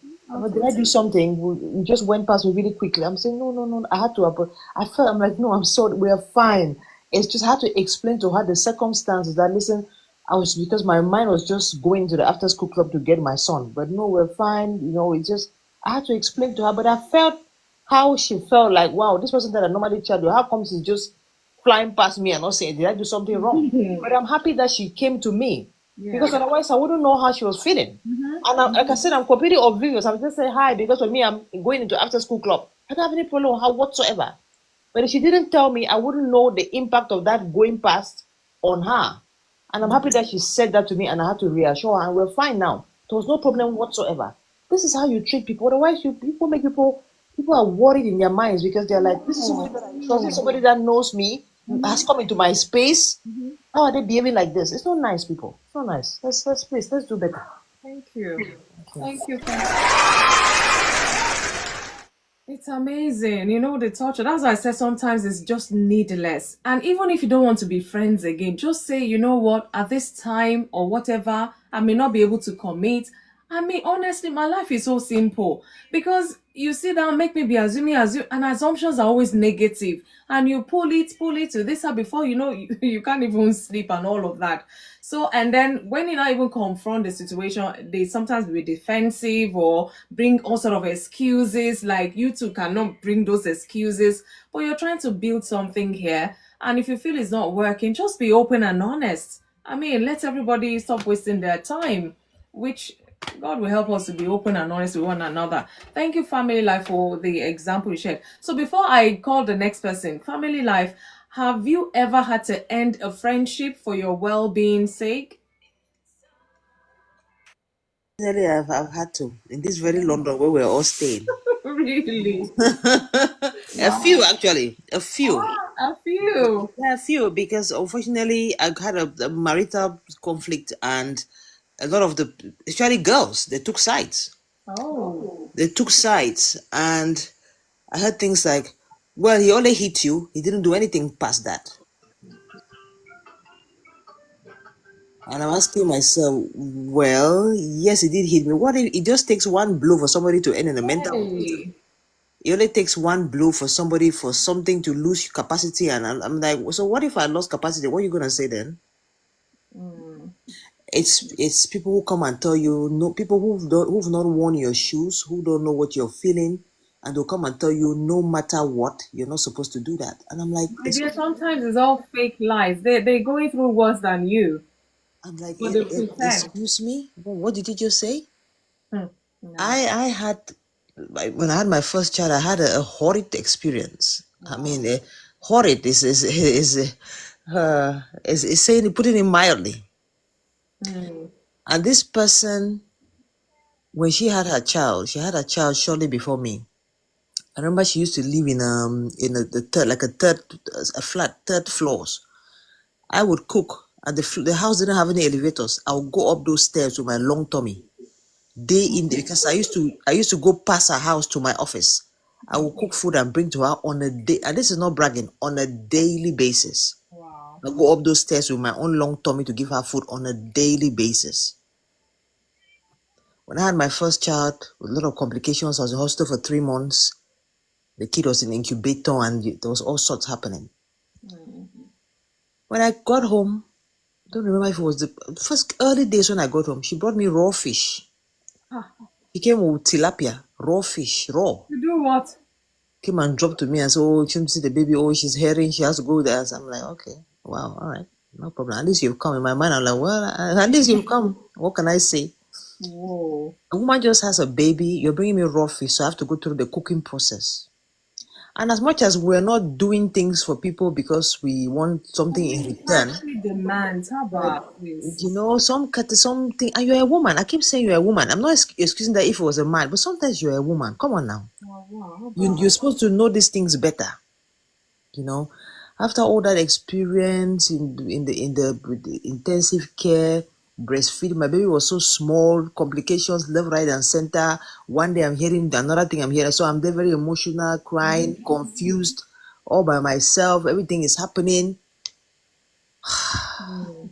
[SPEAKER 5] did I do something? We just went past me really quickly. I'm saying, no, I had to. I'm like, no, I'm sorry, we're fine. It's just I had to explain to her the circumstances that, listen, because my mind was just going to the after school club to get my son. But no, we're fine. It's just, I had to explain to her, but I felt how she felt like, wow, this person that I normally chat with, how come she's just flying past me and not saying, did I do something wrong? But I'm happy that she came to me because otherwise I wouldn't know how she was feeling. And like I said, I'm completely oblivious. I'm just saying hi because for me, I'm going into after school club. I don't have any problem with her whatsoever. But if she didn't tell me, I wouldn't know the impact of that going past on her. And I'm happy that she said that to me and I had to reassure her and we're fine now. There was no problem whatsoever. This is how you treat people. Otherwise, people are worried in their minds because they're like, this is somebody that I trust, this is somebody that knows me, has come into my space. How are they behaving like this? It's not nice, people. It's not nice. Let's do better.
[SPEAKER 1] Thank you. It's amazing. The torture. That's why I said sometimes it's just needless. And even if you don't want to be friends again, just say, you know what, at this time or whatever, I may not be able to commit. I mean, honestly, my life is so simple because you sit down, make me be and assumptions are always negative, and you pull it to this side before you know you can't even sleep and all of that. So, and then when you not even confront the situation, they sometimes be defensive or bring all sort of excuses. Like you two cannot bring those excuses, but you're trying to build something here, and if you feel it's not working, just be open and honest. I mean, let everybody stop wasting their time, which God will help us to be open and honest with one another. Thank you, Family Life, for the example you shared. So before I call the next person, Family Life, have you ever had to end a friendship for your well-being sake?
[SPEAKER 5] Really, I've had to in this very London where we're all staying.
[SPEAKER 1] Really?
[SPEAKER 5] A few,
[SPEAKER 1] Wow.
[SPEAKER 5] actually, a few.
[SPEAKER 1] A few.
[SPEAKER 5] Yeah, a few, because unfortunately I had a marital conflict, and a lot of the, especially girls, they took sides.
[SPEAKER 1] Oh.
[SPEAKER 5] They took sides, and I heard things like, "Well, he only hit you. He didn't do anything past that." And I'm asking myself, well, yes, he did hit me. What if it just takes one blow for somebody to end in a mental hospital?
[SPEAKER 1] Hey.
[SPEAKER 5] It only takes one blow for somebody for something to lose capacity, and I'm like, so what if I lost capacity? What are you gonna say then?
[SPEAKER 1] Mm.
[SPEAKER 5] It's people who come and tell you, no, people who've not worn your shoes, who don't know what you're feeling, and they'll come and tell you no matter what, you're not supposed to do that. And I'm like,
[SPEAKER 1] My dear, sometimes it's all fake lies. They're going through worse than you, but they pretend.
[SPEAKER 5] excuse me, what did you just say?
[SPEAKER 1] Hmm. No.
[SPEAKER 5] I had, when I had my first child, I had a horrid experience. I
[SPEAKER 1] Wow.
[SPEAKER 5] mean, horrid is saying, putting it mildly.
[SPEAKER 1] Hmm.
[SPEAKER 5] And this person, when she had a child shortly before me. I remember she used to live in the third, like a flat, third floors. I would cook, and the house didn't have any elevators. I would go up those stairs with my long tummy, day in, because I used to go past her house to my office. I would cook food and bring to her on a day, and this is not bragging, on a daily basis.
[SPEAKER 1] Wow.
[SPEAKER 5] I go up those stairs with my own long tummy to give her food on a daily basis. When I had my first child, with a lot of complications, I was in hospital for 3 months. The kid was in incubator, and there was all sorts happening.
[SPEAKER 1] Hmm.
[SPEAKER 5] When I got home, I don't remember if it was the first early days when I got home, she brought me raw fish.
[SPEAKER 1] Ah,
[SPEAKER 5] She came with tilapia, raw fish, raw.
[SPEAKER 1] to do what?
[SPEAKER 5] Came and dropped to me and said, "Oh, she see the baby. Oh, she's herring. She has to go with us." I'm like, "Okay, wow, all right, no problem. At least you've come." In my mind, I'm like, "Well, at least you've come. What can I say?"
[SPEAKER 1] Whoa.
[SPEAKER 5] A woman just has a baby. You're bringing me raw fish, so I have to go through the cooking process. And as much as we're not doing things for people because we want something in
[SPEAKER 1] Something
[SPEAKER 5] return,
[SPEAKER 1] actually demands. How
[SPEAKER 5] but
[SPEAKER 1] about this?
[SPEAKER 5] something, and you're a woman. I keep saying you're a woman. I'm not excusing that if it was a man, but sometimes you're a woman. Come on now.
[SPEAKER 1] Wow, wow, how
[SPEAKER 5] You're
[SPEAKER 1] about?
[SPEAKER 5] supposed to know these things better. You know, after all that experience with the intensive care, breastfeeding, my baby was so small, complications left, right, and center. One day I'm hearing another thing I'm hearing, so I'm there very emotional, crying, confused, all by myself. Everything is happening,
[SPEAKER 1] Hmm.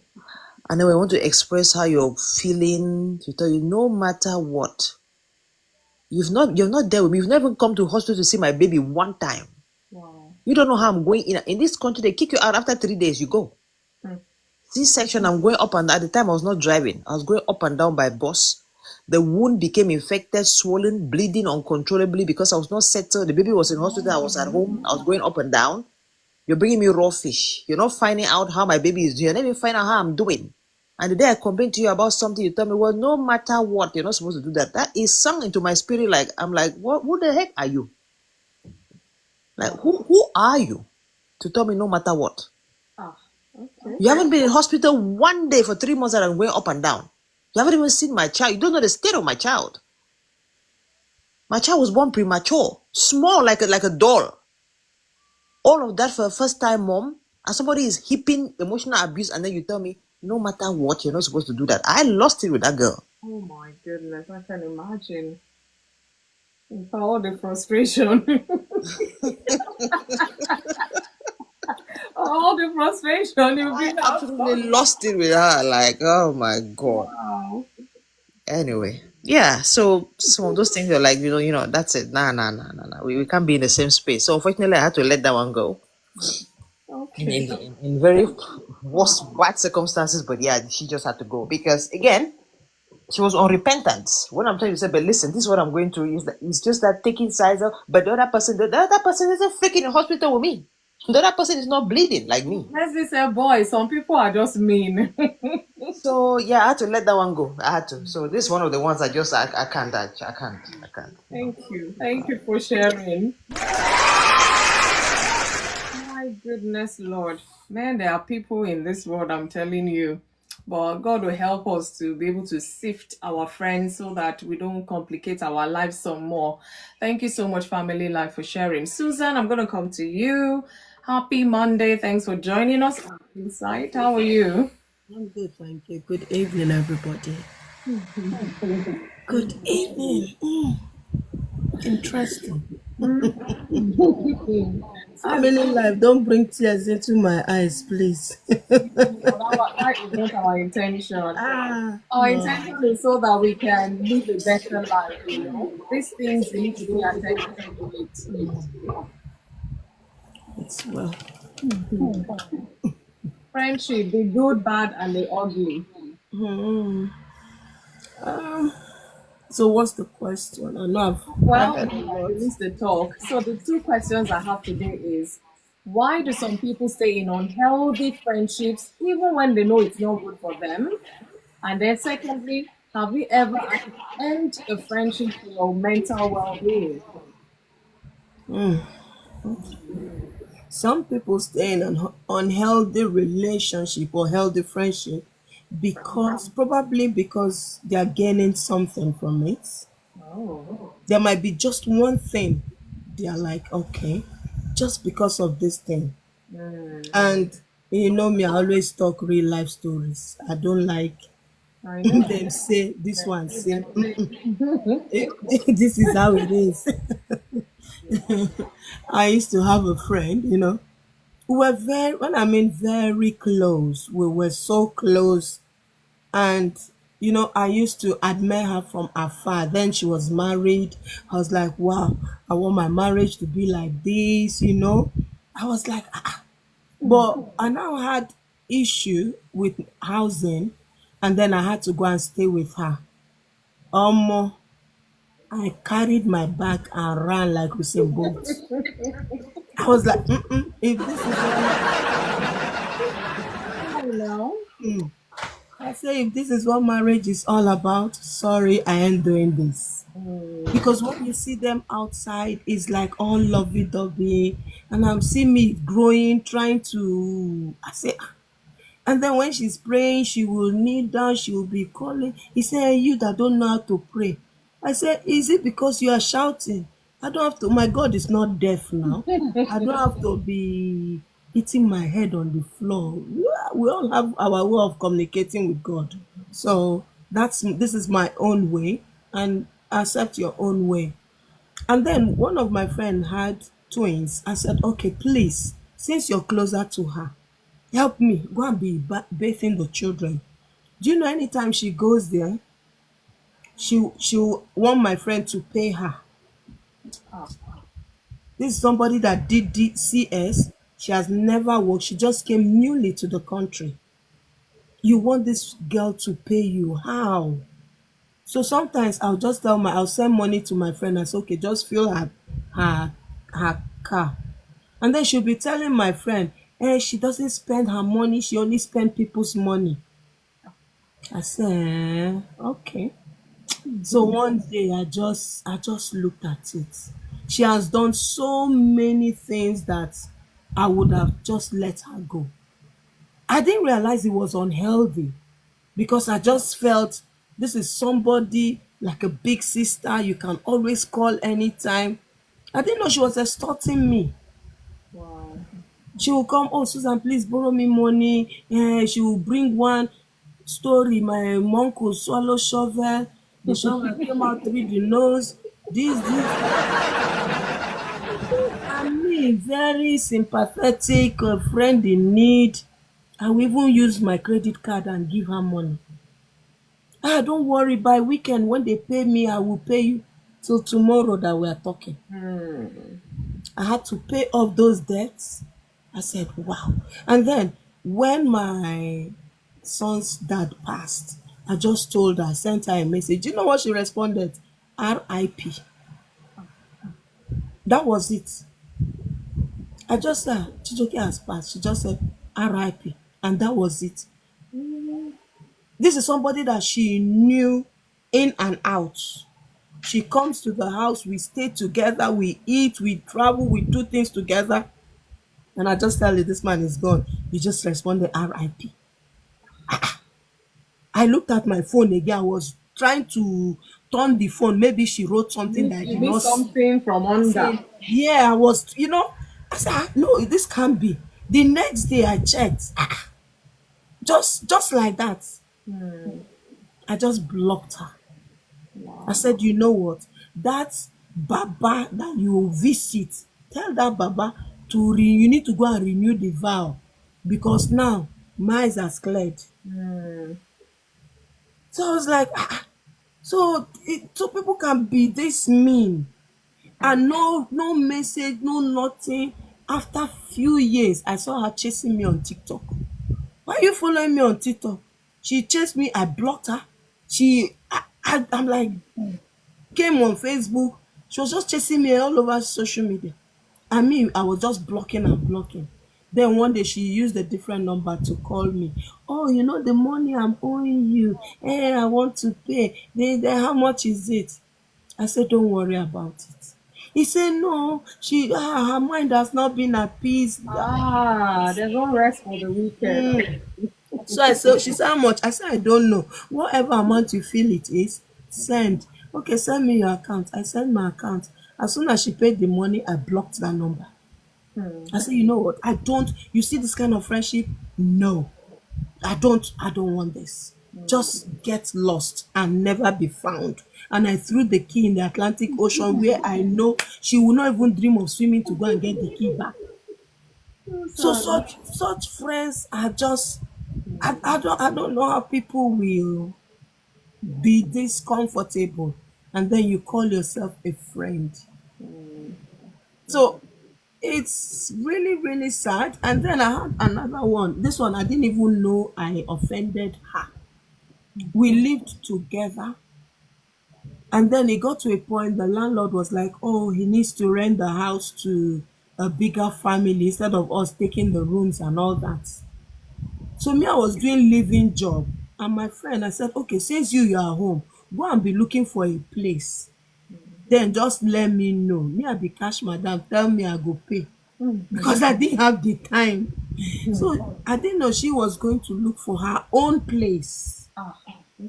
[SPEAKER 5] and then when I want to express how you're feeling, to tell you no matter what, you're not there with me. You've never come to hospital to see my baby one time.
[SPEAKER 1] Wow.
[SPEAKER 5] You don't know how I'm going in this country. They kick you out after 3 days. You go.
[SPEAKER 1] Hmm.
[SPEAKER 5] This section, I'm going up and at the time I was not driving. I was going up and down by bus. The wound became infected, swollen, bleeding uncontrollably because I was not settled. The baby was in hospital. I was at home. I was going up and down. You're bringing me raw fish. You're not finding out how my baby is doing. Let me find out how I'm doing. And the day I complain to you about something, you tell me, well, no matter what, you're not supposed to do that. That is sung into my spirit. Like, I'm like, what? Who the heck are you? Like, who are you to tell me no matter what?
[SPEAKER 1] Ah, okay.
[SPEAKER 5] You haven't been in hospital one day for 3 months and I'm going up and down. You haven't even seen my child. You don't know the state of my child. My child was born premature, small like a doll. All of that for a first time mom, and somebody is heaping emotional abuse, and then you tell me, no matter what, you're not supposed to do that. I lost it with that girl.
[SPEAKER 1] Oh my goodness, I can imagine. For all the frustration. All the frustration, you'll be
[SPEAKER 5] Absolutely lost it with her. Like, oh my God.
[SPEAKER 1] wow.
[SPEAKER 5] Anyway, yeah, so some of those things are like, that's it. Nah, nah, nah, nah, nah. We can't be in the same space. So unfortunately, I had to let that one go in
[SPEAKER 1] Okay.
[SPEAKER 5] in very worst bad circumstances. But yeah, she just had to go because again, she was unrepentant. When I'm trying to say, but listen, this is what I'm going through. Is that it's just that taking sides of, but the other person isn't freaking in hospital with me. The other person is not bleeding like me.
[SPEAKER 1] Let's just say, boy, some people are just mean.
[SPEAKER 5] So yeah, I had to let that one go. I had to. So this is one of the ones I can't. I can't.
[SPEAKER 1] Thank you. Thank you for sharing. My goodness, Lord. Man, there are people in this world, I'm telling you. But God will help us to be able to sift our friends so that we don't complicate our lives some more. Thank you so much, Family Life, for sharing. Susan, I'm going to come to you. Happy Monday. Thanks for joining us on Insight. How are you?
[SPEAKER 6] I'm good, thank you. Good evening, everybody. Good evening. Interesting. Family life, don't bring tears into my eyes, please.
[SPEAKER 1] That is not our intention. Our
[SPEAKER 6] No,
[SPEAKER 1] intention is so that we can live a better life, These things we need to pay attention to it.
[SPEAKER 6] it's well.
[SPEAKER 1] Friendship, the good, bad, and the ugly.
[SPEAKER 6] Hmm. Um. So, what's the question? I know I've
[SPEAKER 1] Well,
[SPEAKER 6] heard a
[SPEAKER 1] you
[SPEAKER 6] lot.
[SPEAKER 1] release the talk. So the two questions I have today is why do some people stay in unhealthy friendships even when they know it's not good for them? And then secondly, have you ever had to end a friendship for your mental well-being?
[SPEAKER 6] Some people stay in an unhealthy relationship or healthy friendship because they are gaining something from it.
[SPEAKER 1] Oh.
[SPEAKER 6] There might be just one thing they are like, okay, just because of this thing.
[SPEAKER 1] Mm,
[SPEAKER 6] And you know me, I always talk real life stories. I don't like
[SPEAKER 1] I know.
[SPEAKER 6] them say this one
[SPEAKER 1] Say
[SPEAKER 6] say
[SPEAKER 1] them say.
[SPEAKER 6] this is how it is. I used to have a friend, we were very, when I mean very close, we were so close. And I used to admire her from afar. Then she was married. I was like, wow, I want my marriage to be like this. I was like, ah. But I now had issue with housing, and then I had to go and stay with her. I carried my bag and ran like Usain Bolt. I was like, if this is what
[SPEAKER 1] I know.
[SPEAKER 6] I say, if this is what marriage is all about, sorry, I ain't doing this.
[SPEAKER 1] Mm.
[SPEAKER 6] Because when you see them outside, it's like all lovey-dovey, and I'm seeing me growing, trying to. I say, and then when she's praying, she will kneel down, she will be calling. He said, "Hey, you that don't know how to pray." I said, "Is it because you are shouting? I don't have to, my God is not deaf now. I don't have to be hitting my head on the floor. We all have our way of communicating with God. So this is my own way, and accept your own way." And then one of my friend had twins. I said, "Okay, please, since you're closer to her, help me go and be bathing the children." Do you know anytime she goes there, she'll want my friend to pay her.
[SPEAKER 1] Ah.
[SPEAKER 6] This is somebody that did CS. She has never worked. She just came newly to the country. You want this girl to pay you? How? So sometimes I'll send money to my friend and say, okay, just fill her her car. And then she'll be telling my friend, she doesn't spend her money, she only spend people's money. I say, okay. So one day I just looked at it. She has done so many things that I would have just let her go. I didn't realize it was unhealthy because I just felt this is somebody like a big sister you can always call anytime. I didn't know she was extorting me.
[SPEAKER 1] Wow.
[SPEAKER 6] She will come, oh Susan, please borrow me money. She will bring one story. My uncle swallow shovel. The shovel came out through the nose. This. And me, very sympathetic, friend in need. I will even use my credit card and give her money. Ah, don't worry, by weekend when they pay me, I will pay you. Till tomorrow that we are talking. I had to pay off those debts. I said, wow. And then when my son's dad passed, I just told her, sent her a message. You know what she responded? RIP. That was it. I just said, Chijoke has passed. She just said RIP. And that was it. This is somebody that she knew in and out. She comes to the house, we stay together, we eat, we travel, we do things together. And I just tell you, this man is gone. He just responded RIP. I looked at my phone again. I was trying to turn the phone. Maybe she wrote something that I
[SPEAKER 1] You
[SPEAKER 6] did
[SPEAKER 1] need
[SPEAKER 6] not see.
[SPEAKER 1] something from under.
[SPEAKER 6] Yeah, I was, I said, no, this can't be. The next day I checked. Just like that. I just blocked her. I said, you know what? That Baba that you visit, tell that Baba you need to go and renew the vow because now my eyes has cleared. So I was like, so people can be this mean and no message, no nothing. After few years, I saw her chasing me on TikTok. Why are you following me on TikTok? She chased me. I blocked her. I'm like, came on Facebook. She was just chasing me all over social media. I mean, I was just blocking and blocking. Then one day she used a different number to call me. Oh, the money I'm owing you. Hey, I want to pay. How much is it? I said, don't worry about it. He said, no, her mind has not been at peace.
[SPEAKER 1] There's no rest for the wicked.
[SPEAKER 6] So she said, how much? I said, I don't know. Whatever amount you feel it is, send. Okay, send me your account. I sent my account. As soon as she paid the money, I blocked that number. I said, you know what? You see this kind of friendship? No, I don't want this. Just get lost and never be found. And I threw the key in the Atlantic Ocean where I know she will not even dream of swimming to go and get the key back. So such friends are just I don't know how people will be this comfortable and then you call yourself a friend. So it's really, really sad. And then I had another one. This one I didn't even know I offended her. We lived together. And then it got to a point the landlord was like, oh, he needs to rent the house to a bigger family instead of us taking the rooms and all that. So me, I was doing living job. And my friend, I said, okay, since you are home, go and be looking for a place. Then just let me know. Me, I be cash madam, tell me I go pay. Because I didn't have the time. So I didn't know she was going to look for her own place.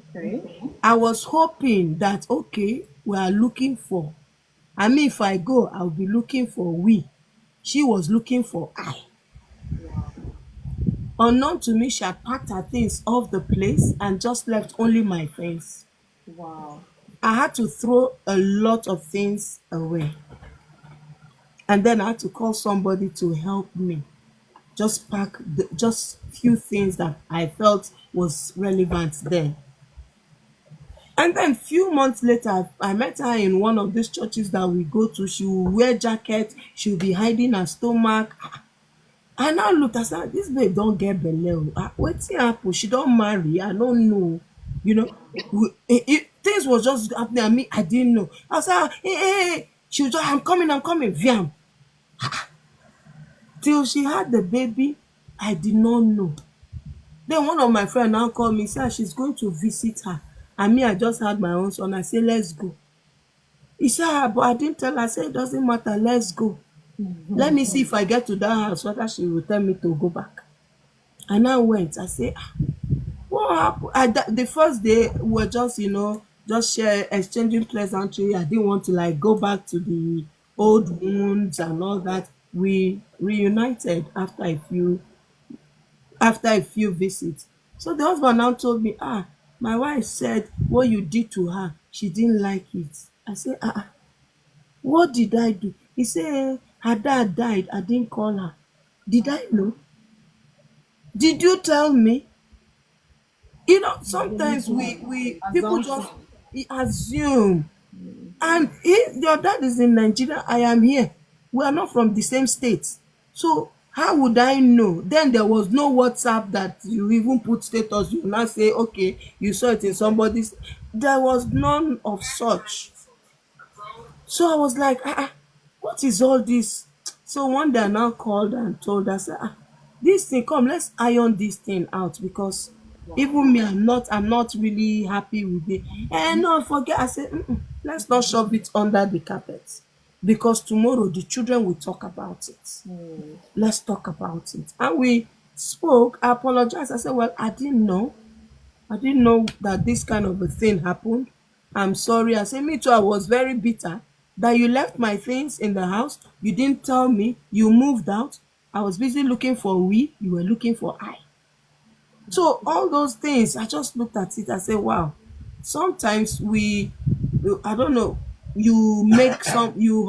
[SPEAKER 1] Okay.
[SPEAKER 6] I was hoping that, okay, we are looking for. I mean, if I go, I'll be looking for we. She was looking for I. Unknown to me, she had packed her things off the place and just left only my things.
[SPEAKER 1] Wow.
[SPEAKER 6] I had to throw a lot of things away. And then I had to call somebody to help me. Just pack just few things that I felt was relevant then. And then few months later, I met her in one of these churches that we go to. She will wear jacket, she will be hiding her stomach. I now look, I said, this babe don't get belle. Wetin happen? She don't marry. I don't know. You know, things was just happening. I mean, I didn't know. I said, hey. She was just, I'm coming, Viam. Till she had the baby, I did not know. Then one of my friend now called me, said she's going to visit her. And me, I just had my own son. I said, let's go. He said, but I didn't tell her. I said, it doesn't matter, let's go. Let me see if I get to that house, whether she will tell me to go back. And I went. I said, what happened? The first day, we were just, just share, exchanging pleasantry. I didn't want to like go back to the old wounds and all that. We reunited after a few visits. So the husband now told me, my wife said what you did to her, she didn't like it. I said, what did I do? He said, her dad died. I didn't call her. Did I know? Did you tell me? You know, sometimes we people just
[SPEAKER 1] Assumption.
[SPEAKER 6] assume. And if your dad is in Nigeria, I am here. We are not from the same state. So how would I know? Then there was no WhatsApp that you even put status. You now say, okay, you saw it in somebody's. There was none of such. So I was like, what is all this? So one day I now called and told her, say, this thing, come, let's iron this thing out because even me, I'm not really happy with it. And no, forget. I said, let's not shove it under the carpet because tomorrow the children will talk about it. Let's talk about it. And we spoke. I apologized. I said, well, I didn't know that this kind of a thing happened. I'm sorry. I said, me too. I was very bitter that you left my things in the house. You didn't tell me. You moved out. I was busy looking for we. You were looking for I. So all those things, I just looked at it. I said, wow. Sometimes I don't know, you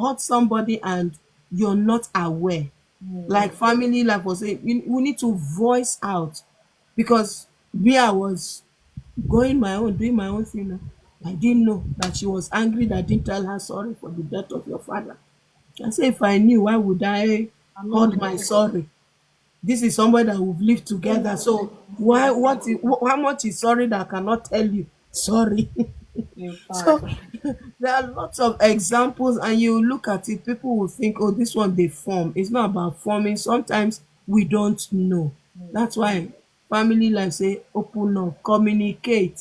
[SPEAKER 6] hurt somebody and you're not aware. Like family life was saying, we need to voice out because me, I was going my own, doing my own thing. I didn't know that she was angry that I didn't tell her sorry for the death of your father. I said, if I knew, why would I
[SPEAKER 1] I'm not
[SPEAKER 6] hold my sorry? This is somebody that we've lived together. So why, how much is sorry that I cannot tell you? Sorry.
[SPEAKER 1] in fact.
[SPEAKER 6] So there are lots of examples, and you look at it, people will think, oh, this one they form. It's not about forming. Sometimes we don't know. That's why family life say open up, communicate.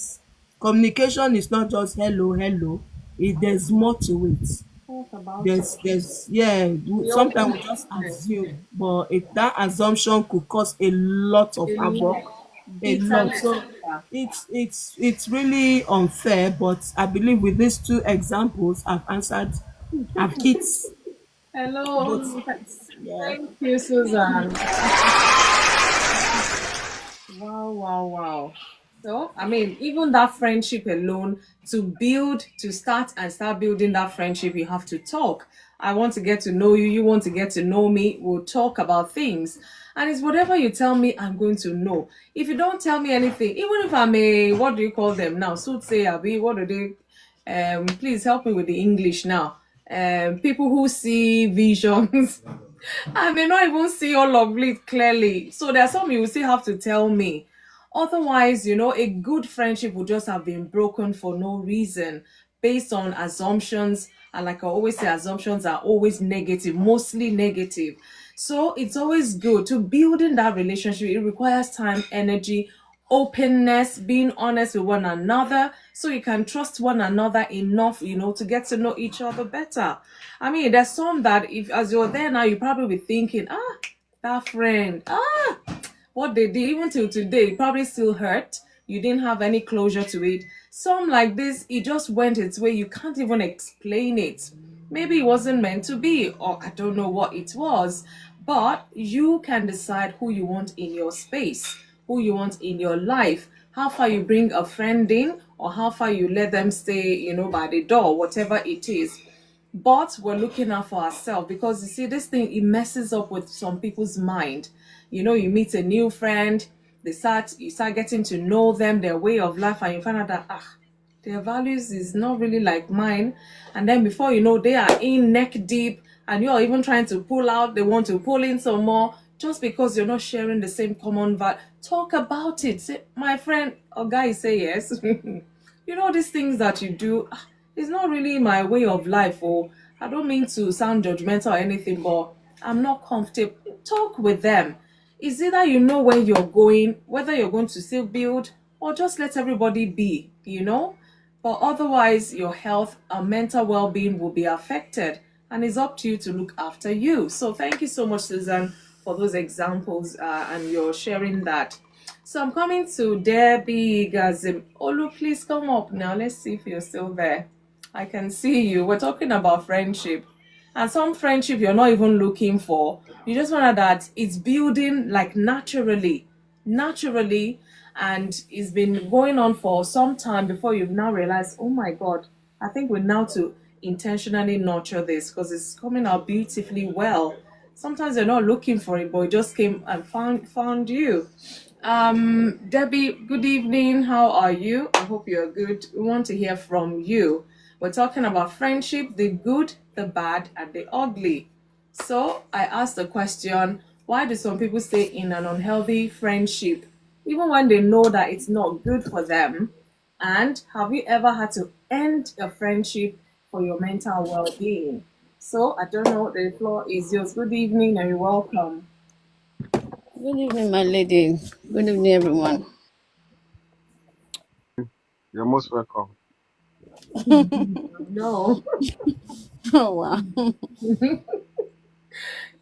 [SPEAKER 6] Communication is not just hello, hello. There's more to it.
[SPEAKER 1] Talk about it.
[SPEAKER 6] There's yeah,
[SPEAKER 1] We
[SPEAKER 6] sometimes
[SPEAKER 1] open
[SPEAKER 6] we just
[SPEAKER 1] it.
[SPEAKER 6] assume, but that assumption could cause a lot of
[SPEAKER 1] A
[SPEAKER 6] havoc,
[SPEAKER 1] lot.
[SPEAKER 6] a lot. So
[SPEAKER 1] Bitterness.
[SPEAKER 6] it's really unfair, but I believe with these two examples I've hit both
[SPEAKER 1] Hello.
[SPEAKER 6] sides. Yeah.
[SPEAKER 1] Thank you, Susan. Wow, wow, wow. So, I mean, even that friendship alone, to start building that friendship, you have to talk. I want to get to know you, you want to get to know me, we'll talk about things. And it's whatever you tell me, I'm going to know. If you don't tell me anything, even if I'm what do you call them now? Soothsayer, what do they, please help me with the English now. People who see visions. I may not even see all of it clearly. So there's some you will still have to tell me. Otherwise, a good friendship would just have been broken for no reason based on assumptions. And like I always say, assumptions are always negative, mostly negative. So it's always good to build in that relationship. It requires time, energy, openness, being honest with one another so you can trust one another enough, to get to know each other better. I mean, there's some that if as you're there now, you probably be thinking, that friend, what they did, even till today, it probably still hurt. You didn't have any closure to it. Some like this, it just went its way. You can't even explain it. Maybe it wasn't meant to be, or I don't know what it was. But you can decide who you want in your space, who you want in your life, how far you bring a friend in, or how far you let them stay, by the door, whatever it is. But we're looking out for ourselves because you see, this thing, it messes up with some people's mind. You meet a new friend, you start getting to know them, their way of life, and you find out that their values is not really like mine. And then before you know, they are in neck deep, and you're even trying to pull out, they want to pull in some more just because you're not sharing the same common value. Talk about it. Say, my friend or guy, say yes. These things that you do, it's not really my way of life. Or I don't mean to sound judgmental or anything, but I'm not comfortable. Talk with them. It's either you know where you're going, whether you're going to still build, or just let everybody be. But otherwise, your health and mental well-being will be affected, and it's up to you to look after you. So thank you so much, Susan, for those examples and your sharing that. So I'm coming to Debbie Gazim. Olu, please come up now. Let's see if you're still there. I can see you. We're talking about friendship. And some friendship you're not even looking for. You just find that it's building like naturally, and it's been going on for some time before you've now realized, oh my God, I think we're now to intentionally nurture this because it's coming out beautifully well. Sometimes they're not looking for it, but it just came and found you. Debbie, good evening. How are you? I hope you're good. We want to hear from you. We're talking about friendship, the good, the bad, and the ugly. So I asked the question, why do some people stay in an unhealthy friendship even when they know that it's not good for them? And have you ever had to end a friendship for your mental well-being? So I don't know, the floor is yours. Good evening and you're welcome.
[SPEAKER 7] Good evening, my lady. Good evening, everyone.
[SPEAKER 3] You're most welcome.
[SPEAKER 1] No,
[SPEAKER 7] Oh, wow.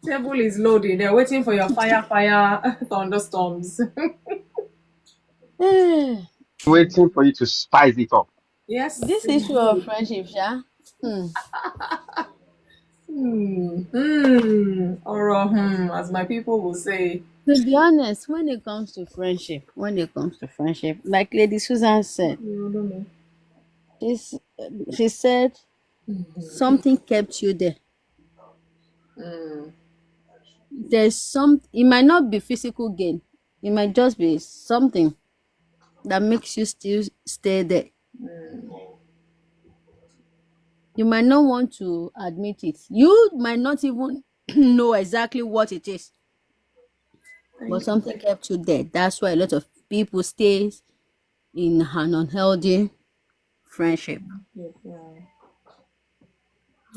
[SPEAKER 1] table is loaded. They're waiting for your fire thunderstorms.
[SPEAKER 7] Eh,
[SPEAKER 3] Waiting for you to spice it up.
[SPEAKER 1] Yes,
[SPEAKER 7] this issue of
[SPEAKER 1] indeed.
[SPEAKER 7] friendship, Sha. Hmm.
[SPEAKER 1] Or as my people will say.
[SPEAKER 7] To be honest, when it comes to friendship, like Lady Susan said,
[SPEAKER 1] You don't know.
[SPEAKER 7] she's, she said something kept you there. There's some. It might not be physical gain. It might just be something that makes you still stay there. You might not want to admit it. You might not even know exactly what it is, but
[SPEAKER 1] Thank
[SPEAKER 7] something kept you there. That's why a lot of people stay in an unhealthy friendship.
[SPEAKER 1] you. Yeah.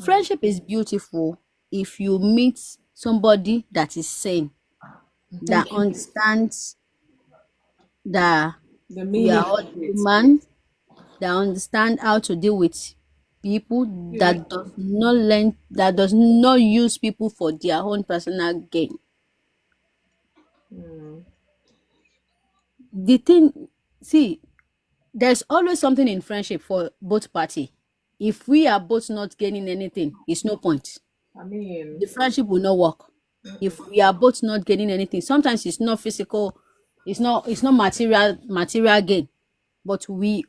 [SPEAKER 7] Friendship is beautiful if you meet somebody that is sane, that understands that
[SPEAKER 1] The
[SPEAKER 7] we are
[SPEAKER 1] meaning
[SPEAKER 7] all
[SPEAKER 1] of it.
[SPEAKER 7] human, that understand how to deal with people,
[SPEAKER 1] Yeah.
[SPEAKER 7] that does not use people for their own personal gain. The thing, see, there's always something in friendship for both party. If we are both not gaining anything, it's no point.
[SPEAKER 1] I mean,
[SPEAKER 7] The friendship will not work. If we are both not gaining anything, sometimes it's not physical, it's not material gain, but we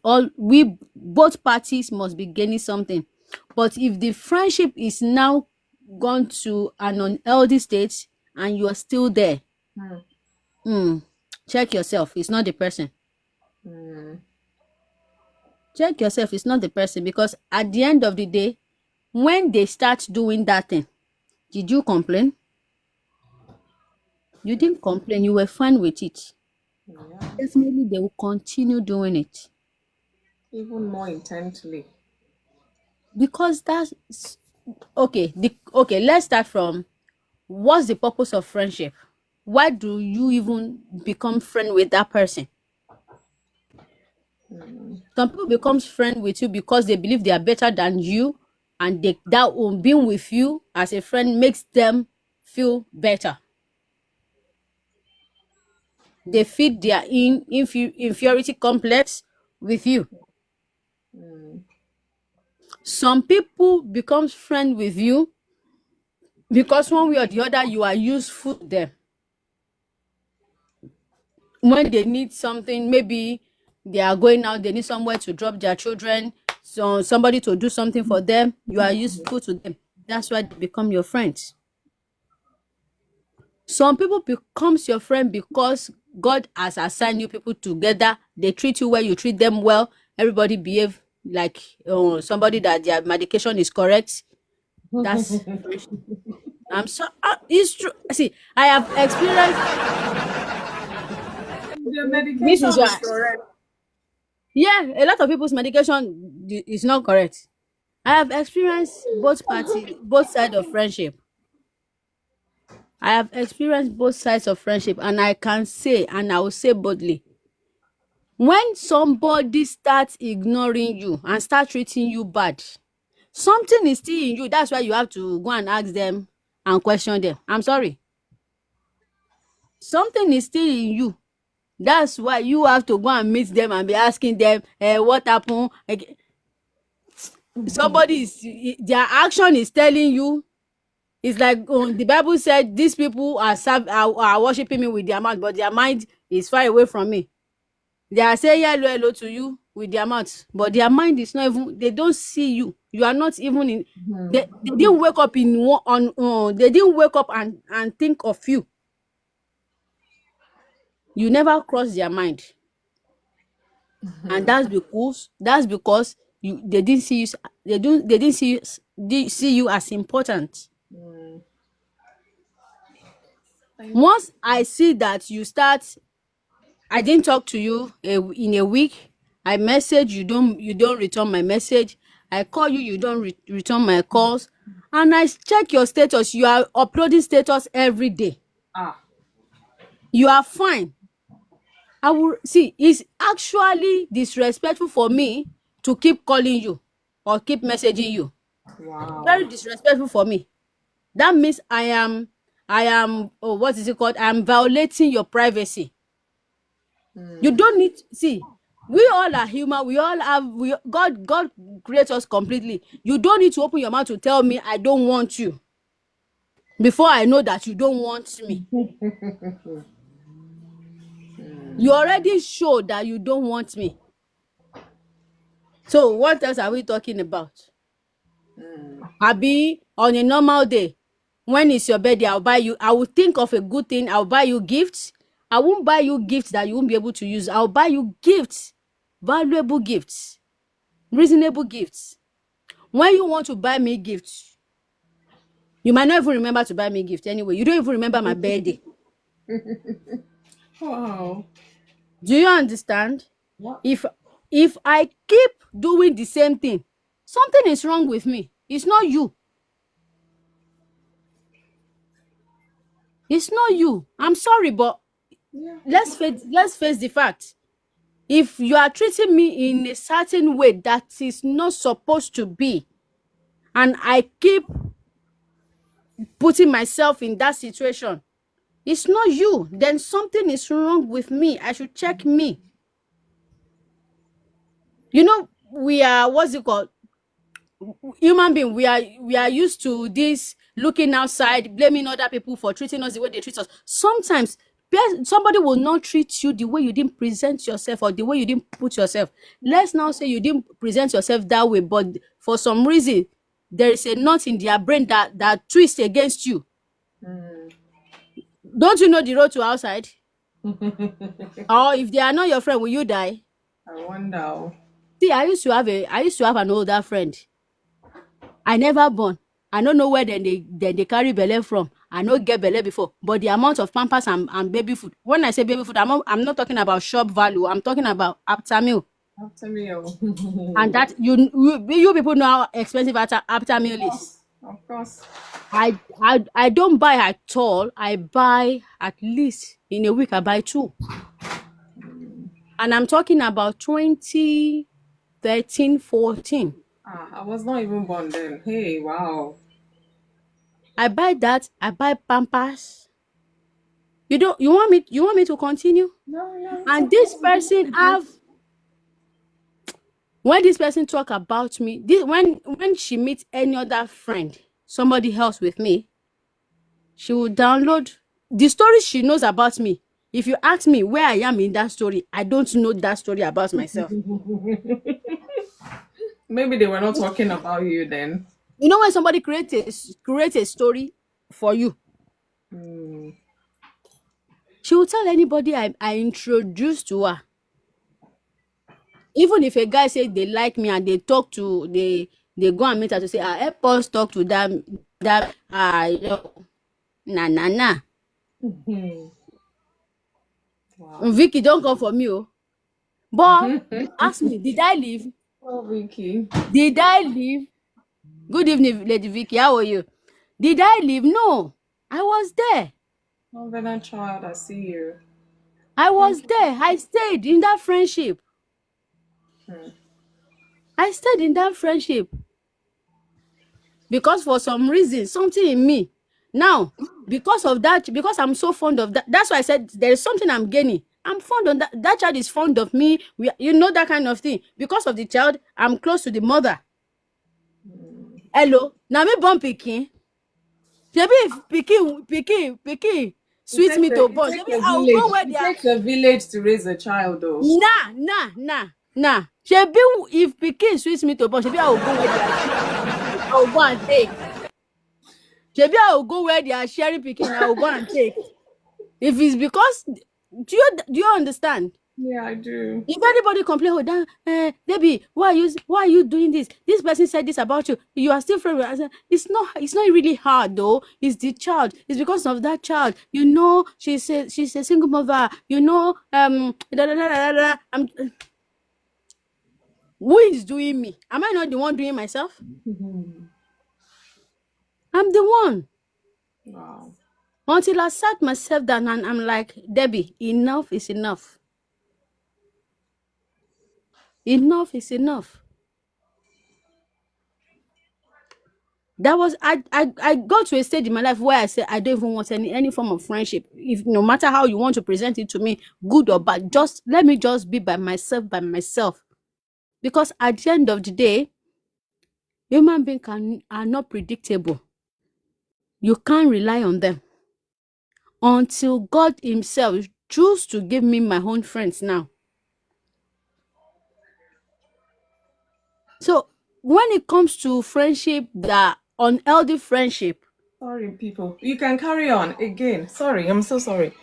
[SPEAKER 7] both parties must be gaining something. But if the friendship is now gone to an unhealthy state and you are still there, check yourself. It's not the person. Check yourself. It's not the person, because at the end of the day, when they start doing that thing, did you complain? You didn't complain. You were fine with it.
[SPEAKER 1] yeah,
[SPEAKER 7] Definitely, they will continue doing it,
[SPEAKER 1] even more intently.
[SPEAKER 7] because that's okay. Okay, let's start from, what's the purpose of friendship? Why do you even become friend with that person? Some people becomes friend with you because they believe they are better than you, and that being with you as a friend makes them feel better. They feed their inferiority complex with you. Some people becomes friend with you because one way or the other you are useful to them. When they need something, maybe they are going out, they need somewhere to drop their children, so somebody to do something for them, you are useful to them. That's why they become your friends. Some people becomes your friend because God has assigned you people together. They treat you well, you treat them well. Everybody behave like somebody that their medication is correct. That's friendship. It's true. See, I have experienced.
[SPEAKER 1] The
[SPEAKER 7] This is
[SPEAKER 1] medication is
[SPEAKER 7] why.
[SPEAKER 1] correct.
[SPEAKER 7] Yeah, a lot of people's medication is not correct. I have experienced both sides of friendship. I have experienced both sides of friendship, and I can say, and I will say boldly, when somebody starts ignoring you and start treating you bad, something is still in you. That's why you have to go and ask them and question them. I'm sorry. Something is still in you. That's why you have to go and meet them and be asking them, what happened? Like, somebody is, their action is telling you. It's like the Bible said, these people are worshiping me with their mouth, but their mind is far away from me. They are saying hello, hello to you with their mouth, but their mind is not even. They don't see you. You are not even in. They didn't wake up in one on. They didn't wake up and think of you. You never cross their mind, and that's because you they didn't see you. They didn't see you as important. Once I see that you start, I didn't talk to you in a week. I message you, don't return my message. I call you, you don't return my calls. And I check your status. You are uploading status every day.
[SPEAKER 1] Ah.
[SPEAKER 7] You are fine. I will see. It's actually disrespectful for me to keep calling you or keep messaging you.
[SPEAKER 1] Wow.
[SPEAKER 7] Very disrespectful for me. That means I am. Oh, what is it called? I am violating your privacy. You don't need see. We all are human. We all have. God creates us completely. You don't need to open your mouth to tell me I don't want you before I know that you don't want me. You already showed that you don't want me. So what else are we talking about? Abi, on a normal day, when it's your birthday, I'll buy you. I will think of a good thing. I'll buy you gifts. I won't buy you gifts that you won't be able to use. I'll buy you gifts, valuable gifts, reasonable gifts. When you want to buy me gifts, you might not even remember to buy me gift anyway. You don't even remember my birthday.
[SPEAKER 1] Wow.
[SPEAKER 7] Do you understand?
[SPEAKER 1] Yeah.
[SPEAKER 7] If I keep doing the same thing, something is wrong with me. It's not you. It's not you. I'm sorry, but
[SPEAKER 1] Yeah.
[SPEAKER 7] let's face the fact. If you are treating me in a certain way that is not supposed to be, and I keep putting myself in that situation, it's not you. Then something is wrong with me. I should check me. You know, we are, what's it called? Human being. We are used to this looking outside, blaming other people for treating us the way they treat us. Sometimes somebody will not treat you the way you didn't present yourself or the way you didn't put yourself. Let's now say you didn't present yourself that way, but for some reason there is a knot in their brain that twists against you. Don't you know the road to outside? Or if they are not your friend, will you die?
[SPEAKER 1] I wonder.
[SPEAKER 7] See, I used to have an older friend. I never born. I don't know where they carry belle from. I no get belle before. But the amount of pampers and baby food. When I say baby food, I'm not talking about shop value. I'm talking about after meal.
[SPEAKER 1] After me,
[SPEAKER 7] And that you people know how expensive after meal is.
[SPEAKER 1] of course.
[SPEAKER 7] I don't buy at all. I buy at least in a week. I buy 2. And I'm talking about 2013, 14.
[SPEAKER 1] I was not even born then. Hey, wow.
[SPEAKER 7] I buy that. I buy pampers. You want me to continue?
[SPEAKER 1] No, no.
[SPEAKER 7] And this person when this person talk about me, when she meets any other friend, somebody else with me, she will download the story she knows about me. If you ask me where I am in that story, I don't know that story about myself.
[SPEAKER 1] Maybe they were not talking about you then.
[SPEAKER 7] You know, when somebody creates a story for you, she will tell anybody I introduced to her. Even if a guy say they like me and they go and meet her to say, help us talk to them, nah.
[SPEAKER 1] Wow.
[SPEAKER 7] Vicky, don't come for me, oh. But ask me, did I leave?
[SPEAKER 1] Oh, Vicky.
[SPEAKER 7] Did I leave? Good evening, Lady Vicky. How are you? Did I leave? No, I was there.
[SPEAKER 1] Oh, Bernard child, I see you.
[SPEAKER 7] I was there. I stayed in that friendship. I stayed in that friendship because for some reason, something in me. Now, because of that, because I'm so fond of that, that's why I said there is something I'm gaining. I'm fond of that. That child is fond of me. You know, that kind of thing. Because of the child, I'm close to the mother. Hello. Now me born pikin. Shebi if pikin. Sweet me to
[SPEAKER 1] It
[SPEAKER 7] bone.
[SPEAKER 1] takes
[SPEAKER 7] Maybe
[SPEAKER 1] a
[SPEAKER 7] I'll
[SPEAKER 1] village.
[SPEAKER 7] go where they
[SPEAKER 1] It
[SPEAKER 7] are.
[SPEAKER 1] takes a village to raise a child, though.
[SPEAKER 7] Nah. Shebi, if pikin sweet me to bone, shebi I will go where they are sharing pikin. I will go and take. Shebi I will go where they are sharing pikin. I will go and take. If it's because, do you understand?
[SPEAKER 1] Yeah, I do.
[SPEAKER 7] If anybody complain, oh, that, baby, why are you doing this? This person said this about you. You are still friends. I said, it's not really hard though. It's the child. It's because of that child. You know, she's a single mother. You know, who is doing me? Am I not the one doing myself? I'm the one.
[SPEAKER 1] Wow.
[SPEAKER 7] Until I sat myself down and I'm like, Debbie, enough is enough. Enough is enough. That was I got to a stage in my life where I said I don't even want any form of friendship. If no matter how you want to present it to me, good or bad, just let me just be by myself. Because at the end of the day, human beings are not predictable. You can't rely on them until God Himself choose to give me my own friends now. So when it comes to friendship, that unhealthy friendship,
[SPEAKER 1] Sorry, people. You can carry on again. Sorry, I'm so sorry.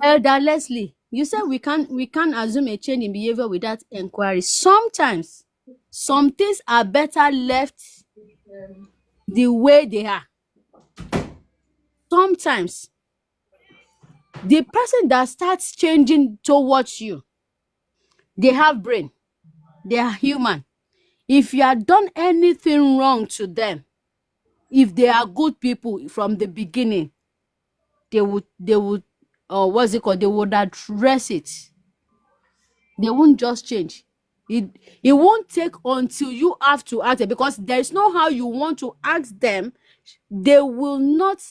[SPEAKER 7] Elder Leslie, you said we can't assume a change in behavior without inquiry. Sometimes some things are better left the way they are. Sometimes the person that starts changing towards you, they have brain, they are human. If you have done anything wrong to them, if they are good people from the beginning, they would what's it called? They would address it. They won't just change. It won't take until you have to ask them, because there is no how you want to ask them. They will not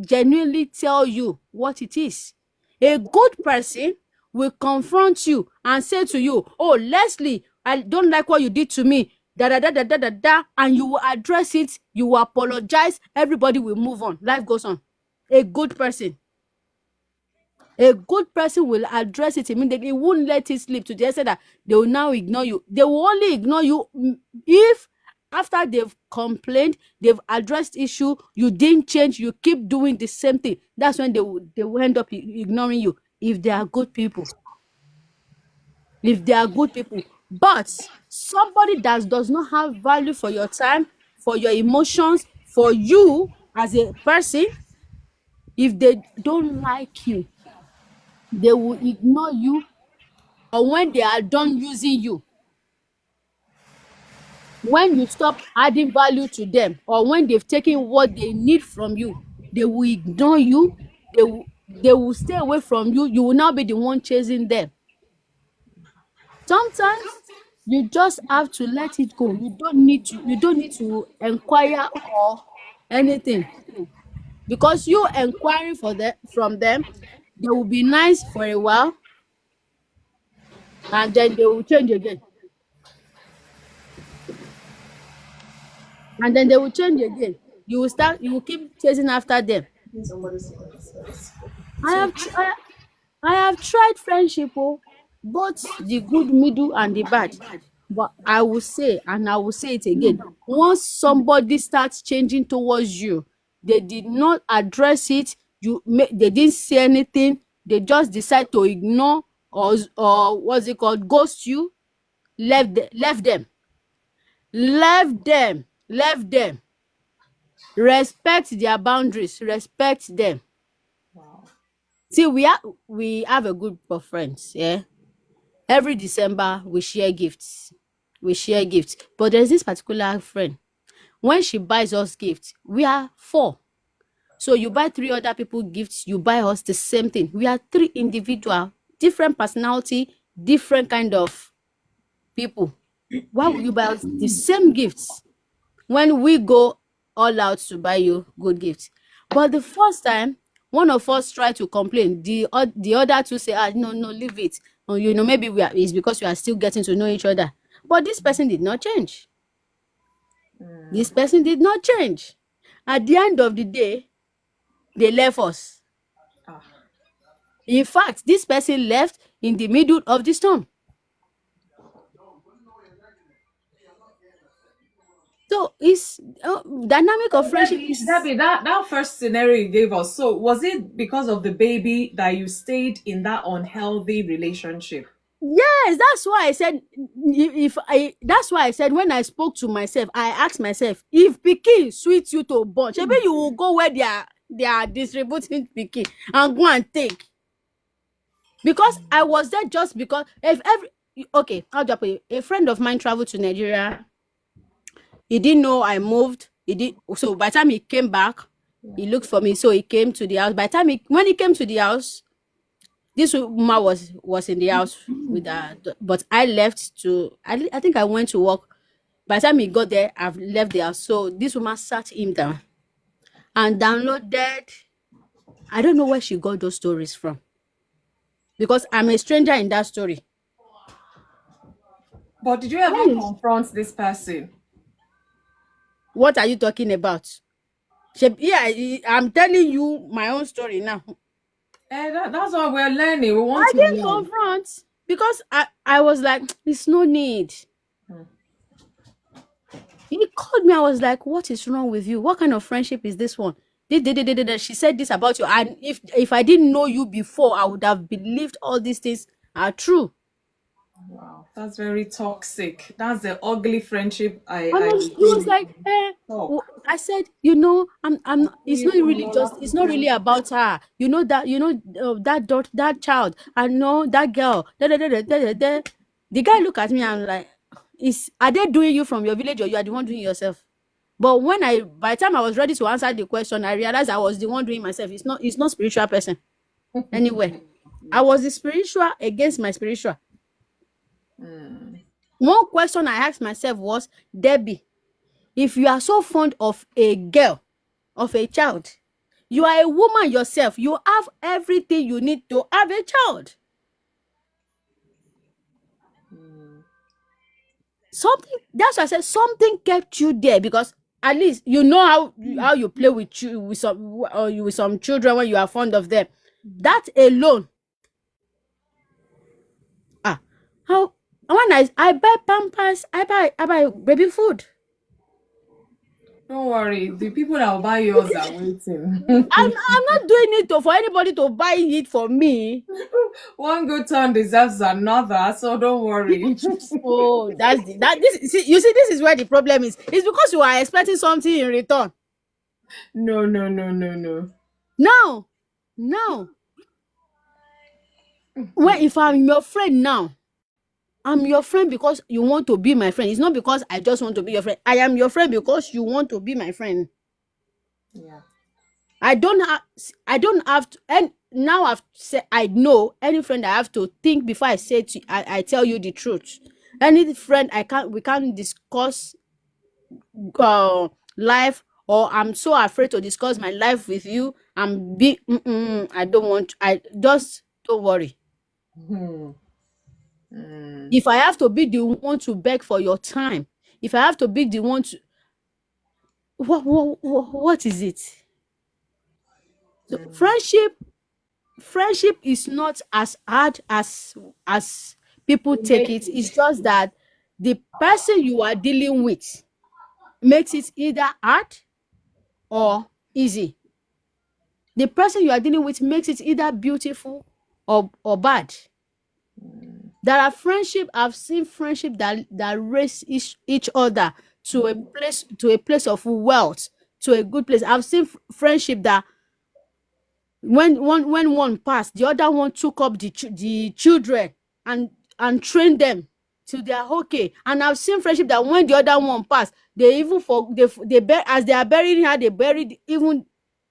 [SPEAKER 7] genuinely tell you what it is. A good person will confront you and say to you, oh, Leslie, I don't like what you did to me, and you will address it, you will apologize, everybody will move on, life goes on. A good person will address it immediately. He won't let it slip to the extent that they will now ignore you. They will only ignore you if after they've complained, they've addressed issue, you didn't change, you keep doing the same thing. That's when they will end up ignoring you, if they are good people. But somebody that does not have value for your time, for your emotions, for you as a person, if they don't like you, they will ignore you, or when they are done using you, when you stop adding value to them, or when they've taken what they need from you, they will ignore you. They will stay away from you. You will now be the one chasing them. Sometimes you just have to let it go. You don't need to inquire or anything, because you inquiring from them, they will be nice for a while, and then they will change again. And then they will change again. You will keep chasing after them. I have tr- I have tried friendship, both the good, middle, and the bad. But I will say, and I will say it again, once somebody starts changing towards you, they did not address it, they didn't say anything, they just decide to ignore, or what's it called, ghost you, left them. Left them. Respect their boundaries, respect them.
[SPEAKER 1] Wow.
[SPEAKER 7] See, we have a group of friends, yeah. Every December we share gifts. But there's this particular friend. When she buys us gifts, we are 4. So you buy 3 other people gifts, you buy us the same thing. We are 3 individual, different personality, different kind of people. Why would you buy us the same gifts when we go all out to buy you good gifts? But the first time, one of us tried to complain. The other 2 say, no, leave it. Or, maybe it's because we are still getting to know each other. But this person did not change. At the end of the day, they left us.
[SPEAKER 1] Ah.
[SPEAKER 7] In fact, this person left in the middle of the storm. So it's dynamic of
[SPEAKER 1] So
[SPEAKER 7] friendship
[SPEAKER 1] Debbie,
[SPEAKER 7] is
[SPEAKER 1] Debbie, that first scenario you gave us, so was it because of the baby that you stayed in that unhealthy relationship?
[SPEAKER 7] yes. That's why I said if I. That's why I said when I spoke to myself, I asked myself if pikin sweet you to bunch, maybe you will go where they are distributing pikin and go and take. Because I was there just because if every okay, how do I put it? A friend of mine traveled to Nigeria. He didn't know I moved. He did so by the time he came back, he looked for me. So he came to the house. By the time when he came to the house, this woman was in the house with her. But I left to I think I went to work. By the time he got there, I've left the house. So this woman sat him down and downloaded. I don't know where she got those stories from. Because I'm a stranger in that story.
[SPEAKER 1] But did you ever
[SPEAKER 7] Yes.
[SPEAKER 1] confront this person?
[SPEAKER 7] What are you talking about? Yeah, I'm telling you my own story now.
[SPEAKER 1] That's what we're learning. We want
[SPEAKER 7] I
[SPEAKER 1] to
[SPEAKER 7] didn't
[SPEAKER 1] learn.
[SPEAKER 7] confront because I was like, there's no need. He called me. I was like, what is wrong with you? What kind of friendship is this one? She said this about you. And if I didn't know you before, I would have believed all these things are true.
[SPEAKER 1] Wow, that's very toxic. That's the ugly friendship
[SPEAKER 7] And
[SPEAKER 1] I
[SPEAKER 7] he was
[SPEAKER 1] really
[SPEAKER 7] like,
[SPEAKER 1] talk.
[SPEAKER 7] I said, it's not really it's not really about her. That child, I know that girl. The guy look at me and like, are they doing you from your village or you are the one doing yourself? But by the time I was ready to answer the question, I realized I was the one doing myself. It's not spiritual person. Anyway, I was the spiritual against my spiritual. One question I asked myself was, Debbie, if you are so fond of a girl, of a child, you are a woman yourself, you have everything you need to have a child. That's why I said something kept you there, because at least you know how you play with some children when you are fond of them. That alone. How when I buy pampers, I buy baby food.
[SPEAKER 1] Don't worry, the people that will buy yours are waiting.
[SPEAKER 7] I'm not doing it for anybody to buy it for me.
[SPEAKER 1] One good turn deserves another, so don't worry.
[SPEAKER 7] Oh, this is where the problem is. It's because you are expecting something in return.
[SPEAKER 1] No.
[SPEAKER 7] No. Well, if I'm your friend now, I'm your friend because you want to be my friend. It's not because I just want to be your friend. I am your friend because you want to be my friend.
[SPEAKER 1] Yeah.
[SPEAKER 7] I don't have to, and now I've said I know any friend I have to think before I tell you the truth. Any friend we can't discuss life, or I'm so afraid to discuss my life with you. I don't want. I just don't worry. If I have to be the one to beg for your time, if I have to be the one to what is it? So friendship is not as hard as people
[SPEAKER 1] You
[SPEAKER 7] take
[SPEAKER 1] make
[SPEAKER 7] it.
[SPEAKER 1] it.
[SPEAKER 7] It's just that the person you are dealing with makes it either hard or easy. The person you are dealing with makes it either beautiful or bad. There are friendship. I've seen friendship that raise each other to a place of wealth, to a good place. I've seen friendship that when one passed, the other one took up the children and trained them till they are okay. And I've seen friendship that when the other one passed, they even as they are burying her, they buried even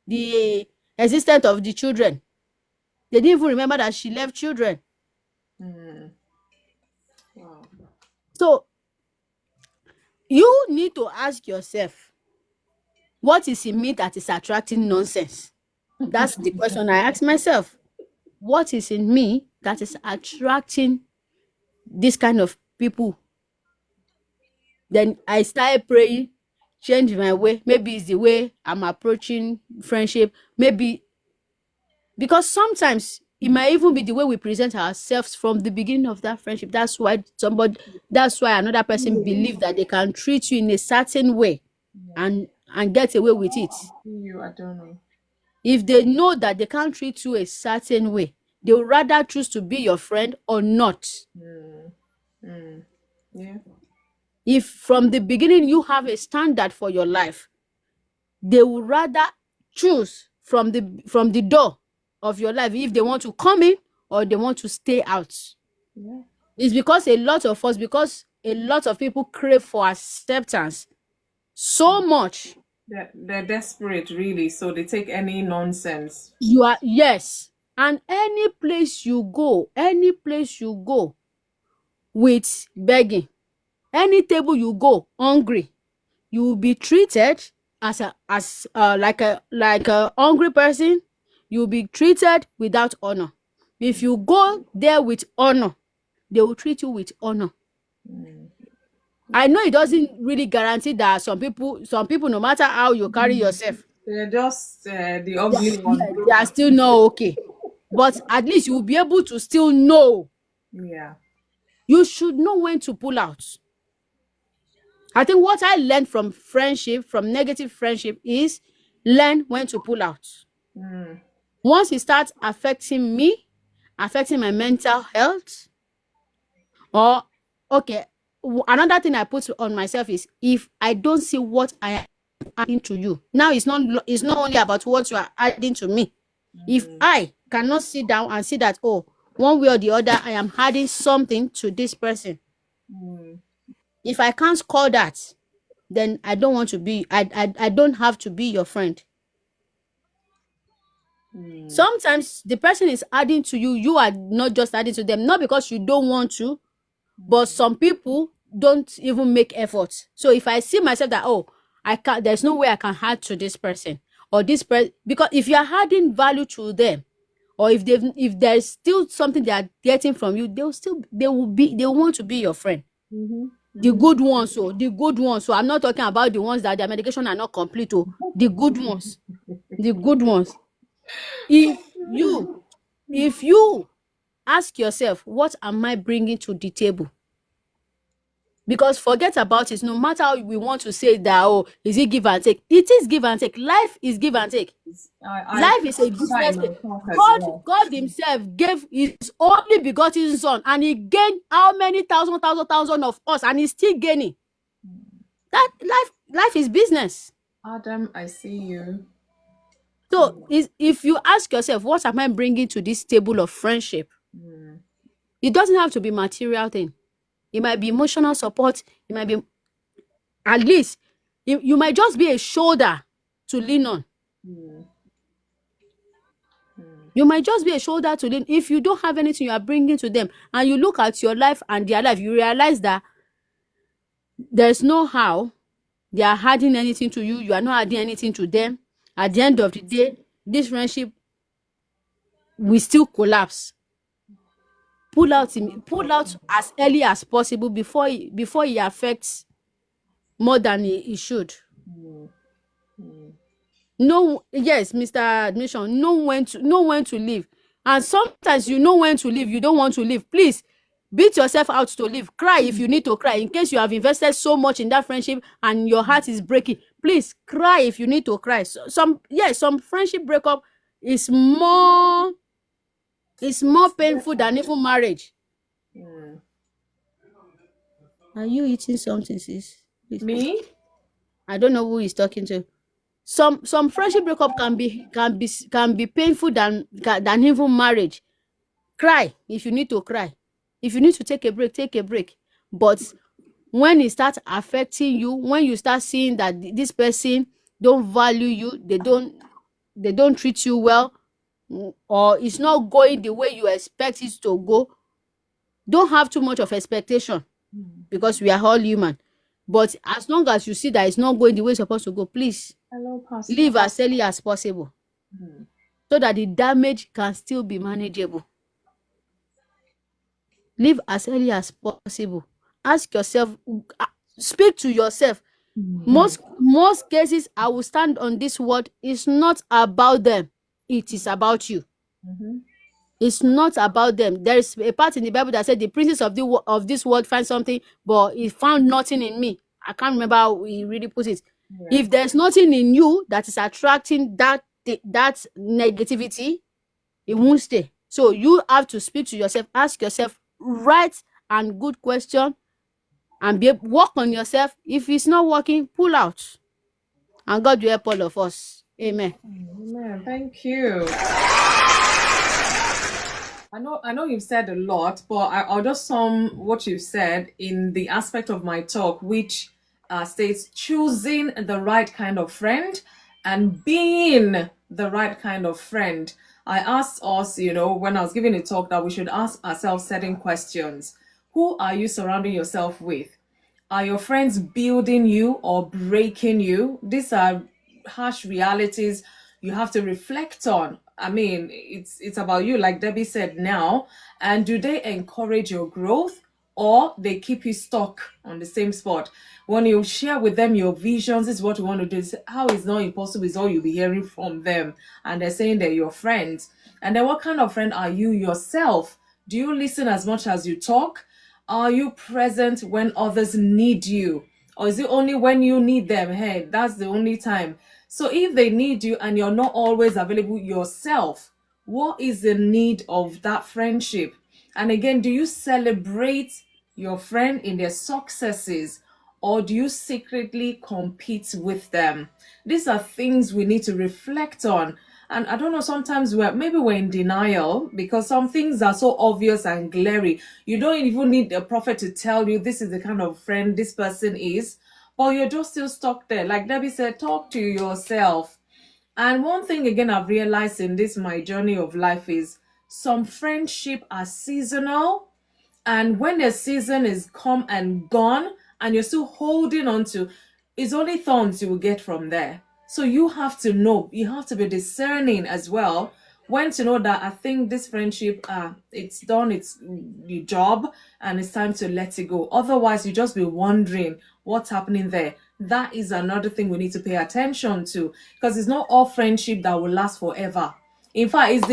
[SPEAKER 7] the existence of the children. They didn't even remember that she left children.
[SPEAKER 1] Wow.
[SPEAKER 7] So you need to ask yourself, what is in me that is attracting nonsense? That's the question I ask myself. What is in me that is attracting this kind of people? Then I started praying. change my way. Maybe it's the way I'm approaching friendship. Maybe because sometimes it might even be the way we present ourselves from the beginning of that friendship. That's why another person believes that they can treat you in a certain way and get away with it.
[SPEAKER 1] You, I don't know.
[SPEAKER 7] If they know that they can't treat you a certain way, they would rather choose to be your friend or not.
[SPEAKER 1] Yeah.
[SPEAKER 7] If from the beginning you have a standard for your life, they would rather choose from the door of your life if they want to come in or they want to stay out.
[SPEAKER 1] Yeah.
[SPEAKER 7] It's because a lot of people crave for acceptance so much.
[SPEAKER 1] They're desperate, really. So they take any nonsense.
[SPEAKER 7] Yes. And any place you go with begging, any table you go hungry, you will be treated as like a hungry person. You will be treated without honor. If you go there with honor, they will treat you with honor. I know it doesn't really guarantee that some people, no matter how you carry yourself,
[SPEAKER 1] They're just the ugly one.
[SPEAKER 7] they are still not okay. But at least you will be able to still know.
[SPEAKER 1] Yeah.
[SPEAKER 7] You should know when to pull out. I think what I learned from friendship, from negative friendship, is learn when to pull out. Once it starts affecting me, affecting my mental health, or okay, another thing I put on myself is if I don't see what I am adding to you. Now it's not only about what you are adding to me. If I cannot sit down and see that, oh, one way or the other, I am adding something to this person. If I can't call that, then I don't want to be, I don't have to be your friend. Sometimes the person is adding to you, you are not just adding to them, not because you don't want to, but some people don't even make effort. So if I see myself that, oh, I can't, there's no way I can add to this person or this person, because if you are adding value to them, or if there's still something they are getting from you, they will want to be your friend. The good ones, so I'm not talking about the ones that their medication are not complete. Oh, the good ones. If you ask yourself, what am I bringing to the table? Because forget about it, no matter how we want to say that, oh, is it give and take? It is give and take. Life is give and take. Life is a business. God himself gave his only begotten son, and he gained how many thousand of us, and he's still gaining. That life is business.
[SPEAKER 1] Adam, I see you.
[SPEAKER 7] So if you ask yourself, what am I bringing to this table of friendship? It doesn't have to be material thing. It might be emotional support. It might be, at least, you might just be a shoulder to lean on. You might just be a shoulder to lean. If you don't have anything you are bringing to them, and you look at your life and their life, you realize that there's no how they are adding anything to you. You are not adding anything to them. At the end of the day, this friendship will still collapse. Pull out as early as possible before it affects more than it should. No, yes, Mr. Admission, know when to leave. And sometimes you know when to leave, you don't want to leave. Please beat yourself out to leave. Cry if you need to cry. In case you have invested so much in that friendship and your heart is breaking, please cry if you need to cry. So, some friendship breakup is more painful than even marriage. Are you eating something, sis? Please.
[SPEAKER 1] Me?
[SPEAKER 7] I don't know who he's talking to. Some friendship breakup can be painful than even marriage. Cry if you need to cry. If you need to take a break, take a break. But when it starts affecting you, when you start seeing that this person don't value you, they don't treat you well, or it's not going the way you expect it to go, don't have too much of expectation, because we are all human. But as long as you see that it's not going the way it's supposed to go, please leave as early as possible, so that the damage can still be manageable. Leave as early as possible. Ask yourself, speak to yourself. Most cases, I will stand on this word. It's not about them. It is about you. It's not about them. There is a part in the Bible that said the princes of of this world find something, but he found nothing in me. I can't remember how he really put it.
[SPEAKER 1] Yeah.
[SPEAKER 7] If there's nothing in you that is attracting that negativity, it won't stay. So you have to speak to yourself, ask yourself right and good question, and work on yourself. If it's not working, pull out, and God will help all of us. Amen.
[SPEAKER 1] Amen. Thank you. I know you've said a lot, but I'll just sum what you've said in the aspect of my talk, which states choosing the right kind of friend and being the right kind of friend. I asked us, when I was giving a talk, that we should ask ourselves certain questions. Who are you surrounding yourself with? Are your friends building you or breaking you? These are harsh realities you have to reflect on. I mean, it's about you, like Debbie said now. And do they encourage your growth or they keep you stuck on the same spot? When you share with them your visions, this is what you want to do. How is not impossible is all you'll be hearing from them. And they're saying they're your friends. And then what kind of friend are you yourself? Do you listen as much as you talk? Are you present when others need you? Or is it only when you need them? Hey, that's the only time. So if they need you and you're not always available yourself, what is the need of that friendship? And again, do you celebrate your friend in their successes or do you secretly compete with them? These are things we need to reflect on. And I don't know, sometimes we're in denial because some things are so obvious and glary. You don't even need a prophet to tell you this is the kind of friend this person is, but you're just still stuck there. Like Debbie said, talk to yourself. And one thing again I've realized in this my journey of life is some friendship are seasonal, and when the season is come and gone and you're still holding on to, it's only thorns you will get from there. So you have to know, you have to be discerning as well when to know that I think this friendship, it's done its the job and it's time to let it go. Otherwise, you just be wondering what's happening there. That is another thing we need to pay attention to, because it's not all friendship that will last forever. In fact, it's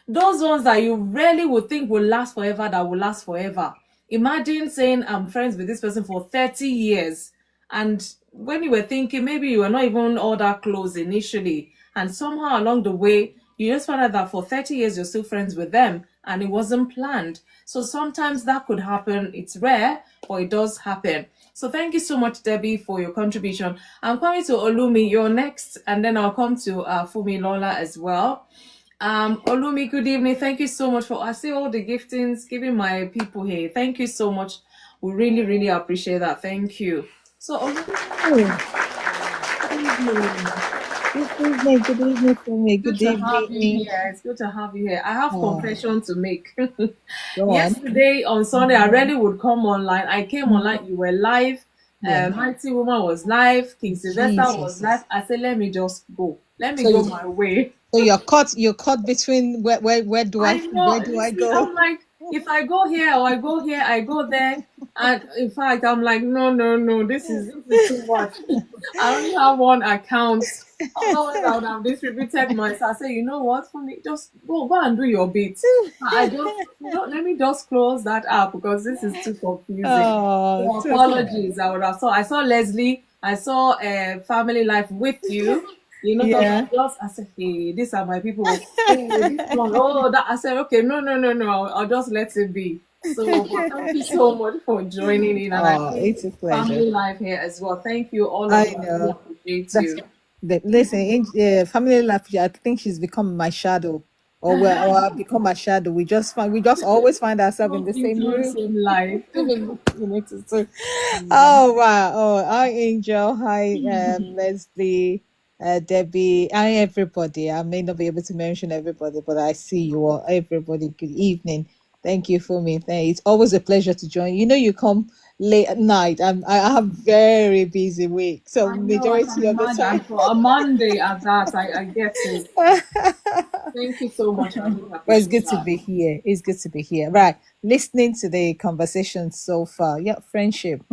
[SPEAKER 1] those ones that you really would think will last forever that will last forever. Imagine saying I'm friends with this person for 30 years, and when you were thinking maybe you were not even all that close initially, and somehow along the way you just found out that for 30 years you're still friends with them and it wasn't planned. So sometimes that could happen. It's rare, but it does happen. So thank you so much, Debbie, for your contribution. I'm coming to Olumi, you're next, and then I'll come to Fumilola as well. Olumi, good evening. Thank you so much for, I see all the giftings, giving my people here. Thank you so much. We really, really appreciate that. Thank you. So, Olumi,
[SPEAKER 8] Good evening for me.
[SPEAKER 1] good
[SPEAKER 8] Good
[SPEAKER 1] to have you
[SPEAKER 8] evening.
[SPEAKER 1] here. It's good to have you here. I have
[SPEAKER 8] Oh,
[SPEAKER 1] confession to make.
[SPEAKER 8] go on.
[SPEAKER 1] Yesterday on Sunday, I really would come online. I came online, you were live.
[SPEAKER 8] Yeah.
[SPEAKER 1] Mighty Woman was live. King Sylvester was
[SPEAKER 8] Jesus.
[SPEAKER 1] live. I said, let me just go. Let me
[SPEAKER 8] So
[SPEAKER 1] go
[SPEAKER 8] you
[SPEAKER 1] my way.
[SPEAKER 8] so you're caught between where do
[SPEAKER 1] I know.
[SPEAKER 8] where do
[SPEAKER 1] You
[SPEAKER 8] I
[SPEAKER 1] see,
[SPEAKER 8] go?
[SPEAKER 1] I'm like, if I go here or I go here, I go there. And in fact, I'm like, no, no, no. This is too much. I only have one account. Otherwise, I would have distributed myself. I say, you know what? For me, just go and do your bit. I just let me just close that app because this is too confusing.
[SPEAKER 8] Oh,
[SPEAKER 1] So apologies. I saw Leslie. I saw Family Life with you.
[SPEAKER 8] yeah.
[SPEAKER 1] I said, hey, these are my people. Hey, this one, oh, that. I said, okay, no, no, no, no. I'll just let it be. So, but thank you so much for joining in, and I
[SPEAKER 8] Oh,
[SPEAKER 1] think
[SPEAKER 8] it's a pleasure.
[SPEAKER 1] Family Life here as well. Thank you, all of
[SPEAKER 8] I
[SPEAKER 1] you. I really
[SPEAKER 8] know.
[SPEAKER 1] appreciate
[SPEAKER 8] That's
[SPEAKER 1] you.
[SPEAKER 8] listen, family life. I think she's become my shadow, or I've become my shadow. We just always find ourselves in the
[SPEAKER 1] Walking
[SPEAKER 8] same
[SPEAKER 1] through the
[SPEAKER 8] room.
[SPEAKER 1] same life.
[SPEAKER 8] So,
[SPEAKER 1] Yeah.
[SPEAKER 8] oh wow! Oh, hi Angel, hi Leslie, Debbie, hi everybody. I may not be able to mention everybody, but I see you all. Everybody, good evening. Thank you for me. It's always a pleasure to join. You come late at night. I have very busy week, so
[SPEAKER 1] I know, I can
[SPEAKER 8] majority of the
[SPEAKER 1] imagine.
[SPEAKER 8] time.
[SPEAKER 1] And for a Monday at that, I get it. Thank you so much. I really
[SPEAKER 8] Well, it's
[SPEAKER 1] appreciate
[SPEAKER 8] good to
[SPEAKER 1] that.
[SPEAKER 8] be here. It's good to be here. Right. Listening to the conversation so far. Yeah, friendship.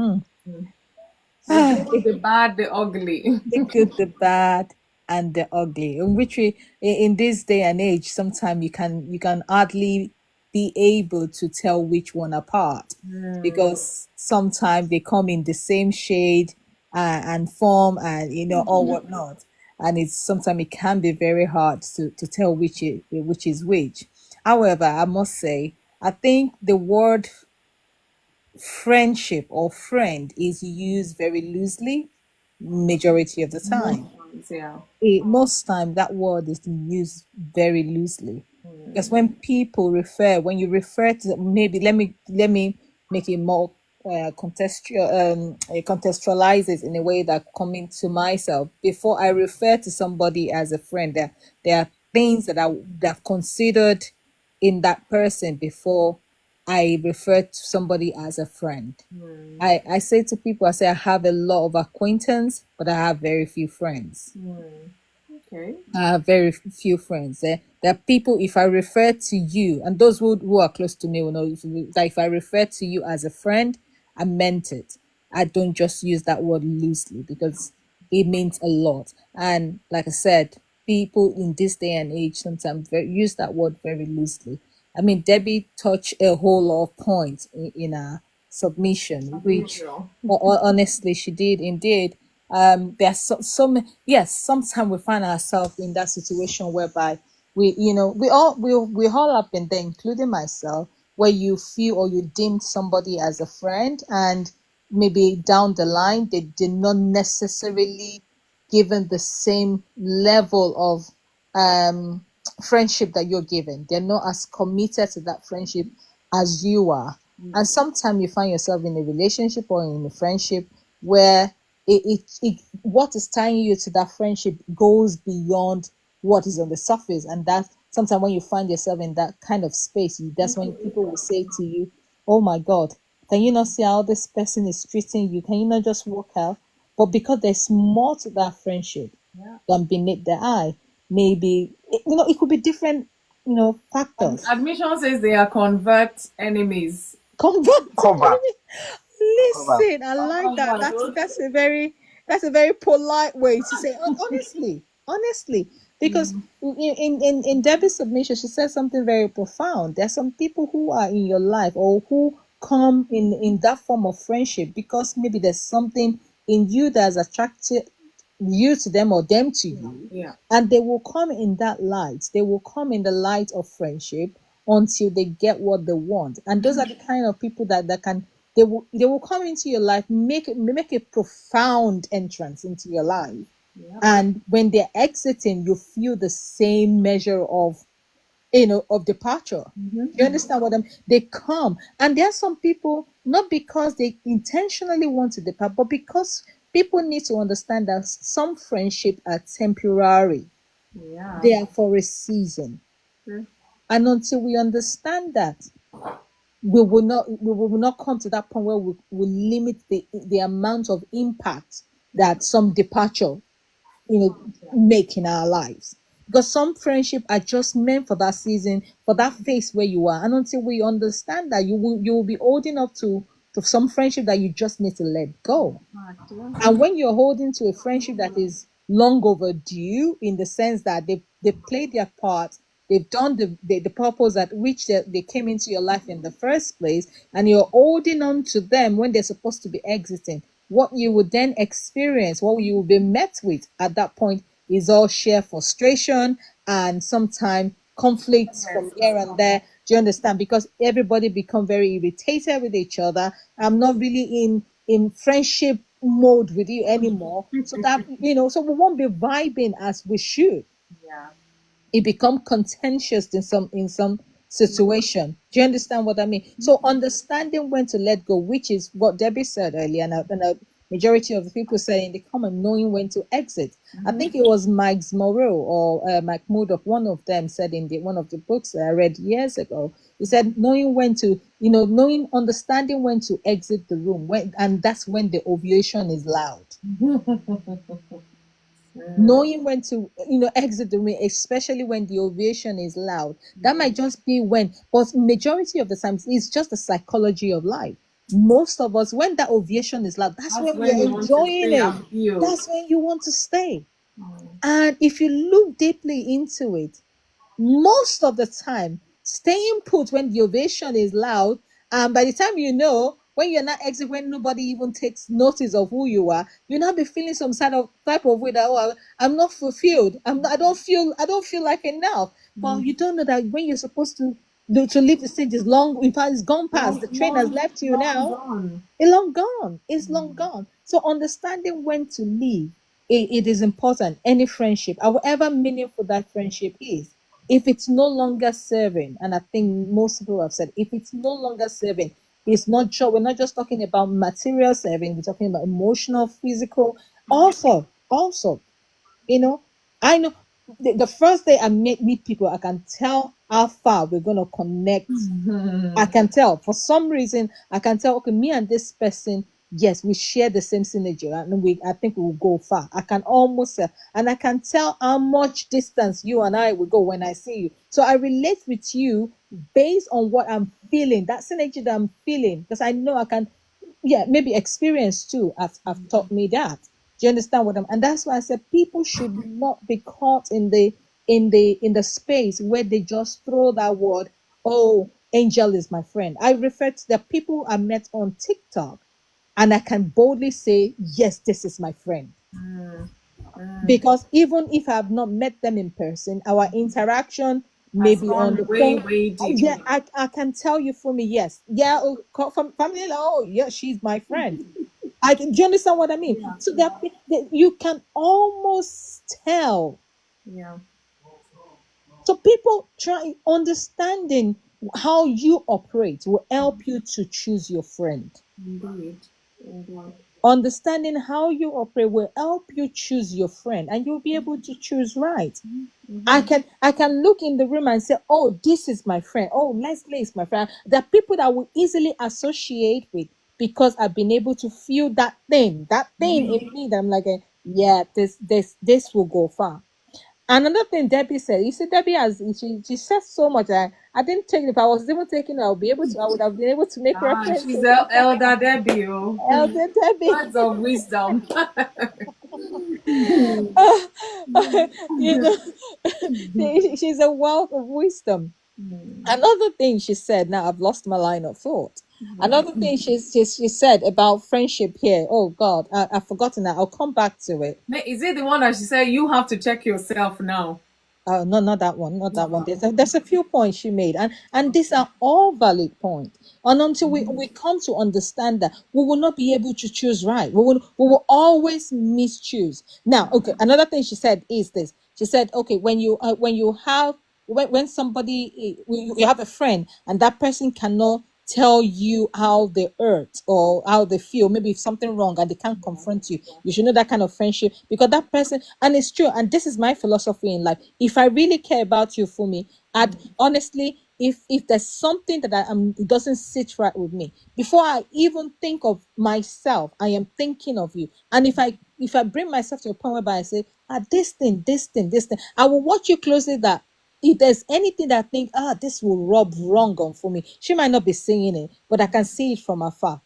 [SPEAKER 1] The good, the bad, the ugly.
[SPEAKER 8] The good, the bad, and the ugly. In which we, in this day and age, sometimes you can hardly be able to tell which one apart, because sometimes they come in the same shade and form, and or whatnot, and it's sometimes it can be very hard to tell which is which. However, I must say, I think the word friendship or friend is used very loosely majority of the
[SPEAKER 1] Most
[SPEAKER 8] time.
[SPEAKER 1] times, yeah.
[SPEAKER 8] Most time that word is used very loosely, because when you refer to, maybe let me make it more contextualize it in a way that coming to myself. Before I refer to somebody as a friend, there are things that I've considered in that person before I refer to somebody as a friend. I say to people, I say I have a lot of acquaintance, but I have very few friends.
[SPEAKER 1] Okay.
[SPEAKER 8] I have very few friends. There are people, if I refer to you, and those who are close to me will know, if I refer to you as a friend, I meant it. I don't just use that word loosely, because it means a lot. And like I said, people in this day and age sometimes use that word very loosely. I mean, Debbie touched a whole lot of points in her submission, which
[SPEAKER 1] Usual.
[SPEAKER 8] honestly she did indeed. There's yes, sometimes we find ourselves in that situation whereby we all have been there, including myself, where you feel or you deem somebody as a friend, and maybe down the line they did not necessarily given the same level of friendship that you're given. They're not as committed to that friendship as you are. And sometimes you find yourself in a relationship or in a friendship where what is tying you to that friendship goes beyond what is on the surface. And that sometimes when you find yourself in that kind of space, that's when people will say to you, "Oh my God, can you not see how this person is treating you? Can you not just walk out?" But because there's more to that friendship than beneath the eye, maybe it could be different, factors.
[SPEAKER 1] Admission says they are convert enemies.
[SPEAKER 8] Convert to
[SPEAKER 3] Cover,
[SPEAKER 8] enemy.
[SPEAKER 3] cover.
[SPEAKER 8] Listen, I like that. That's a very polite way to say, honestly, because in Debbie's submission, she said something very profound. There are some people who are in your life, or who come in that form of friendship, because maybe there's something in you that's attracted you to them, or them to you,
[SPEAKER 1] Yeah.
[SPEAKER 8] and they will come in that light. They will come in the light of friendship until they get what they want. And those are the kind of people that can, they will come into your life, make a profound entrance into your life, and when they're exiting, you feel the same measure of departure. You understand what they come, and there are some people, not because they intentionally want to depart, but because people need to understand that some friendship are temporary.
[SPEAKER 1] Yeah.
[SPEAKER 8] They are for a season.
[SPEAKER 1] Mm.
[SPEAKER 8] And until we understand that, we will not come to that point where we will limit the amount of impact that some departure make in our lives, because some friendship are just meant for that season, for that phase where you are. And until we understand that, you will be holding up to some friendship that you just need to let go. And when you're holding to a friendship that is long overdue, in the sense that they played their part, they've done the purpose at which they came into your life in the first place, and you're holding on to them when they're supposed to be exiting, what you would then experience, what you will be met with at that point, is all sheer frustration and sometimes conflicts from here and there. Do you understand? Because everybody become very irritated with each other. I'm not really in friendship mode with you anymore. So that so we won't be vibing as we should.
[SPEAKER 1] Yeah.
[SPEAKER 8] It become contentious in some situation. Do you understand what I mean? So understanding when to let go, which is what Debbie said earlier, and a majority of the people saying they come and knowing when to exit. I think it was Mike's Moreau or Mike Murdoch, one of them said in one of the books that I read years ago. He said knowing when to, understanding when to exit the room, and that's when the ovulation is loud. Knowing when to exit the room, especially when the ovation is loud. That might just be when, but majority of the times it's just the psychology of life. Most of us, when that ovation is loud, that's
[SPEAKER 1] That's
[SPEAKER 8] when we
[SPEAKER 1] when
[SPEAKER 8] are
[SPEAKER 1] you want to
[SPEAKER 8] enjoying
[SPEAKER 1] stay
[SPEAKER 8] it.
[SPEAKER 1] and build.
[SPEAKER 8] That's when you want to stay. And if you look deeply into it, most of the time, staying put when the ovation is loud, and by the time you know, when you're not exit, when nobody even takes notice of who you are, you not be feeling some sort of type of way that, oh, I'm not fulfilled. I don't feel like enough. But you don't know that when you're supposed to leave the stage is long. In fact, it's gone past. The train has left you
[SPEAKER 1] Long
[SPEAKER 8] now.
[SPEAKER 1] gone.
[SPEAKER 8] It's long gone. It's long gone. So understanding when to leave, it is important. Any friendship, however meaningful that friendship is, if it's no longer serving, and I think most people have said, if it's no longer serving, it's not sure. We're not just talking about material serving. We're talking about emotional, physical. Also, you know, I know the first day I meet people, I can tell how far we're gonna connect. I can tell for some reason. I can tell. Okay, me and this person, yes, we share the same synergy, and I think we will go far. I can almost, and I can tell how much distance you and I will go when I see you. So I relate with you based on what I'm feeling, that synergy that I'm feeling, because I know I can. Yeah, maybe experience too have taught me that. Do you understand what I'm? And that's why I said people should not be caught in the space where they just throw that word, oh, Angel is my friend. I refer to the people I met on TikTok, and I can boldly say, yes, this is my friend. Because even if I have not met them in person, our interaction
[SPEAKER 1] Has
[SPEAKER 8] maybe on the
[SPEAKER 1] gone way,
[SPEAKER 8] phone.
[SPEAKER 1] way deep.
[SPEAKER 8] Yeah, I can tell you for me, yes. Yeah, from family, oh, yeah, she's my friend. Do you understand what I mean?
[SPEAKER 1] Yeah,
[SPEAKER 8] So that you can almost tell.
[SPEAKER 1] yeah,
[SPEAKER 8] So people try understanding how you operate will help you to choose your friend.
[SPEAKER 1] indeed, indeed.
[SPEAKER 8] Understanding how you operate will help you choose your friend, and you'll be able to choose right. I can look in the room and say, oh, this is my friend. Oh, Leslie is my friend. There are people that will easily associate with because I've been able to feel that thing in me that I'm like, yeah, this will go far. Another thing Debbie said, you see, Debbie has she says so much. I didn't take it. If I was even taking it, I would have been able to make
[SPEAKER 1] Ah, she's
[SPEAKER 8] references.
[SPEAKER 1] the elder Debbie. Oh.
[SPEAKER 8] Elder Debbie,
[SPEAKER 1] Words of wisdom.
[SPEAKER 8] you know, she's a wealth of wisdom. Another thing she said, now I've lost my line of thought. Another thing she said about friendship here. Oh God, I've forgotten that. I'll come back to it.
[SPEAKER 1] Is it the one that she said you have to check yourself now?
[SPEAKER 8] No, not that one, not that one. There's a few points she made, and these are all valid points. And until we come to understand that, we will not be able to choose right. We will always mischoose. Now, okay, another thing she said is this. She said, okay, when somebody you have a friend and that person cannot tell you how they hurt or how they feel, maybe if something wrong and they can't confront you, you should know that kind of friendship, because that person, and it's true, and this is my philosophy in life. If I really care about you, for me, I'd honestly, if there's something that I am, it doesn't sit right with me, before I even think of myself, I am thinking of you. And if I bring myself to a point whereby I say, this thing, I will watch you closely, that if there's anything that I think, this will rub wrong on for me, she might not be saying it, but I can see it from afar.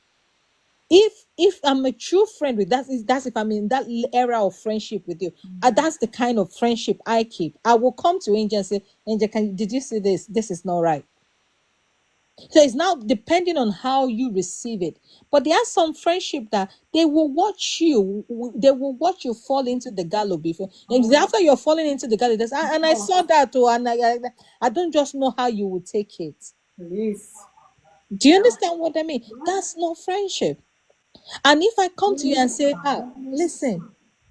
[SPEAKER 8] If I'm a true friend with that's if I'm in that era of friendship with you, that's the kind of friendship I keep. I will come to Angel and say, Angel, did you see this? This is not right. So it's now depending on how you receive it. But there are some friendship that they will watch you fall into the gallows before. And after you're falling into the gallows, and I saw that too, and I don't just know how you would take it.
[SPEAKER 1] Please.
[SPEAKER 8] Do you understand what I mean? That's not friendship. And if I come to you and say, listen,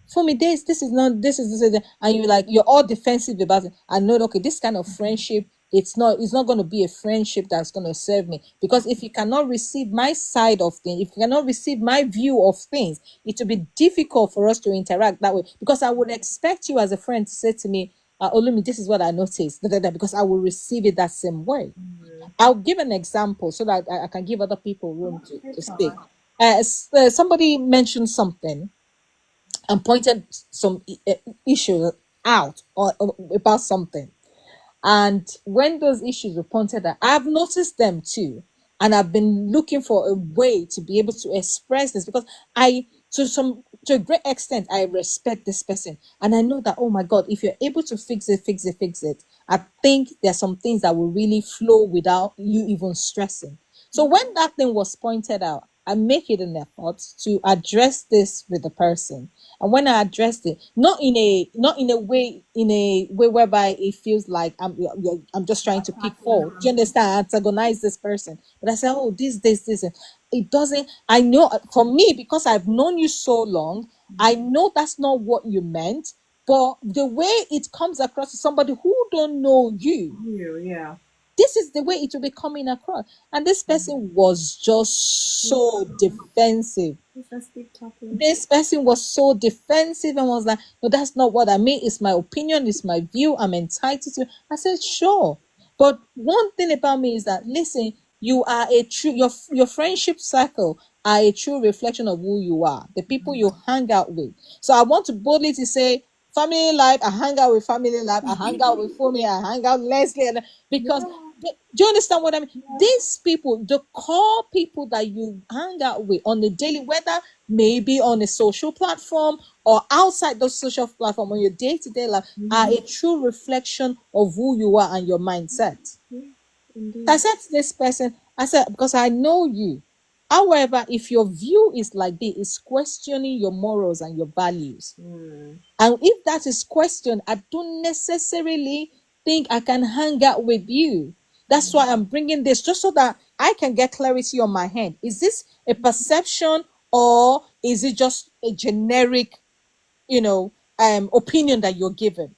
[SPEAKER 8] for me, this is not this, and you're all defensive about it, I know, okay, this kind of friendship, it's not going to be a friendship that's going to serve me, because if you cannot receive my side of things, if you cannot receive my view of things, it will be difficult for us to interact that way, because I would expect you as a friend to say to me, Olumi, this is what I noticed, because I will receive it that same way. I'll give an example so that I can give other people room to speak. Somebody mentioned something and pointed some issue out, or about something. And when those issues were pointed out, I've noticed them too. and I've been looking for a way to be able to express this, because to a great extent, I respect this person, and I know that, oh my God, if you're able to fix it, I think there's some things that will really flow without you even stressing. So when that thing was pointed out, I make it an effort to address this with the person. And when I addressed it, not in a way whereby it feels like I'm just trying to pick fault. Do you understand? Antagonize this person. But I said, oh, this. And it doesn't. I know, for me, because I've known you so long, I know that's not what you meant. But the way it comes across to somebody who don't know you,
[SPEAKER 1] Yeah.
[SPEAKER 8] this is the way it will be coming across. And this person was just so defensive.
[SPEAKER 1] Let's keep talking.
[SPEAKER 8] This person was so defensive and was like, no, that's not what I mean. It's my opinion, it's my view. I'm entitled to. I said, sure. But one thing about me is that, listen, you are a true, your friendship circle are a true reflection of who you are, the people you hang out with. So I want to boldly to say, family life, I hang out with family life, I hang out with Fumi, I hang out with Leslie, because do you understand what I mean? These people, the core people that you hang out with on the daily, whether maybe on a social platform or outside those social platform, on your day-to-day life, are a true reflection of who you are and your mindset.
[SPEAKER 1] Indeed.
[SPEAKER 8] I said to this person, I said, because I know you. However, if your view is like this, is questioning your morals and your values, and if that is questioned, I don't necessarily think I can hang out with you. That's why I'm bringing this, just so that I can get clarity on my hand. Is this a perception, or is it just a generic, opinion that you're given?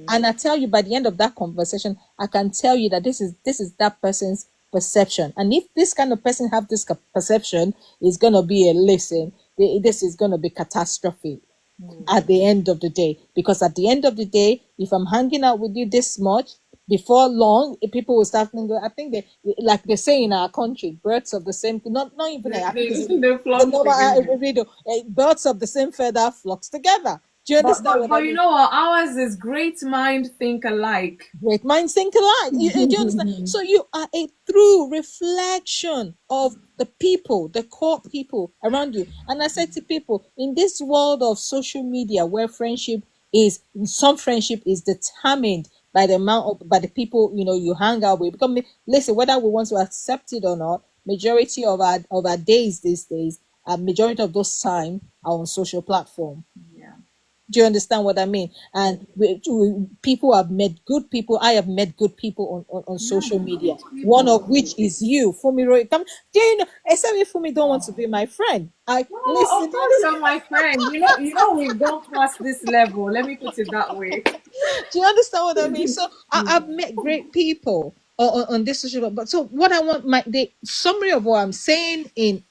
[SPEAKER 8] And I tell you, by the end of that conversation, I can tell you that this is that person's perception. And if this kind of person have this perception, it's gonna be a listen. This is gonna be catastrophe at the end of the day. Because at the end of the day, if I'm hanging out with you this much, before long, people will start thinking. I think they, like they say in our country, birds of the same, not even. I think it's
[SPEAKER 1] They flock
[SPEAKER 8] the normal
[SPEAKER 1] together.
[SPEAKER 8] radio. Birds of the same feather flocks together. Do you understand what I
[SPEAKER 1] But you
[SPEAKER 8] mean?
[SPEAKER 1] know what? Ours is great mind think alike.
[SPEAKER 8] Great minds think alike. Do you understand? So you are a true reflection of the people, the core people around you. And I said to people, in this world of social media, where some friendship is determined by the amount of, by the people you hang out with. Because listen, whether we want to accept it or not, majority of our days these days, majority of those time are on social platform.
[SPEAKER 1] Yeah.
[SPEAKER 8] Do you understand what I mean? And people have met good people. I have met good people on social media. One of which is you, FunmiRoyal. Come, do you know? Except if Fumi don't want to be my friend,
[SPEAKER 1] Oh, of course you're my friend. We've gone past this level. Let me put it that way.
[SPEAKER 8] Do you understand what I mean? So I've met great people on this social. But so what I want, the summary of what I'm saying in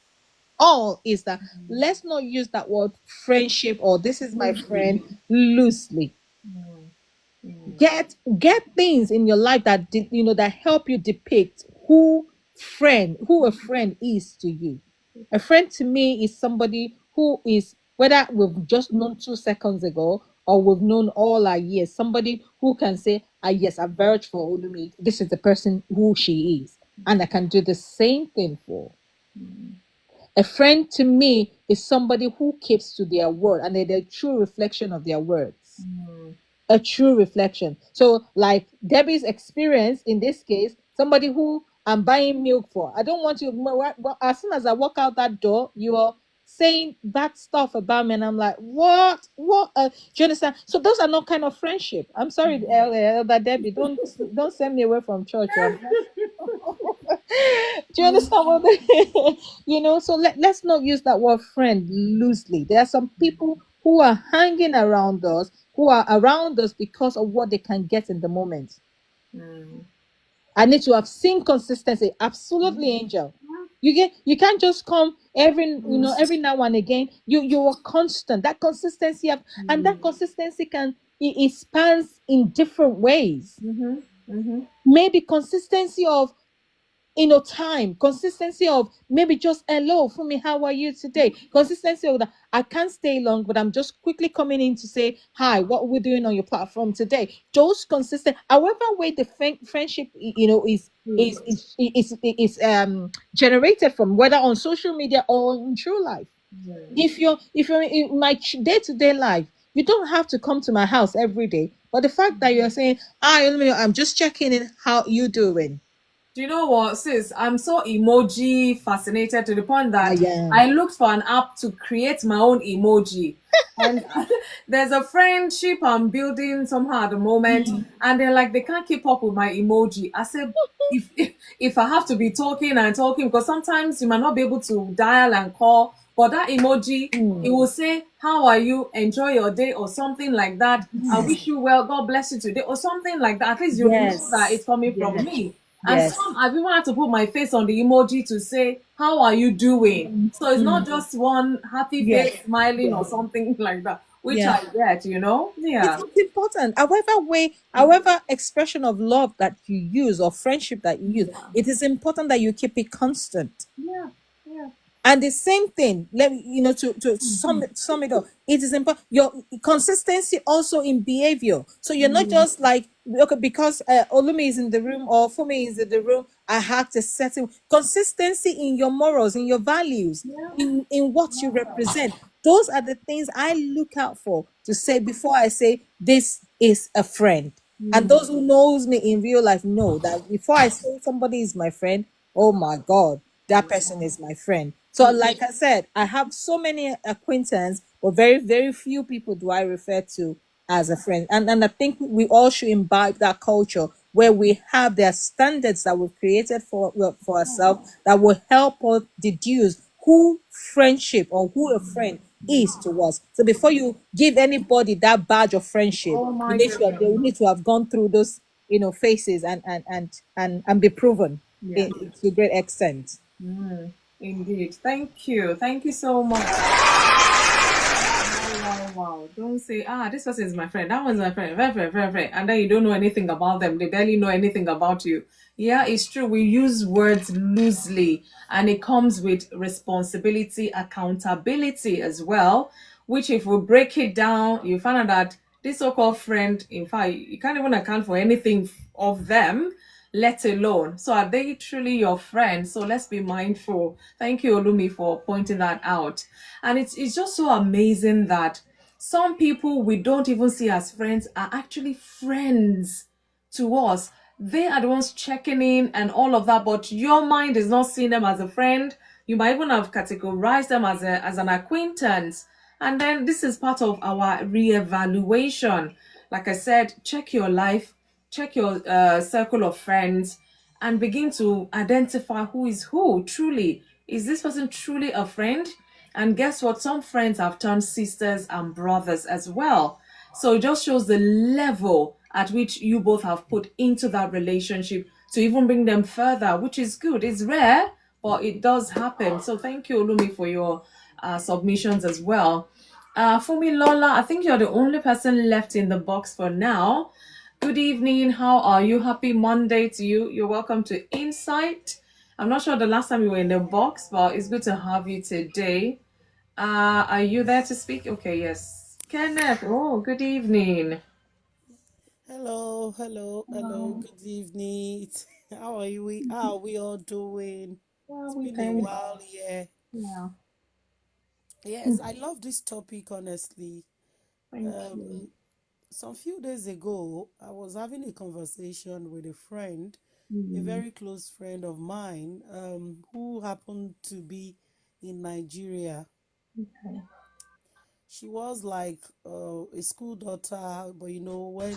[SPEAKER 8] all is that, let's not use that word friendship or this is my friend loosely. Get things in your life that that help you depict who a friend is to you. A friend to me is somebody who is, whether we've just known 2 seconds ago or we've known all our years, somebody who can say, yes, I vouch for Olumi, this is the person who she is, and I can do the same thing for. A friend to me is somebody who keeps to their word, and they're a true reflection of their words. A true reflection. So, like Debbie's experience in this case, somebody who I'm buying milk for. I don't want you. Well, as soon as I walk out that door, you are saying bad stuff about me, and I'm like, what? What? Do you understand? So those are not kind of friendship. I'm sorry, Elder Debbie. Don't send me away from church. Do you understand what so let's not use that word friend loosely. There are some people who are hanging around us, who are around us because of what they can get in the moment. I need to have seen consistency. Absolutely, Angel. You can't just come every now and again. You are constant. That consistency and that consistency it spans in different ways. Maybe consistency of time, consistency of maybe just hello for me, how are you today? Consistency of that. I can't stay long, but I'm just quickly coming in to say hi, what we're doing on your platform today. Those consistent, however way the friendship, is generated from, whether on social media or in true life. If you're in my day-to-day life, you don't have to come to my house every day, but the fact that you're saying, I'm just checking in, how you doing?
[SPEAKER 1] Do you know what, sis? I'm so emoji fascinated to the point
[SPEAKER 8] Ah,
[SPEAKER 1] that
[SPEAKER 8] yeah.
[SPEAKER 1] I looked for an app to create my own emoji. And there's a friendship I'm building somehow at the moment, and they're like, they can't keep up with my emoji. I said, if I have to be talking and talking, because sometimes you might not be able to dial and call, but that emoji, it will say, how are you? Enjoy your day, or something like that. I wish you well. God bless you today, or something like that. At least you know that
[SPEAKER 8] Yes.
[SPEAKER 1] it's coming from
[SPEAKER 8] Yes.
[SPEAKER 1] me. And
[SPEAKER 8] Yes.
[SPEAKER 1] some I've even had to put my face on the emoji to say, how are you doing? So it's not just one happy
[SPEAKER 8] Yes.
[SPEAKER 1] face smiling or
[SPEAKER 8] Yes.
[SPEAKER 1] something like that, which
[SPEAKER 8] Yeah.
[SPEAKER 1] I get, you know?
[SPEAKER 8] It's,
[SPEAKER 1] Yeah.
[SPEAKER 8] it's important. However way, however expression of love that you use or friendship that you use,
[SPEAKER 1] Yeah.
[SPEAKER 8] it is important that you keep it constant.
[SPEAKER 1] Yeah. Yeah.
[SPEAKER 8] And the same thing, let me, to sum it up, it is important your consistency also in behavior. So you're not just like, okay, because Olumi is in the room or Fumi is in the room, I have to settle consistency in your morals, in your values,
[SPEAKER 1] Yeah.
[SPEAKER 8] in what you represent. Those are the things I look out for to say before I say this is a friend. And those who knows me in real life know that before I say somebody is my friend, oh my God, that person is my friend. So, like I said, I have so many acquaintances, but very, very few people do I refer to as a friend. And I think we all should imbibe that culture where we have their standards that we've created for ourselves that will help us deduce who friendship or who a friend is to us. So before you give anybody that badge of friendship,
[SPEAKER 1] Oh my goodness.
[SPEAKER 8] they will need to have gone through those phases and be proven
[SPEAKER 1] Yeah.
[SPEAKER 8] to a great extent.
[SPEAKER 1] Indeed. Thank you. Thank you so much. Wow, wow, wow. Don't say, this person is my friend. That one's my friend. Very, very, very, very. And then you don't know anything about them. They barely know anything about you. Yeah, it's true. We use words loosely, and it comes with responsibility, accountability as well. Which, if we break it down, you find out that this so called friend, in fact, you can't even account for anything of them, let alone. So, are they truly your friends? So, let's be mindful. Thank you, Olumi, for pointing that out. And it's just so amazing that some people we don't even see as friends are actually friends to us. They are the ones checking in and all of that, but your mind is not seeing them as a friend. You might even have categorized them as an acquaintance. And then this is part of our re-evaluation. Like I said, check your life, check your circle of friends, and begin to identify who is who truly. Is this person truly a friend? And guess what? Some friends have turned sisters and brothers as well. So it just shows the level at which you both have put into that relationship to even bring them further, which is good. It's rare, but it does happen. So thank you, Olumi, for your submissions as well. Fumi Lola, I think you're the only person left in the box for now. Good evening. How are you? Happy Monday to you. You're welcome to Insight. I'm not sure the last time you were in the box, but it's good to have you today. Are you there to speak? Okay, yes. Kenneth, oh, good evening.
[SPEAKER 9] Hello, hello, hello. Good evening. How are you? How are we all doing?
[SPEAKER 1] Well,
[SPEAKER 9] It's
[SPEAKER 1] we
[SPEAKER 9] been a
[SPEAKER 1] thank
[SPEAKER 9] while, yeah.
[SPEAKER 1] Yeah,
[SPEAKER 9] Yes, I love this topic, honestly.
[SPEAKER 1] thank you.
[SPEAKER 9] Um, some few days ago, I was having a conversation with a friend, a very close friend of mine, who happened to be in Nigeria.
[SPEAKER 1] Okay,
[SPEAKER 9] She was like a school daughter, but when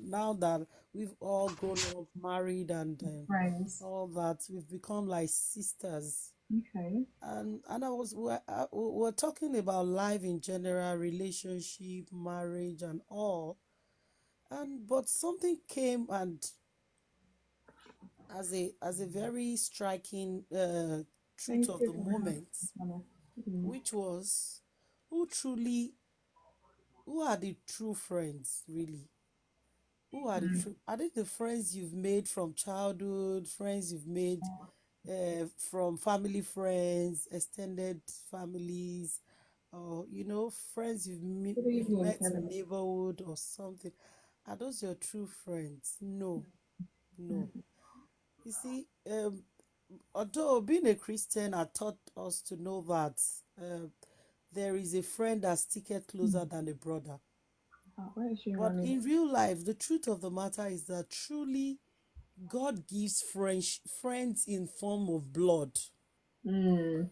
[SPEAKER 9] now that we've all grown up, married, and
[SPEAKER 1] friends.
[SPEAKER 9] all that, we've become like sisters.
[SPEAKER 1] Okay.
[SPEAKER 9] And we're talking about life in general, relationship, marriage, and all. And but something came and as a very striking truth
[SPEAKER 1] Thank
[SPEAKER 9] of
[SPEAKER 1] you
[SPEAKER 9] the
[SPEAKER 1] for having
[SPEAKER 9] moment,
[SPEAKER 1] me.
[SPEAKER 9] which was who truly who are the true friends really? Who are the true? Are they the friends you've made from childhood, friends you've made from family friends, extended families, or friends
[SPEAKER 1] Good
[SPEAKER 9] you've
[SPEAKER 1] evening,
[SPEAKER 9] met in
[SPEAKER 1] Kevin.
[SPEAKER 9] neighborhood or something? Are those your true friends? No, no. You see, although being a Christian had taught us to know that there is a friend that's sticketh closer than a brother.
[SPEAKER 1] Oh, where is she
[SPEAKER 9] But
[SPEAKER 1] running?
[SPEAKER 9] in real life, the truth of the matter is that truly God gives friends in form of blood.
[SPEAKER 1] Mm,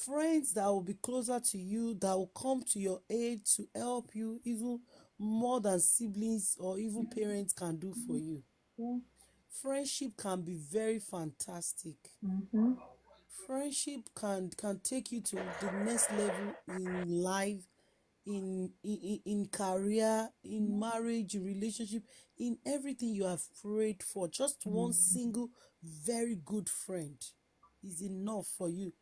[SPEAKER 9] Friends that will be closer to you, that will come to your aid to help you, even more than siblings or even parents can do for you.
[SPEAKER 1] yeah.
[SPEAKER 9] Friendship can be very fantastic.
[SPEAKER 1] Mm-hmm.
[SPEAKER 9] Friendship can take you to the next level in life, in career, in marriage, in relationship, in everything you have prayed for. Just one single very good friend is enough for you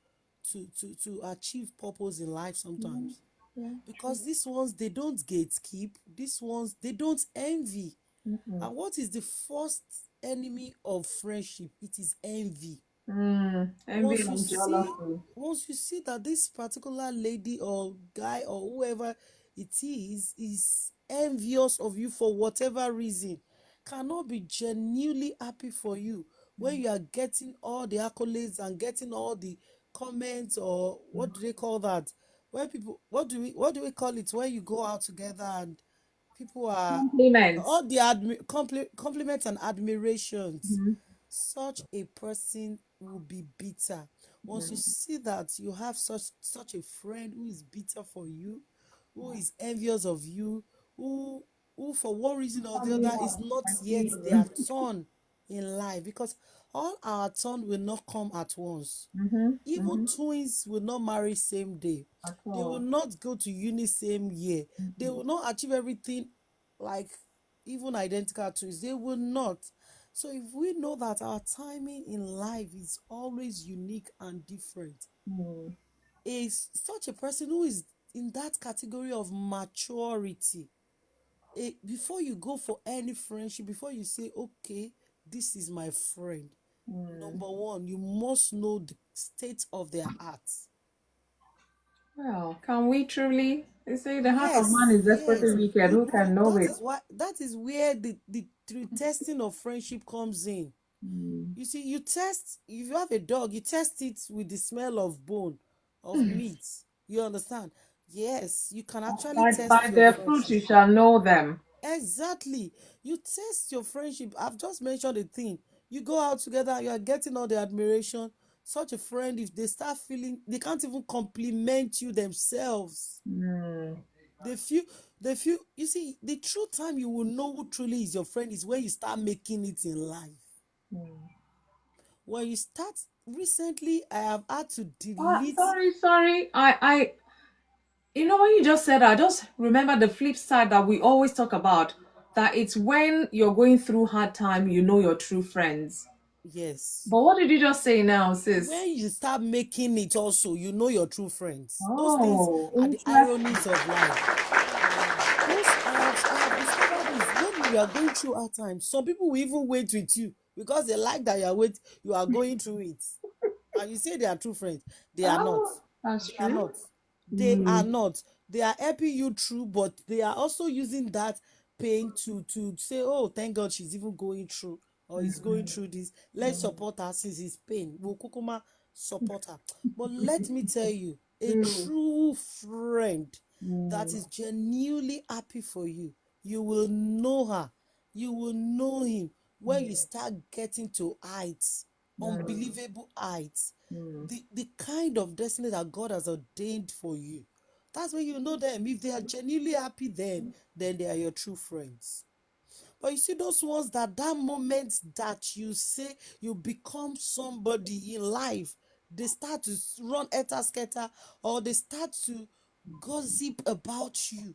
[SPEAKER 9] to achieve purpose in life sometimes.
[SPEAKER 1] Yeah, true.
[SPEAKER 9] Because these ones, they don't gatekeep. These ones, they don't envy.
[SPEAKER 1] Mm-mm.
[SPEAKER 9] And what is the first enemy of friendship? It is envy.
[SPEAKER 1] Envy
[SPEAKER 9] once you
[SPEAKER 1] and
[SPEAKER 9] see
[SPEAKER 1] jealousy.
[SPEAKER 9] once you see that this particular lady or guy or whoever it is envious of you for whatever reason, cannot be genuinely happy for you when you are getting all the accolades and getting all the comments, or what do they call that, when people, what do we call it, when you go out together and people are
[SPEAKER 1] Compliments.
[SPEAKER 9] all the compliments and admirations.
[SPEAKER 1] Mm-hmm.
[SPEAKER 9] Such a person will be bitter. Once you see that you have such a friend who is bitter for you, who is envious of you, who who for one reason or the
[SPEAKER 1] Family
[SPEAKER 9] other is
[SPEAKER 1] one.
[SPEAKER 9] not
[SPEAKER 1] I
[SPEAKER 9] yet
[SPEAKER 1] see
[SPEAKER 9] their
[SPEAKER 1] you.
[SPEAKER 9] turn in life, because all our turn will not come at once.
[SPEAKER 1] Mm-hmm.
[SPEAKER 9] Even
[SPEAKER 1] Mm-hmm.
[SPEAKER 9] twins will not marry same day.
[SPEAKER 1] At
[SPEAKER 9] They will
[SPEAKER 1] all.
[SPEAKER 9] not go to uni same year. They will not achieve everything like even identical twins. They will not. So if we know that our timing in life is always unique and different,
[SPEAKER 1] Mm.
[SPEAKER 9] is such a person who is in that category of maturity, before you go for any friendship, before you say, okay, this is my friend, number one, you must know the state of their hearts.
[SPEAKER 1] Well, can we truly? They say the heart of man
[SPEAKER 9] Yes,
[SPEAKER 1] is desperately
[SPEAKER 9] yes.
[SPEAKER 1] wicked. Who can know
[SPEAKER 9] That
[SPEAKER 1] it?
[SPEAKER 9] is why, that is where the testing of friendship comes in. You see, you test, if you have a dog, you test it with the smell of bone, of meat. You understand? Yes, you can actually test
[SPEAKER 1] By
[SPEAKER 9] your
[SPEAKER 1] their fruit
[SPEAKER 9] friendship.
[SPEAKER 1] you shall know them.
[SPEAKER 9] Exactly. You test your friendship. I've just mentioned a thing. You go out together, you are getting all the admiration. Such a friend, if they start feeling, they can't even compliment you themselves.
[SPEAKER 1] Mm.
[SPEAKER 9] They feel, you see, the true time you will know who truly is your friend is when you start making it in life. When you start, recently, I have had to delete.
[SPEAKER 1] Sorry. When you just said that, I just remember the flip side that we always talk about. That it's when you're going through hard time, you know your true friends.
[SPEAKER 9] Yes.
[SPEAKER 1] But what did you just say now, sis?
[SPEAKER 9] When you start making it also, you know your true friends. Those things
[SPEAKER 1] Oh,
[SPEAKER 9] are the
[SPEAKER 1] interesting.
[SPEAKER 9] ironies of life. Those I have discovered this when we are going through hard times. Some people will even wait with you because they like that you are going through it. And you say they are true friends. They are not.
[SPEAKER 1] Oh, that's
[SPEAKER 9] They are
[SPEAKER 1] true.
[SPEAKER 9] not. They are not. They are helping you through, but they are also using that pain to say, oh, thank God she's even going through or is going through this. Let's support her since it's pain. We'll kukuma support her. But let me tell you, a true friend that is genuinely happy for you, you will know her. You will know him when you start getting to heights, unbelievable heights, the kind of destiny that God has ordained for you. That's when you know them. If they are genuinely happy, then they are your true friends. But you see those ones that moment that you say you become somebody in life, they start to run etasketa, or they start to gossip about you.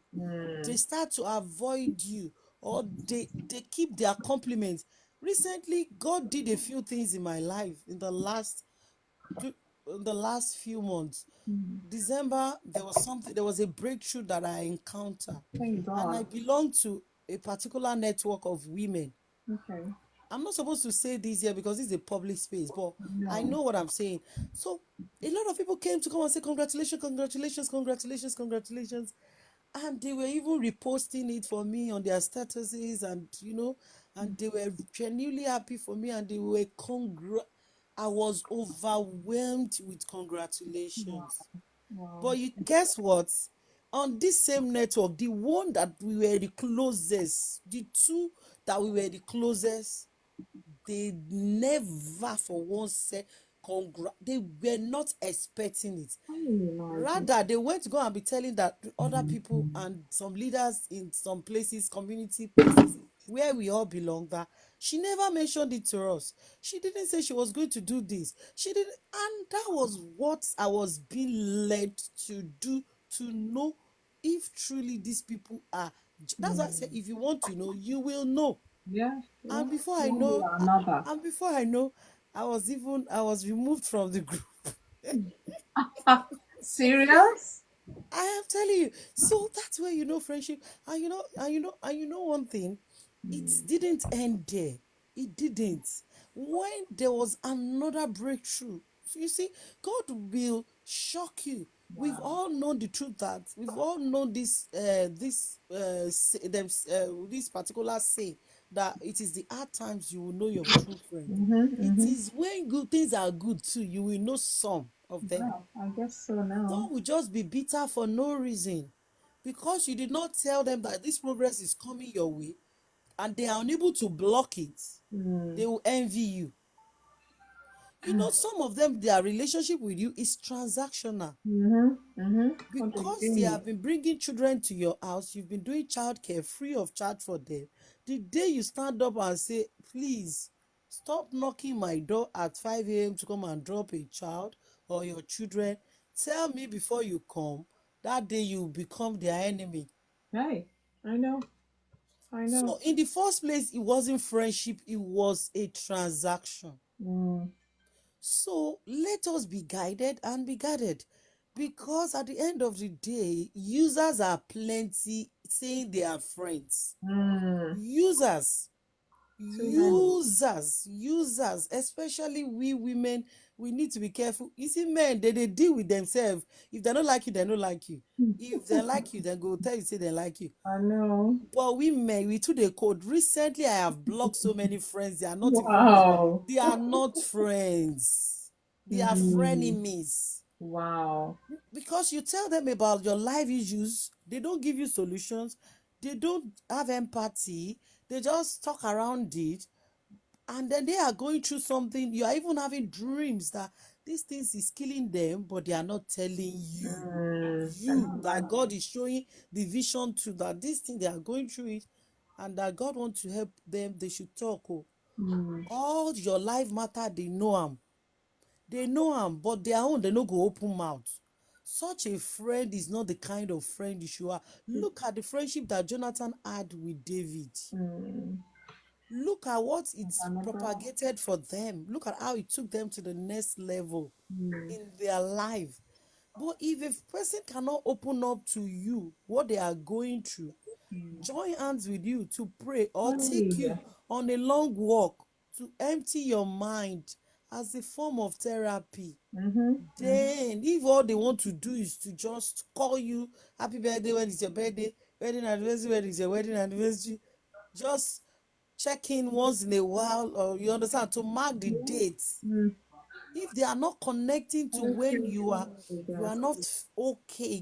[SPEAKER 9] They start to avoid you, or they keep their compliments. Recently, God did a few things in my life in the last few months. December, there was a breakthrough that I encountered.
[SPEAKER 1] Thank
[SPEAKER 9] And
[SPEAKER 1] God.
[SPEAKER 9] I belong to a particular network of women.
[SPEAKER 1] Okay.
[SPEAKER 9] I'm not supposed to say this here because this is a public space, but I
[SPEAKER 1] No.
[SPEAKER 9] know what I'm saying. So a lot of people came to come and say congratulations, congratulations, congratulations, congratulations. And they were even reposting it for me on their statuses, and and they were genuinely happy for me, and they were I was overwhelmed with
[SPEAKER 1] Wow.
[SPEAKER 9] congratulations.
[SPEAKER 1] Wow.
[SPEAKER 9] But you guess what? On this same network, the one that we were the closest, the two that we were the closest, they never for once said they were not expecting it.
[SPEAKER 1] Can you imagine?
[SPEAKER 9] Rather, they went to go and be telling that other people and some leaders in some places, community places where we all belong, that she never mentioned it to us. She didn't say she was going to do this. She didn't, and that was what I was being led to do, to know if truly these people are. That's why I say, if you want to know, you will know.
[SPEAKER 1] Yeah,
[SPEAKER 9] And
[SPEAKER 1] yeah.
[SPEAKER 9] before I
[SPEAKER 1] One way
[SPEAKER 9] know,
[SPEAKER 1] or another.
[SPEAKER 9] I was removed from the group.
[SPEAKER 1] Serious?
[SPEAKER 9] I am telling you. So that's where friendship, and one thing, it didn't end there. It didn't. When there was another breakthrough, so you see, God will shock you. We've
[SPEAKER 1] Wow.
[SPEAKER 9] all known the truth, that we've all known this particular say, that it is the hard times you will know your true friend. It
[SPEAKER 1] Mm-hmm.
[SPEAKER 9] is when good things are good too, you will know some of them.
[SPEAKER 1] Well, I guess so now.
[SPEAKER 9] Some will just be bitter for no reason, because you did not tell them that this progress is coming your way, and they are unable to block it.
[SPEAKER 1] Mm.
[SPEAKER 9] They will envy you. Some of them, their relationship with you is transactional,
[SPEAKER 1] Mm-hmm. Mm-hmm. What they
[SPEAKER 9] because they
[SPEAKER 1] do.
[SPEAKER 9] have been bringing children to your house. You've been doing childcare free of charge for them. The day you stand up and say, please stop knocking my door at 5 a.m. to come and drop a child or your children, tell me before you come, that day you become their enemy.
[SPEAKER 1] Hey, I know. I know.
[SPEAKER 9] So in the first place, it wasn't friendship, it was a transaction.
[SPEAKER 1] Mm.
[SPEAKER 9] So let us be guided and be guided, because at the end of the day, users are plenty saying they are friends.
[SPEAKER 1] Mm.
[SPEAKER 9] Users,
[SPEAKER 1] Too many.
[SPEAKER 9] users, especially we women, we need to be careful. You see, men, they deal with themselves. If they don't like you, they don't like you. If they like you, they go tell you, say they like you.
[SPEAKER 1] I know.
[SPEAKER 9] But women, we too the code. Recently, I have blocked so many friends. They are not even my.
[SPEAKER 1] Wow.
[SPEAKER 9] They are not friends. They are
[SPEAKER 1] Mm.
[SPEAKER 9] frenemies.
[SPEAKER 1] Wow.
[SPEAKER 9] Because you tell them about your life issues, they don't give you solutions. They don't have empathy. They just talk around it, and then they are going through something. You are even having dreams that these things is killing them, but they are not telling you.
[SPEAKER 1] Mm. Can
[SPEAKER 9] You
[SPEAKER 1] you
[SPEAKER 9] that
[SPEAKER 1] imagine?
[SPEAKER 9] God is showing the vision to, that this thing they are going through it, and that God wants to help them. They should talk. Oh,
[SPEAKER 1] Mm.
[SPEAKER 9] all your life matter, they know them. They know them, but their own, they no go open mouth. Such a friend is not the kind of friend you should have. Look at the friendship that Jonathan had with David.
[SPEAKER 1] Mm.
[SPEAKER 9] Look at what it's
[SPEAKER 1] Another.
[SPEAKER 9] propagated for them. Look at how it took them to the next level
[SPEAKER 1] Mm.
[SPEAKER 9] in their life. But if a person cannot open up to you what they are going through, join hands with you to pray, or take
[SPEAKER 1] Hey.
[SPEAKER 9] you on a long walk to empty your mind as a form of therapy,
[SPEAKER 1] Mm-hmm. Mm-hmm.
[SPEAKER 9] then if all they want to do is to just call you happy birthday when it's your birthday, wedding anniversary when it's your wedding anniversary, just check in once in a while, or you understand, to mark the dates.
[SPEAKER 1] Mm.
[SPEAKER 9] If they are not connecting to when
[SPEAKER 1] Okay.
[SPEAKER 9] you are not okay,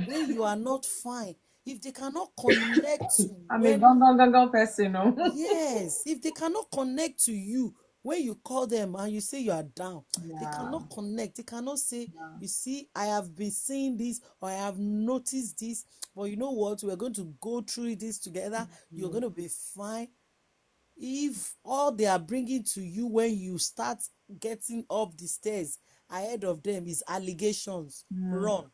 [SPEAKER 9] when you are not fine, if they cannot connect to
[SPEAKER 1] I'm a
[SPEAKER 9] when,
[SPEAKER 1] go person, no?
[SPEAKER 9] yes, if they cannot connect to you when you call them and you say you are down, they
[SPEAKER 1] Yeah.
[SPEAKER 9] cannot connect. They cannot say,
[SPEAKER 1] Yeah.
[SPEAKER 9] you see, I have been seeing this, or I have noticed this, but you know what, we're going to go through this together, you're going to be fine. If all they are bringing to you when you start getting up the stairs ahead of them is allegations,
[SPEAKER 1] Mm.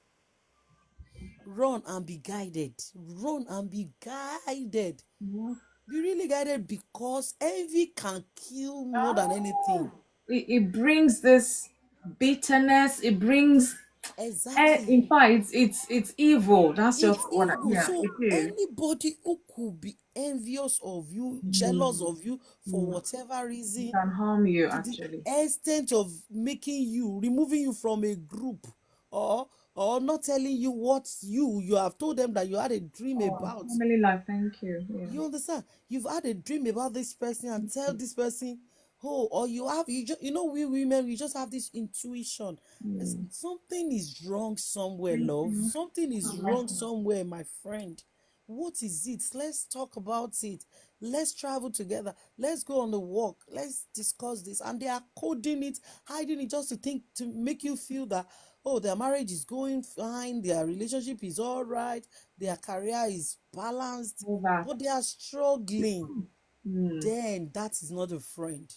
[SPEAKER 9] run and be guided. Run and be guided.
[SPEAKER 1] Yeah.
[SPEAKER 9] Be really guided, because envy can kill more than anything.
[SPEAKER 1] It brings this bitterness. It brings In
[SPEAKER 9] Exactly.
[SPEAKER 1] fact, it's evil. That's just
[SPEAKER 9] It's
[SPEAKER 1] what.
[SPEAKER 9] evil.
[SPEAKER 1] Yeah,
[SPEAKER 9] So
[SPEAKER 1] it is.
[SPEAKER 9] anybody who could be envious of you, jealous
[SPEAKER 1] Mm,
[SPEAKER 9] of you for
[SPEAKER 1] mm.
[SPEAKER 9] whatever
[SPEAKER 1] It
[SPEAKER 9] reason,
[SPEAKER 1] can harm you
[SPEAKER 9] to the
[SPEAKER 1] actually.
[SPEAKER 9] extent of making you, removing you from a group, or not telling you what you have told them that you had a dream
[SPEAKER 1] Oh,
[SPEAKER 9] about.
[SPEAKER 1] family life. Thank you. Yeah.
[SPEAKER 9] You understand? You've had a dream about this person and tell this person, oh, or you just, we women, we just have this intuition.
[SPEAKER 1] Mm.
[SPEAKER 9] Something is wrong somewhere,
[SPEAKER 1] Thank
[SPEAKER 9] love.
[SPEAKER 1] you.
[SPEAKER 9] Something is
[SPEAKER 1] God bless
[SPEAKER 9] wrong
[SPEAKER 1] you.
[SPEAKER 9] somewhere, my friend. What is it? Let's talk about it. Let's travel together. Let's go on the walk. Let's discuss this. And they are coding it, hiding it just to make you feel that, oh, their marriage is going fine, their relationship is all right, their career is balanced,
[SPEAKER 1] All that.
[SPEAKER 9] but they are struggling.
[SPEAKER 1] Mm.
[SPEAKER 9] Then that is not a friend.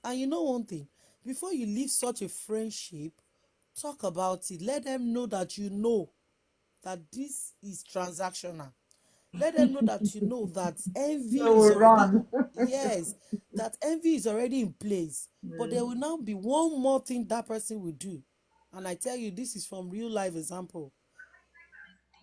[SPEAKER 9] And you know one thing, before you leave such a friendship, talk about it. Let them know that you know that this is transactional. Let them know that you know that envy
[SPEAKER 1] So
[SPEAKER 9] is
[SPEAKER 1] we'll
[SPEAKER 9] already,
[SPEAKER 1] run.
[SPEAKER 9] yes, that envy is already in place. But there
[SPEAKER 1] Mm.
[SPEAKER 9] will now be one more thing that person will do. And I tell you, this is from real life example.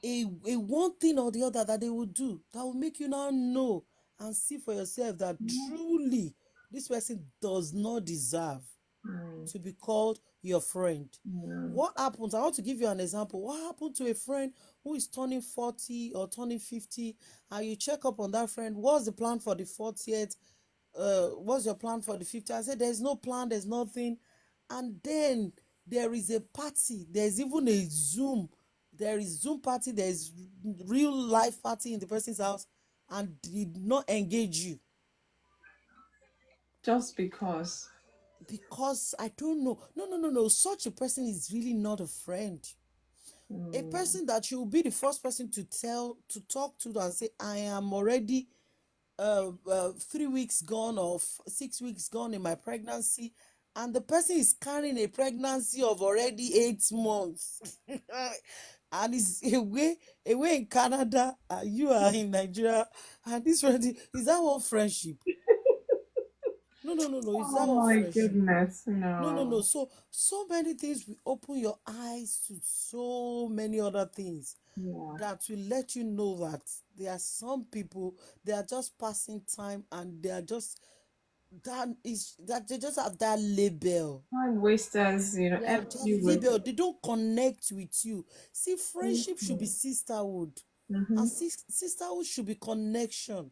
[SPEAKER 9] A one thing or the other that they will do that will make you now know and see for yourself that truly this person does not deserve
[SPEAKER 1] Mm.
[SPEAKER 9] to be called your friend.
[SPEAKER 1] Mm.
[SPEAKER 9] What happens? I want to give you an example. What happened to a friend who is turning 40 or turning 50, and you check up on that friend? What's the plan for the 40th? What's your plan for the 50th? I said, there's no plan, there's nothing. And then there is a party, there's even a Zoom. There is Zoom party, there's real life party in the person's house, and did not engage you.
[SPEAKER 1] Just because.
[SPEAKER 9] Because I don't know. No, no, no, no. Such a person is really not a friend. A
[SPEAKER 1] Mm.
[SPEAKER 9] person that you will be the first person to talk to and say, I am already 3 weeks gone or 6 weeks gone in my pregnancy, and the person is carrying a pregnancy of already 8 months, and is away in Canada, and you are in Nigeria, and this ready is that one friendship? No, no, no, no. Is
[SPEAKER 1] Oh
[SPEAKER 9] that one
[SPEAKER 1] my
[SPEAKER 9] friendship?
[SPEAKER 1] goodness.
[SPEAKER 9] No, no, no.
[SPEAKER 1] No.
[SPEAKER 9] So many things will open your eyes to so many other things
[SPEAKER 1] Yeah.
[SPEAKER 9] that will let you know that there are some people, they are just passing time, and they are just that they just have that label.
[SPEAKER 1] Time wasters,
[SPEAKER 9] They have that
[SPEAKER 1] empty with.
[SPEAKER 9] label. They don't connect with you. See,
[SPEAKER 1] Thank
[SPEAKER 9] friendship should be
[SPEAKER 1] you.
[SPEAKER 9] sisterhood,
[SPEAKER 1] Mm-hmm.
[SPEAKER 9] and sisterhood should be connection.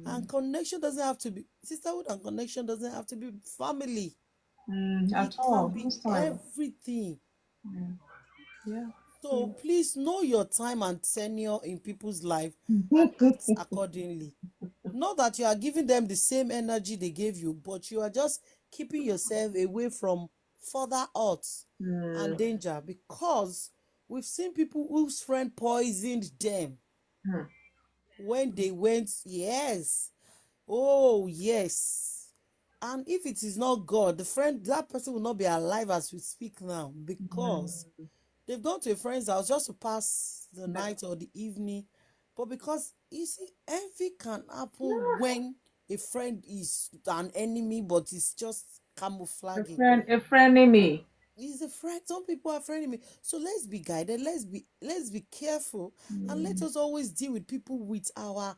[SPEAKER 9] And
[SPEAKER 1] Mm.
[SPEAKER 9] connection doesn't have to be sisterhood, and connection doesn't have to be family.
[SPEAKER 1] Mm.
[SPEAKER 9] It
[SPEAKER 1] At
[SPEAKER 9] can
[SPEAKER 1] all.
[SPEAKER 9] be
[SPEAKER 1] This time.
[SPEAKER 9] everything.
[SPEAKER 1] Yeah. Yeah.
[SPEAKER 9] So
[SPEAKER 1] True.
[SPEAKER 9] please know your time and tenure in people's life and act accordingly. Not that you are giving them the same energy they gave you, but you are just keeping yourself away from further odds and
[SPEAKER 1] Mm.
[SPEAKER 9] danger, because we've seen people whose friend poisoned them
[SPEAKER 1] Mm.
[SPEAKER 9] when they went, yes, oh, yes. And if it is not God, that person will not be alive as we speak now, because
[SPEAKER 1] Mm.
[SPEAKER 9] they've gone to a friend's house just to pass the
[SPEAKER 1] The,
[SPEAKER 9] night or the evening. But because you see, envy can happen when a friend is an enemy, but it's just camouflaging.
[SPEAKER 1] a frenemy.
[SPEAKER 9] He's a friend. Some people are frenemy. So let's be guided. Let's be careful, and let
[SPEAKER 1] Mm.
[SPEAKER 9] us always deal with people with our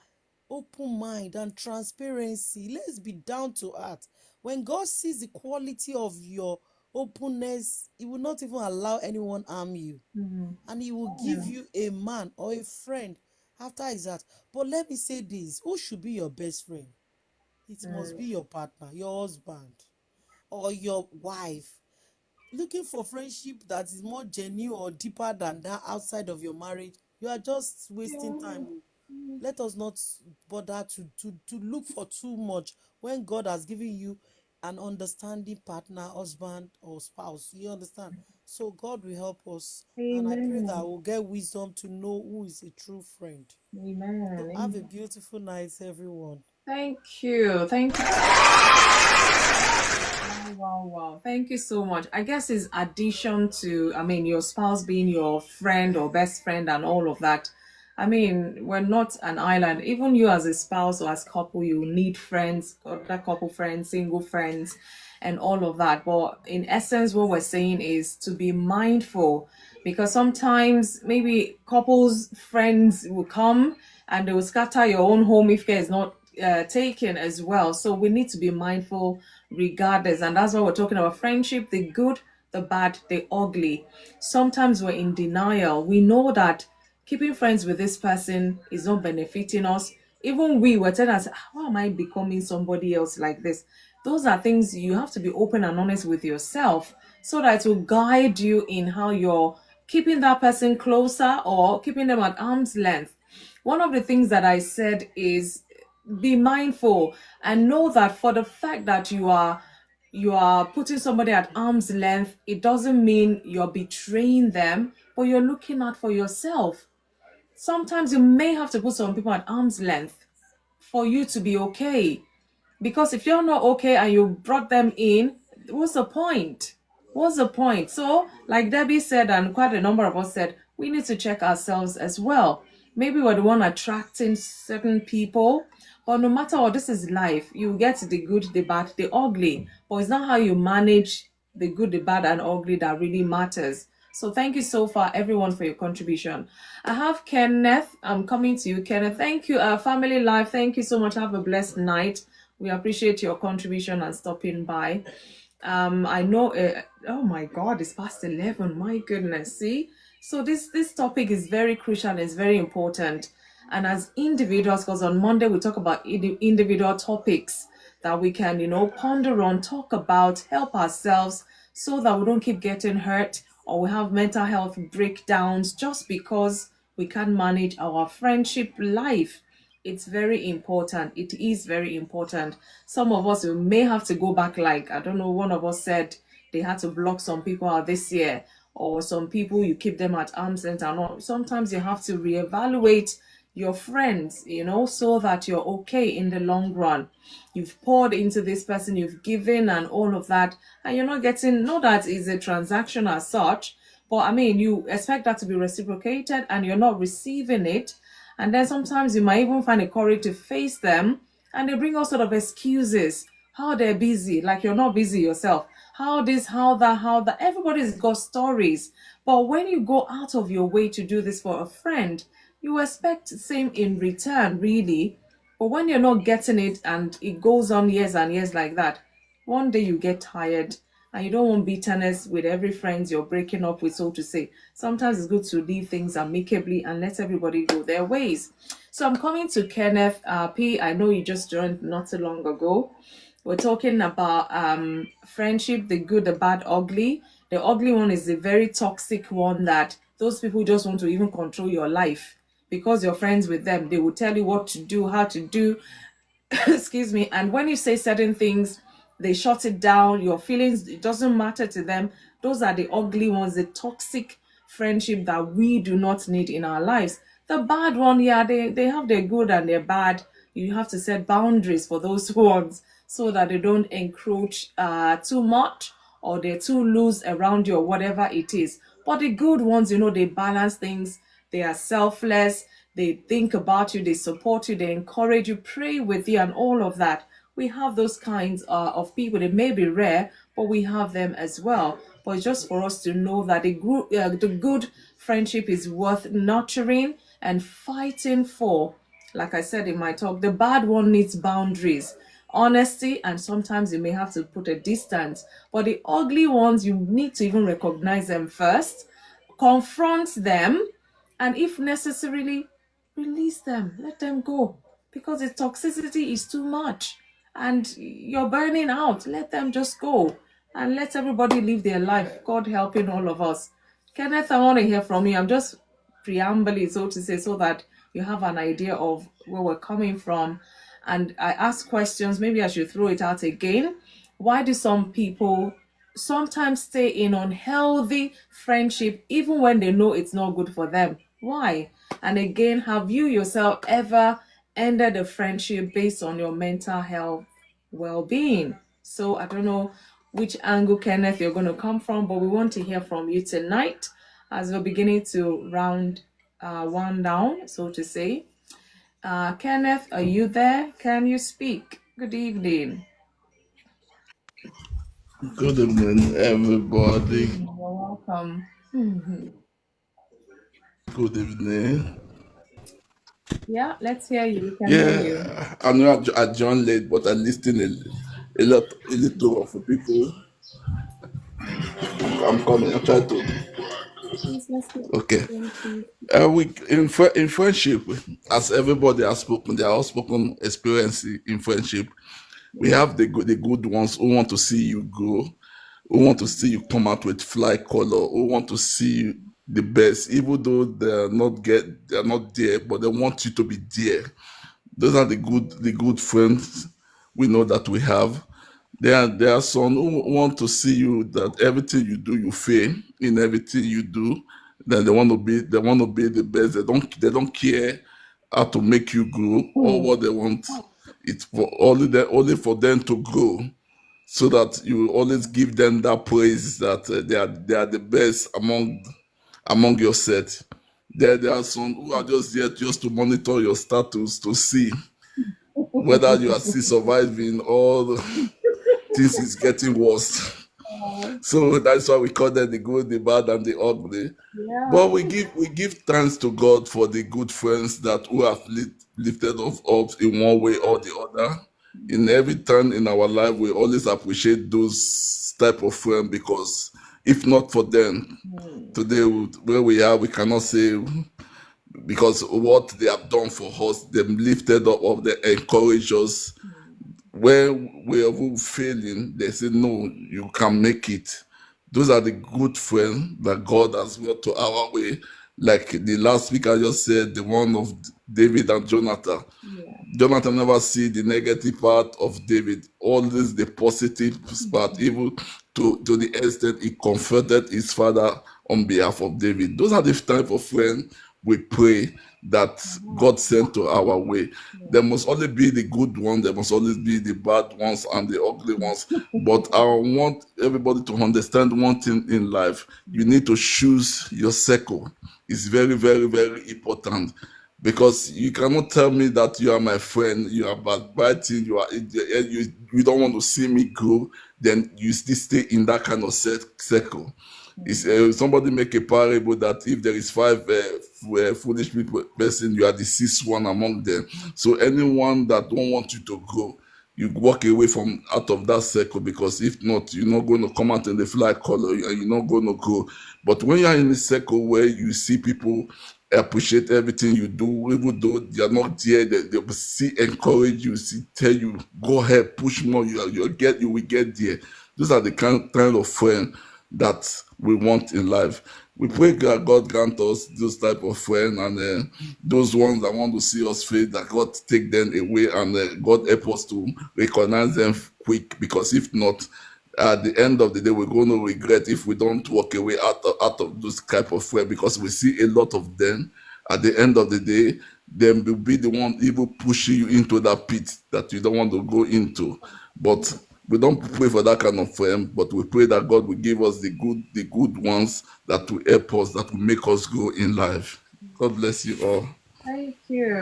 [SPEAKER 9] open mind and transparency. Let's be down to earth. When God sees the quality of your openness, He will not even allow anyone harm you,
[SPEAKER 1] Mm.
[SPEAKER 9] and He will
[SPEAKER 1] Yeah.
[SPEAKER 9] give you a man or a friend after His heart. But let me say this: who should be your best friend? It must
[SPEAKER 1] Mm.
[SPEAKER 9] be your partner, your husband, or your wife. Looking for friendship that is more genuine or deeper than that outside of your marriage, you are just wasting time. Let us not bother to look for too much when God has given you an understanding partner, husband or spouse. You understand? So God will help us, and I pray that
[SPEAKER 1] Amen.
[SPEAKER 9] we'll get wisdom to know who is a true friend.
[SPEAKER 1] Amen.
[SPEAKER 9] So have a
[SPEAKER 1] Amen.
[SPEAKER 9] beautiful night, everyone.
[SPEAKER 1] Thank you. Thank you. Wow, wow, wow. Thank you so much. I guess it's addition to, I mean, your spouse being your friend or best friend and all of that. I mean, we're not an island. Even you as a spouse or as couple, you need friends, other couple friends, single friends, and all of that. But in essence, what we're saying is to be mindful, because sometimes maybe couples friends will come and they will scatter your own home if care is not taken as well. So we need to be mindful regardless. And that's why we're talking about friendship, the good, the bad, the ugly. Sometimes we're in denial. We know that keeping friends with this person is not benefiting us. Even we were telling us, how am I becoming somebody else like this? Those are things you have to be open and honest with yourself, so that it will guide you in how you're keeping that person closer or keeping them at arm's length. One of the things that I said is be mindful and know that for the fact that you are putting somebody at arm's length, it doesn't mean you're betraying them, but you're looking out for yourself. Sometimes you may have to put some people at arm's length for you to be okay. Because if you're not okay and you brought them in, what's the point? What's the point? So, like Debbie said, and quite a number of us said, we need to check ourselves as well. Maybe we're the one attracting certain people, but no matter what, this is life. You get the good, the bad, the ugly, but it's not how you manage the good, the bad, and ugly that really matters. So thank you so far, everyone, for your contribution. I have Kenneth. I'm coming to you, Kenneth. Thank you, Family Life. Thank you so much. Have a blessed night. We appreciate your contribution and stopping by. I know. Oh my God, it's past 11. My goodness. See, so this topic is very crucial and it's very important. And as individuals, because on Monday we talk about individual topics that we can, ponder on, talk about, help ourselves, so that we don't keep getting hurt or we have mental health breakdowns just because we can't manage our friendship life. It's very important. It is very important. Some of us, we may have to go back, like, I don't know, one of us said they had to block some people out this year, or some people you keep them at arm's length and all. Sometimes you have to reevaluate your friends, so that you're okay in the long run. You've poured into this person, you've given and all of that, and you're not getting, not that it's a transaction as such, but I mean, you expect that to be reciprocated and you're not receiving it. And then sometimes you might even find the courage to face them, and they bring all sort of excuses. How they're busy, like you're not busy yourself. How this, how that, how that. Everybody's got stories. But when you go out of your way to do this for a friend, you expect the same in return, really. But when you're not getting it and it goes on years and years like that, one day you get tired and you don't want bitterness with every friend you're breaking up with, so to say. Sometimes it's good to leave things amicably and let everybody go their ways. So I'm coming to Kenneth P. I know you just joined not too long ago. We're talking about friendship, the good, the bad, ugly. The ugly one is the very toxic one, that those people just want to even control your life. Because you're friends with them, they will tell you what to do, how to do, excuse me. And when you say certain things, they shut it down. Your feelings, it doesn't matter to them. Those are the ugly ones, the toxic friendship that we do not need in our lives. The bad one, yeah, they have their good and their bad. You have to set boundaries for those ones so that they don't encroach too much, or they're too loose around you, or whatever it is. But the good ones, they balance things. They are selfless. They think about you. They support you. They encourage you, pray with you, and all of that. We have those kinds of people. They may be rare, but we have them as well. But it's just for us to know that the good friendship is worth nurturing and fighting for. Like I said in my talk, the bad one needs boundaries, honesty, and sometimes you may have to put a distance. But the ugly ones, you need to even recognize them first, confront them, and if necessarily, release them, let them go, because the toxicity is too much and you're burning out. Let them just go and let everybody live their life, God helping all of us. Kenneth, I want to hear from you. I'm just preambling, so to say, so that you have an idea of where we're coming from. And I ask questions, maybe I should throw it out again. Why do some people sometimes stay in unhealthy friendship even when they know it's not good for them? Why? And again, have you yourself ever ended a friendship based on your mental health well-being? So I don't know which angle, Kenneth, you're going to come from, but we want to hear from you tonight as we're beginning to round one down, so to say. Kenneth, are you there? Can you speak? Good evening.
[SPEAKER 10] Good evening,
[SPEAKER 1] Good
[SPEAKER 10] everybody.
[SPEAKER 1] evening. You're welcome. Mhm.
[SPEAKER 10] Good evening.
[SPEAKER 1] Yeah, let's hear you. We can hear you.
[SPEAKER 10] Yeah, I know I joined late, but I listened a little of people. I'm coming. I'm trying to.
[SPEAKER 1] Please, let's get
[SPEAKER 10] Okay.
[SPEAKER 1] please.
[SPEAKER 10] We in friendship, as everybody has spoken, they are all spoken experience in friendship. We have the good ones who want to see you grow, who want to see you come out with fly color, who want to see you the best, even though they're not there, but they want you to be there. Those are the good friends we know that we have. There are some who want to see you that everything you do, you fail in everything you do. That they want to be the best. They don't care how to make you grow. Or what they want. It's for only for them to grow, so that you always give them that praise that they are the best among your set. There are some who are just there just to monitor your status to see whether you are still surviving or things is getting worse. So that's why we call them the good, the bad, and the ugly.
[SPEAKER 1] Yeah.
[SPEAKER 10] But we give thanks to God for the good friends that who have lifted us up in one way or the other. In every turn in our life, we always appreciate those type of friends, because if not for them, today where we are, we cannot say, because what they have done for us, they lifted up, they encourage us. When we are all failing, they say, no, you can make it. Those are the good friends that God has brought to our way. Like the last speaker just said, the one of David and Jonathan.
[SPEAKER 1] Yeah.
[SPEAKER 10] Jonathan never see the negative part of David, always the positive part, even to the extent he comforted his father on behalf of David. Those are the type of friends we pray that God sent to our way. There must only be the good ones, there must always be the bad ones and the ugly ones. But I want everybody to understand one thing in life. You need to choose your circle. It's very, very, very important, because you cannot tell me that you are my friend, you are backbiting, you don't want to see me grow, then you still stay in that kind of circle. Somebody make a parable that if there is five foolish people person, you are the sixth one among them. So anyone that don't want you to grow, you walk away from out of that circle, because if not, you're not going to come out in the fly color and you're not going to grow. But when you are in a circle where you see people appreciate everything you do, even though you're not there, they will see encourage you, see tell you go ahead, push more, you will get there. Those are the kind of friend that we want in life. We pray that God grant us those type of friends, and those ones that want to see us fail, that God take them away, and God help us to recognize them quick, because if not, at the end of the day, we're going to regret if we don't walk away out of those type of friends, because we see a lot of them. At the end of the day, them will be the one even pushing you into that pit that you don't want to go into. But we don't pray for that kind of friend, but we pray that God will give us the good ones that will help us, that will make us grow in life. God bless you all.
[SPEAKER 1] Thank you.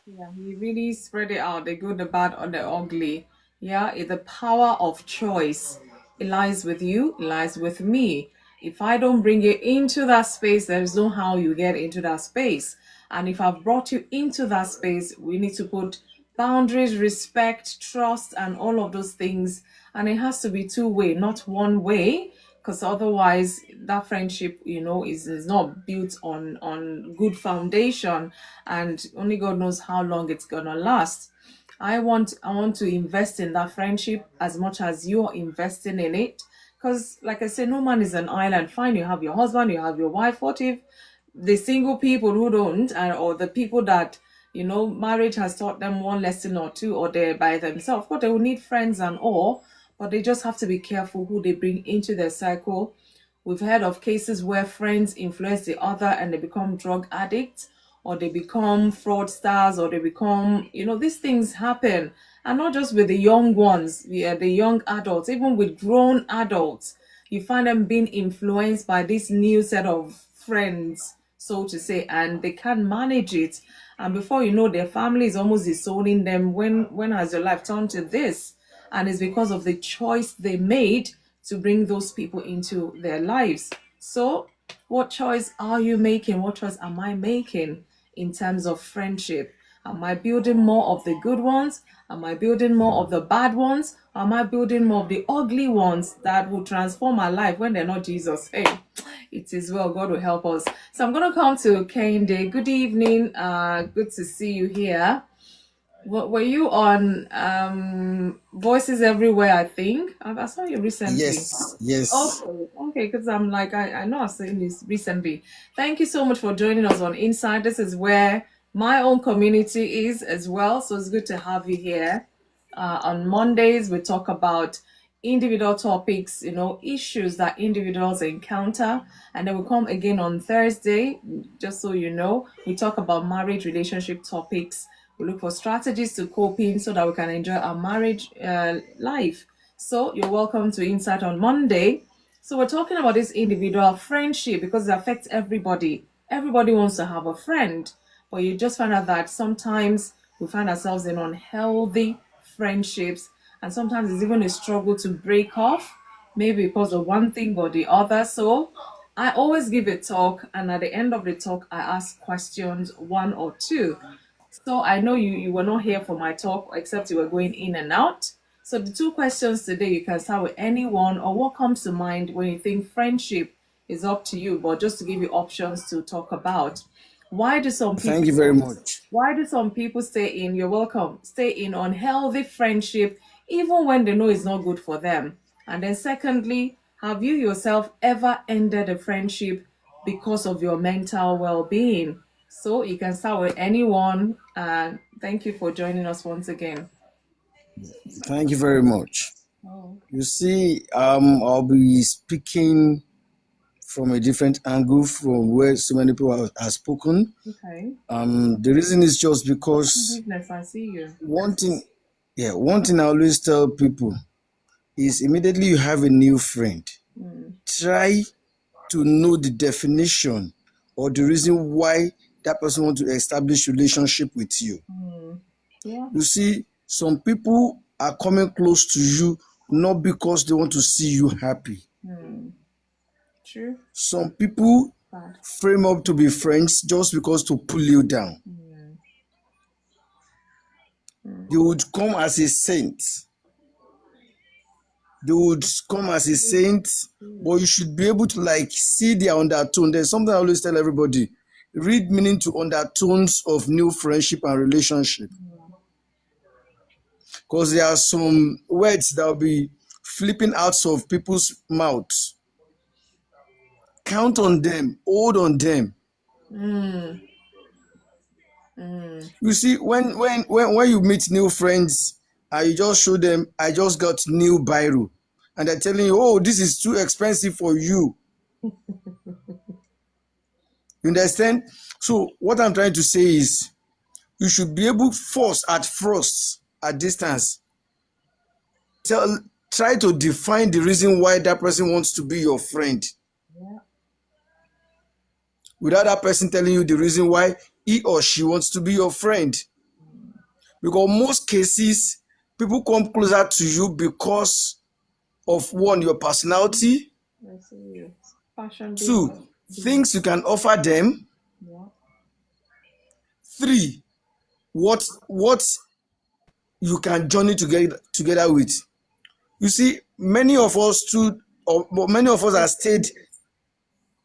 [SPEAKER 1] Yeah, he really spread it out, the good, the bad, or the ugly. Yeah, the power of choice. It lies with you, it lies with me. If I don't bring you into that space, there's no how you get into that space. And if I've brought you into that space, we need to put boundaries, respect, trust, and all of those things. And it has to be two-way, not one way, because otherwise that friendship, is not built on good foundation, and only God knows how long it's gonna last. I want to invest in that friendship as much as you're investing in it, because like I said, no man is an island. Fine, you have your husband, you have your wife. What if the single people who don't, or the people that marriage has taught them one lesson or two, or they're by themselves? Of course they will need friends and all, but they just have to be careful who they bring into their circle. We've heard of cases where friends influence the other and they become drug addicts, or they become fraudsters, or they become, these things happen. And not just with the young ones, yeah, the young adults, even with grown adults, you find them being influenced by this new set of friends, so to say, and they can't manage it. And before you know, their family is almost disowning them. When has your life turned to this? And it's because of the choice they made to bring those people into their lives. So, what choice are you making? What choice am I making in terms of friendship? Am I building more of the good ones? Am I building more of the bad ones? Am I building more of the ugly ones that will transform my life when they're not Jesus? Hey, it is well. God will help us. So I'm going to come to Kende. Good evening. Good to see you here. Were you on Voices Everywhere? I think I saw you recently.
[SPEAKER 5] Yes.
[SPEAKER 1] Okay, because I'm like, I know I've seen this recently. Thank you so much for joining us on Inside. This is where my own community is as well. So it's good to have you here. On Mondays, we talk about individual topics, issues that individuals encounter. And then we come again on Thursday, just so you know, we talk about marriage relationship topics. We look for strategies to cope in so that we can enjoy our marriage life. So you're welcome to Insight on Monday. So we're talking about this individual friendship because it affects everybody. Everybody wants to have a friend, but you just find out that sometimes we find ourselves in unhealthy friendships, and sometimes it's even a struggle to break off, maybe because of one thing or the other. So I always give a talk, and at the end of the talk, I ask questions, one or two. So I know you were not here for my talk, except you were going in and out. So the two questions today, you can start with anyone or what comes to mind when you think friendship is up to you, but just to give you options to talk about. Why do some
[SPEAKER 5] Thank
[SPEAKER 1] people
[SPEAKER 5] you very much.
[SPEAKER 1] why do some people stay in, you're welcome, stay in unhealthy friendship even when they know it's not good for them? And then secondly, have you yourself ever ended a friendship because of your mental well-being? So you can start with anyone. Thank you for joining us once again.
[SPEAKER 5] Thank you very much.
[SPEAKER 1] Oh,
[SPEAKER 5] You see, I'll be speaking from a different angle from where so many people have spoken.
[SPEAKER 1] okay.
[SPEAKER 5] The reason is just because
[SPEAKER 1] Business, I see you.
[SPEAKER 5] one thing I always tell people is immediately you have a new friend, try to know the definition or the reason why that person wants to establish relationship with you.
[SPEAKER 1] Yeah.
[SPEAKER 5] You see, some people are coming close to you not because they want to see you happy.
[SPEAKER 1] True.
[SPEAKER 5] Some people
[SPEAKER 1] Bad.
[SPEAKER 5] frame up to be friends just because to pull you down. They would come as a saint. They would come as a saint, but you should be able to see their undertone. There's something I always tell everybody: read meaning to undertones of new friendship and relationship, because there are some words that will be flipping out of people's mouths. Count on them, hold on them. You see, when you meet new friends and you just show them, I just got new biro, and they're telling you, oh, this is too expensive for you. You understand? So what I'm trying to say is, you should be able first at distance, try to define the reason why that person wants to be your friend, without that person telling you the reason why he or she wants to be your friend. Because most cases, people come closer to you because of one, your personality,
[SPEAKER 1] I see you. Fashion
[SPEAKER 5] two,
[SPEAKER 1] business.
[SPEAKER 5] things you can offer them,
[SPEAKER 1] Yeah.
[SPEAKER 5] three, what you can journey together with. You see, many of us have stayed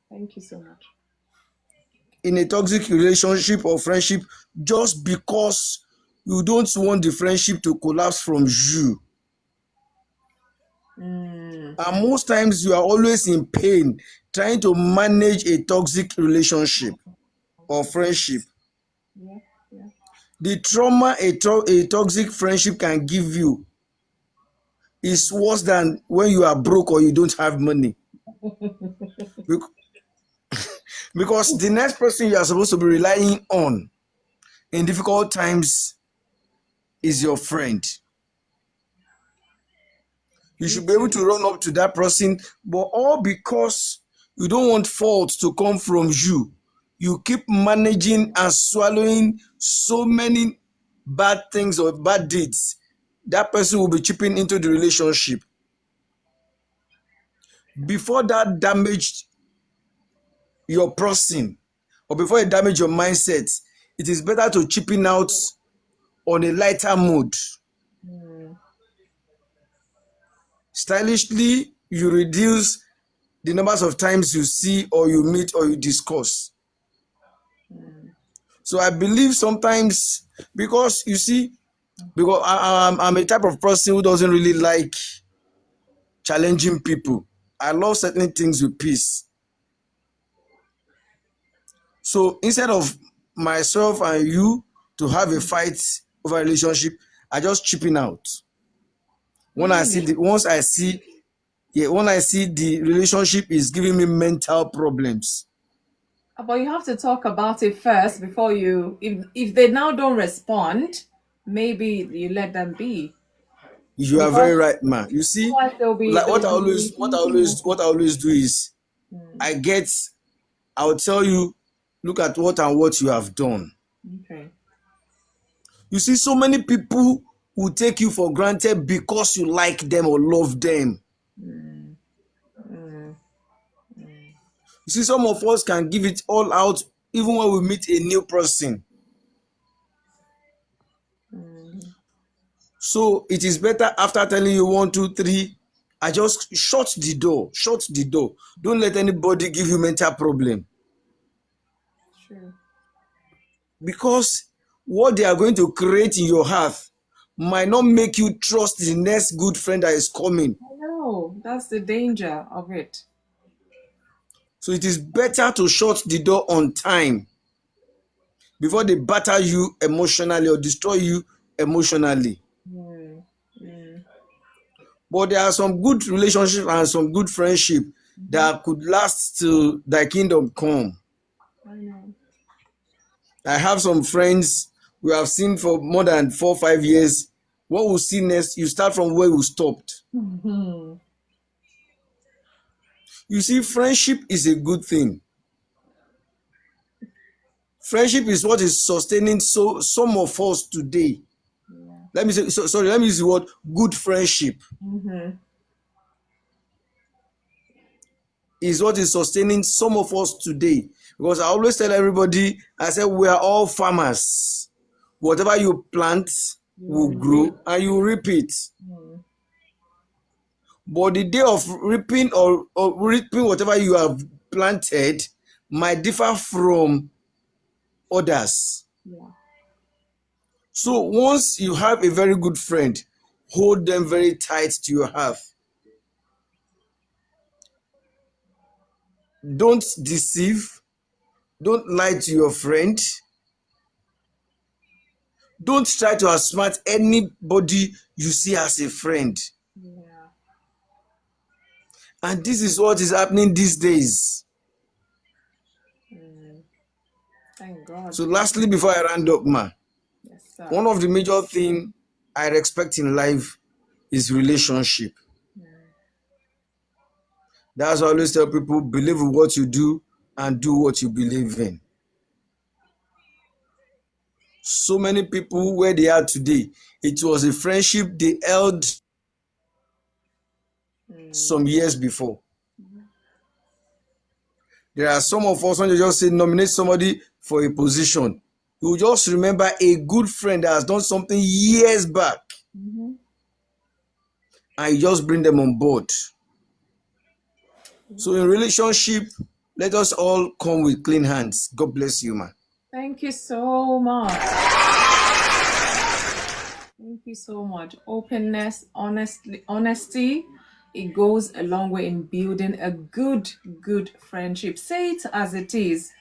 [SPEAKER 1] Thank you so much.
[SPEAKER 5] in a toxic relationship or friendship just because you don't want the friendship to collapse from you. And most times you are always in pain trying to manage a toxic relationship or friendship.
[SPEAKER 1] Yeah. Yeah.
[SPEAKER 5] The trauma a toxic friendship can give you is worse than when you are broke or you don't have money. Because the next person you are supposed to be relying on in difficult times is your friend. You should be able to run up to that person, but all because
[SPEAKER 11] You don't want fault to come from you. You keep managing and swallowing so many bad things or bad deeds. That person will be chipping into the relationship. Before that damaged your person or before it damage your mindset, it is better to chipping out on a lighter mood. Stylishly, you reduce the numbers of times you see or you meet or you discuss. So I believe sometimes, because you see, because I'm a type of person who doesn't really like challenging people. I love certain things with peace. So instead of myself and you to have a fight over a relationship, I just chipping out. When I see
[SPEAKER 1] Really?
[SPEAKER 11] when I see the relationship is giving me mental problems.
[SPEAKER 1] But you have to talk about it first before you. If they now don't respond, maybe you let them be,
[SPEAKER 11] You are very
[SPEAKER 1] because
[SPEAKER 11] right, man. You see,
[SPEAKER 1] otherwise
[SPEAKER 11] like
[SPEAKER 1] they'll be thinking.
[SPEAKER 11] what I always do is I get I will tell you, look at what and what you have done.
[SPEAKER 1] Okay.
[SPEAKER 11] You see, so many people will take you for granted because you like them or love them. You see, some of us can give it all out even when we meet a new person. So it is better after telling you one, two, three, I just shut the door. Shut the door. Don't let anybody give you mental problem.
[SPEAKER 1] True.
[SPEAKER 11] Because what they are going to create in your heart might not make you trust the next good friend that is coming.
[SPEAKER 1] I know that's the danger of it.
[SPEAKER 11] So it is better to shut the door on time before they batter you emotionally or destroy you emotionally.
[SPEAKER 1] Mm, mm,
[SPEAKER 11] But there are some good relationships and some good friendship that could last till thy kingdom come.
[SPEAKER 1] I know.
[SPEAKER 11] I have some friends we have seen for more than 4 or 5 years. What we'll see next, you start from where we stopped.
[SPEAKER 1] Mhm.
[SPEAKER 11] You see, friendship is a good thing. Friendship is what is sustaining some of us today.
[SPEAKER 1] Yeah.
[SPEAKER 11] Let me use the word good friendship
[SPEAKER 1] Mm-hmm.
[SPEAKER 11] is what is sustaining some of us today. Because I always tell everybody, I say we are all farmers. Whatever you plant will
[SPEAKER 1] You reap.
[SPEAKER 11] grow and you reap it.
[SPEAKER 1] Mm,
[SPEAKER 11] But the day of reaping or reaping whatever you have planted might differ from others.
[SPEAKER 1] yeah.
[SPEAKER 11] So once you have a very good friend, hold them very tight to your heart. Don't deceive. Don't lie to your friend. Don't try to outsmart anybody you see as a friend.
[SPEAKER 1] Yeah.
[SPEAKER 11] And this is what is happening these days.
[SPEAKER 1] Mm, thank God.
[SPEAKER 11] So lastly, before I round up,
[SPEAKER 1] Yes, sir.
[SPEAKER 11] one of the major things I respect in life is relationship. That's why I always tell people, believe in what you do and do what you believe in. So many people where they are today, it was a friendship they held some years before. There are some of us when you just say nominate somebody for a position, you just remember a good friend that has done something years back
[SPEAKER 1] Mm-hmm.
[SPEAKER 11] and you just bring them on board. So in relationship, let us all come with clean hands. God bless you, man.
[SPEAKER 1] Thank you so much. Thank you so much. Openness, honesty, it goes a long way in building a good friendship. Say it as it is.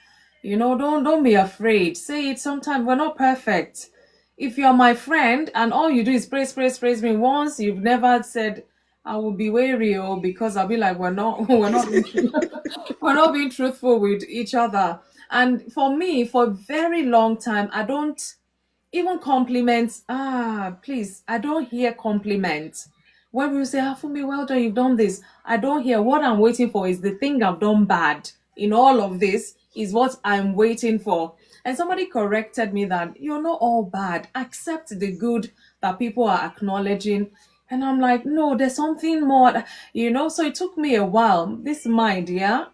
[SPEAKER 1] Don't be afraid. Say it. Sometimes we're not perfect. If you're my friend and all you do is praise me once, you've never said I will be wary, or because I'll be like we're not we're not being truthful with each other. And for me, for a very long time, I don't even compliments. Please, I don't hear compliments. when people say, ah, Fumi, well done, you've done this, I don't hear what I'm waiting for is the thing I've done bad in all of this is what I'm waiting for. And somebody corrected me that you're not all bad, accept the good that people are acknowledging. And I'm like, no, there's something more, So it took me a while. This mind, yeah.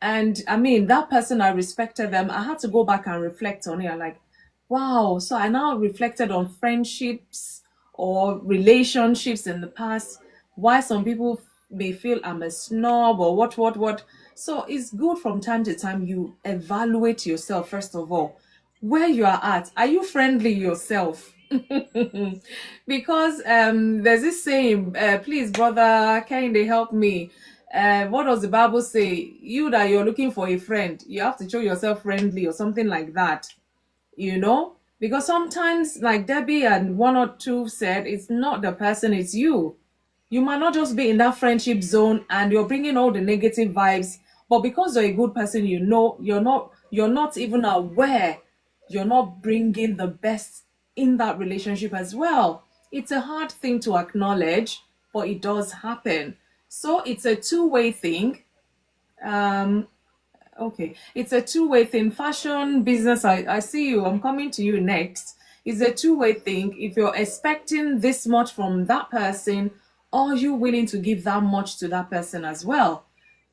[SPEAKER 1] And I mean, that person, I respected them. I had to go back and reflect on it. I'm like, wow. So I now reflected on friendships or relationships in the past, why some people may feel I'm a snob or what. So it's good from time to time you evaluate yourself, first of all, where you are at. Are you friendly yourself? Because there's this saying, please, brother, can they help me? What does the Bible say? You that you're looking for a friend, you have to show yourself friendly or something like that, Because sometimes, like Debbie and one or two said, it's not the person, it's you. You might not just be in that friendship zone and you're bringing all the negative vibes, but because you're a good person, you're not even aware you're not bringing the best in that relationship as well. It's a hard thing to acknowledge, but it does happen. So it's a two-way thing. Um, Okay, it's a two-way thing. Fashion business, I see you. I'm coming to you next. It's a two-way thing. If you're expecting this much from that person, are you willing to give that much to that person as well?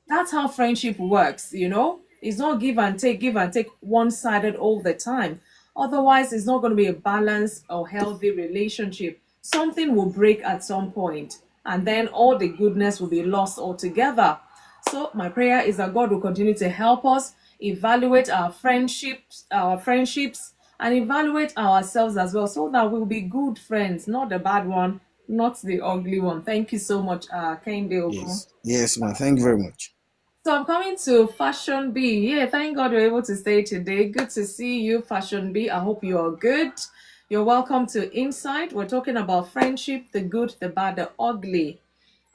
[SPEAKER 1] That's how friendship works. It's not give and take one-sided all the time. Otherwise, it's not going to be a balanced or healthy relationship. Something will break at some point, and then all the goodness will be lost altogether. So my prayer is that God will continue to help us evaluate our friendships, and evaluate ourselves as well, so that we'll be good friends, not the bad one, not the ugly one. Thank you so much, Kende Ogun.
[SPEAKER 11] Yes, man. Thank you very much.
[SPEAKER 1] So I'm coming to Fashion B. Yeah, thank God you're able to stay today. Good to see you, Fashion B. I hope you are good. You're welcome to Insight. We're talking about friendship, the good, the bad, the ugly.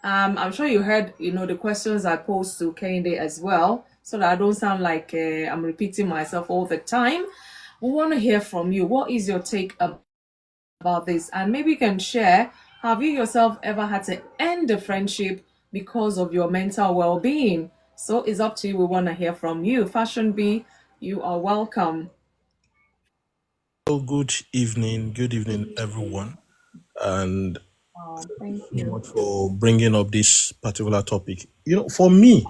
[SPEAKER 1] I'm sure you heard, the questions I posed to Kende as well, so that I don't sound like I'm repeating myself all the time. We want to hear from you. What is your take about this? And maybe you can share, have you yourself ever had to end a friendship because of your mental well-being? So it's up to you. We want to hear from you. Fashion B, you are welcome.
[SPEAKER 12] Oh, good evening, everyone, and
[SPEAKER 1] Thank
[SPEAKER 12] so
[SPEAKER 1] you.
[SPEAKER 12] much for bringing up this particular topic. For me,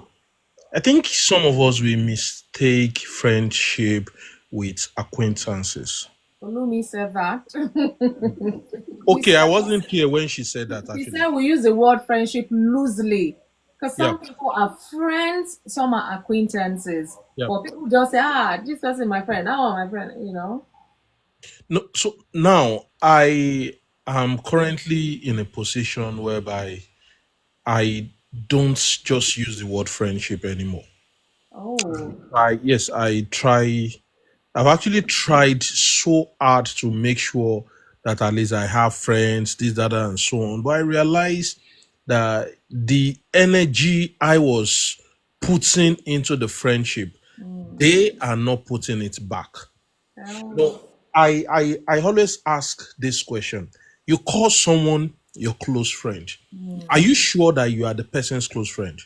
[SPEAKER 12] I think some of us we mistake friendship with acquaintances.
[SPEAKER 1] Olumi said that. She
[SPEAKER 12] Okay, I
[SPEAKER 1] said
[SPEAKER 12] wasn't here when she said that
[SPEAKER 1] She
[SPEAKER 12] actually.
[SPEAKER 1] said we use the word friendship loosely, because
[SPEAKER 12] Yeah,
[SPEAKER 1] some people are friends, some are acquaintances.
[SPEAKER 12] yeah.
[SPEAKER 1] But people just say, this person is my friend, my friend.
[SPEAKER 12] No, so now I am currently in a position whereby I don't just use the word friendship anymore.
[SPEAKER 1] Oh,
[SPEAKER 12] I try. I've actually tried so hard to make sure that at least I have friends, this, that, and so on. But I realized that the energy I was putting into the friendship, they are not putting it back.
[SPEAKER 1] oh,
[SPEAKER 12] No, I always ask this question. You call someone your close friend. Are you sure that you are the person's close friend?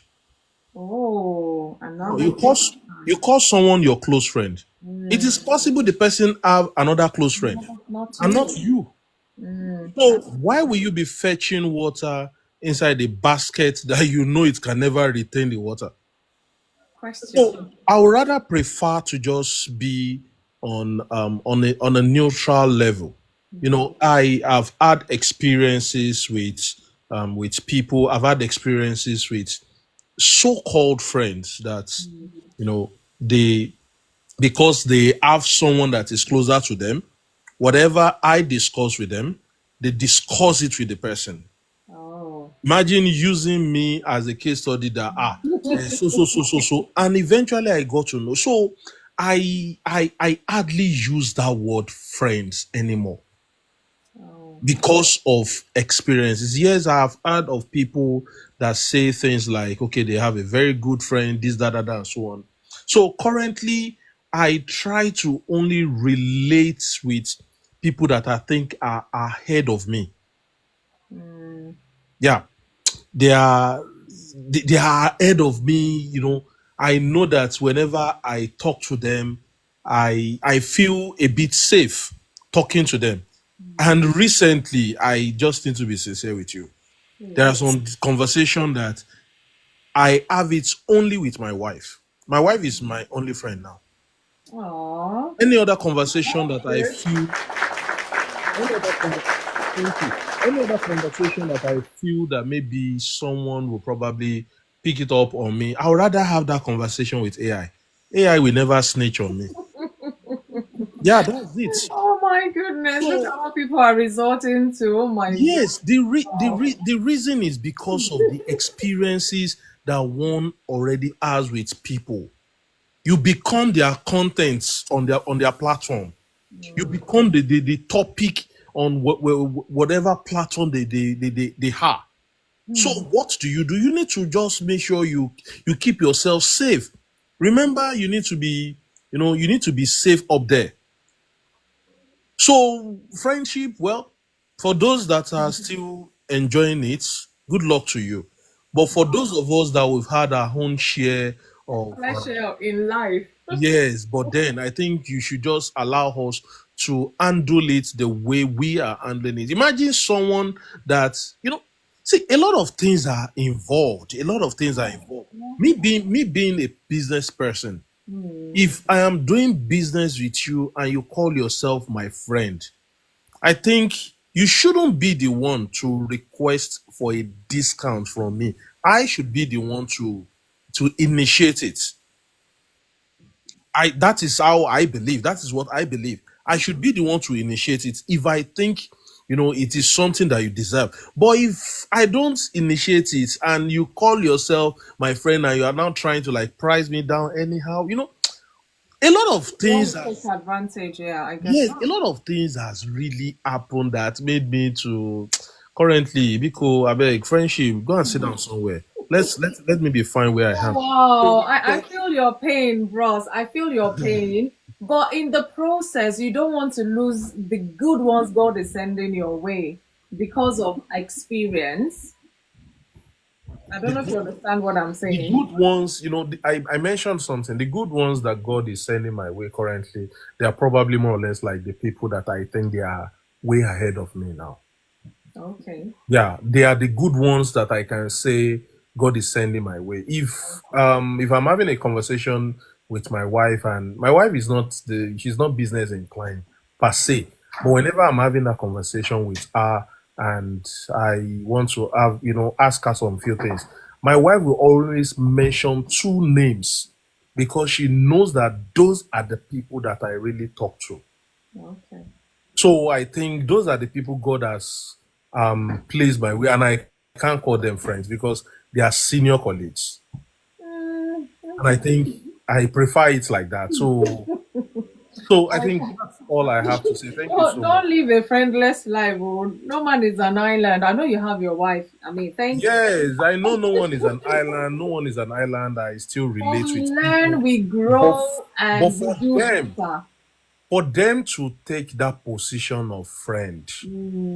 [SPEAKER 1] oh,
[SPEAKER 12] No,
[SPEAKER 1] another question.
[SPEAKER 12] you call someone your close friend. It is possible the person have another close friend
[SPEAKER 1] Not
[SPEAKER 12] and not
[SPEAKER 1] you.
[SPEAKER 12] you. So
[SPEAKER 1] That's a
[SPEAKER 12] why will you be fetching water inside a basket that you know it can never retain the water? So
[SPEAKER 1] question.
[SPEAKER 12] I would rather prefer to just be on a neutral level. I have had experiences with people. I've had experiences with so-called friends that they because they have someone that is closer to them. Whatever I discuss with them, they discuss it with the person.
[SPEAKER 1] Oh,
[SPEAKER 12] Imagine using me as a case study that so, and eventually I got to know. So I hardly use that word friends anymore
[SPEAKER 1] oh,
[SPEAKER 12] because of experiences. Yes, I have heard of people that say things like, okay, they have a very good friend, this, that, and so on. So currently, I try to only relate with people that I think are ahead of me. Yeah. they are they are ahead of me. I know that whenever I talk to them, I feel a bit safe talking to them. And recently, I just need to be sincere with you. There are some conversation that I have it only with my wife. My wife is my only friend now.
[SPEAKER 1] Aww.
[SPEAKER 12] Any other conversation that I
[SPEAKER 1] Good.
[SPEAKER 12] feel, any other thank you. Any other conversation that I feel that maybe someone will probably pick it up on me, I would rather have that conversation with AI. AI will never snitch on me. Yeah, that's it.
[SPEAKER 1] Oh my goodness, look
[SPEAKER 12] So
[SPEAKER 1] at what people are resorting to. Oh my god.
[SPEAKER 12] yes, the reason is because of the experiences that one already has with people. You become their contents on their platform. You become the topic on whatever platform they have. So what do? You need to just make sure you keep yourself safe. Remember, you need to be safe up there. So friendship, well, for those that are still enjoying it, good luck to you. But for those of us that we've had our own share of
[SPEAKER 1] Pleasure in life.
[SPEAKER 12] yes, but then I think you should just allow us to handle it the way we are handling it. Imagine someone that, see, a lot of things are involved. A lot of things are involved. Me being a business person, if I am doing business with you and you call yourself my friend, I think you shouldn't be the one to request for a discount from me. I should be the one to initiate it. I That is how I believe. That is what I believe. I should be the one to initiate it if I think it is something that you deserve. But if I don't initiate it and you call yourself my friend and you are now trying to like price me down anyhow, a lot of
[SPEAKER 1] You want
[SPEAKER 12] things
[SPEAKER 1] to
[SPEAKER 12] have
[SPEAKER 1] take advantage, yeah, I get
[SPEAKER 12] yes,
[SPEAKER 1] that.
[SPEAKER 12] a lot of things has really happened that made me to currently because I beg friendship, go and sit down somewhere. Let me be fine where I
[SPEAKER 1] Oh,
[SPEAKER 12] am.
[SPEAKER 1] wow, I feel your pain, bros. I feel your pain. But in the process, you don't want to lose the good ones God is sending your way because of experience. I don't know if you understand what I'm
[SPEAKER 12] The
[SPEAKER 1] saying.
[SPEAKER 12] good ones, I mentioned something. The good ones that God is sending my way currently, they are probably more or less like the people that I think they are way ahead of me now.
[SPEAKER 1] Okay.
[SPEAKER 12] Yeah, they are the good ones that I can say God is sending my way. If I'm having a conversation with my wife and my wife is not she's not business inclined per se, but whenever I'm having a conversation with her and I want to have ask her some few things, my wife will always mention two names because she knows that those are the people that I really talk to.
[SPEAKER 1] Okay.
[SPEAKER 12] So I think those are the people God has placed my way, and I can't call them friends because they are senior colleagues, and I think I prefer it like that. So I think that's all I have to say. Thank you so much.
[SPEAKER 1] Don't live a friendless life. Oh. No man is an island. I know you have your wife. I mean, thank you.
[SPEAKER 12] Yes, I know no one is an island. No one is an island. I still
[SPEAKER 1] But
[SPEAKER 12] relate
[SPEAKER 1] we
[SPEAKER 12] with
[SPEAKER 1] learn,
[SPEAKER 12] people,
[SPEAKER 1] we
[SPEAKER 12] but
[SPEAKER 1] grow,
[SPEAKER 12] but
[SPEAKER 1] and we do better.
[SPEAKER 12] for them to take that position of friend,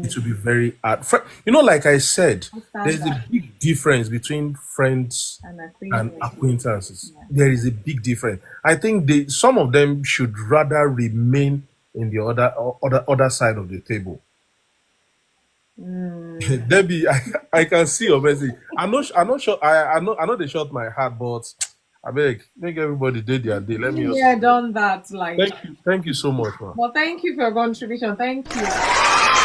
[SPEAKER 12] it will be very hard. Like I said,
[SPEAKER 1] I
[SPEAKER 12] there's
[SPEAKER 1] stand
[SPEAKER 12] a
[SPEAKER 1] that
[SPEAKER 12] big difference between friends
[SPEAKER 1] and
[SPEAKER 12] and
[SPEAKER 1] acquaintance.
[SPEAKER 12] acquaintances.
[SPEAKER 1] Yeah.
[SPEAKER 12] There is a big difference. I think some of them should rather remain in the other side of the table. Debbie, I can see your message. I'm not sure. I know they shot my heart, but I beg, make everybody did their day. Let me
[SPEAKER 1] Been
[SPEAKER 12] also
[SPEAKER 1] there,
[SPEAKER 12] say that.
[SPEAKER 1] done that, like that.
[SPEAKER 12] Thank you so much, man.
[SPEAKER 1] Well, thank you for your contribution. Thank you. I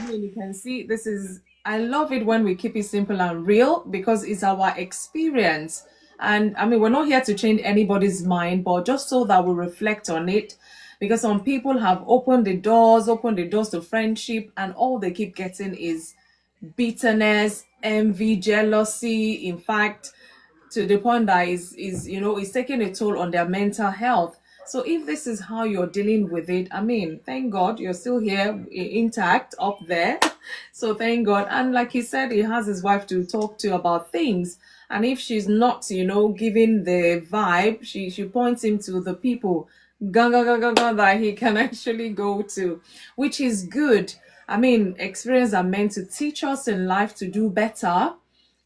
[SPEAKER 1] mean, you can see this is, I love it when we keep it simple and real because it's our experience. And I mean, we're not here to change anybody's mind, but just so that we reflect on it. Because some people have opened the doors to friendship, and all they keep getting is bitterness, envy, jealousy. In fact, to the point that is taking a toll on their mental health. So if this is how you're dealing with it, I mean, thank God you're still here intact up there. So thank God. And like he said, he has his wife to talk to about things. And if she's not, giving the vibe, she points him to the people that he can actually go to, which is good. I mean, experience are meant to teach us in life to do better.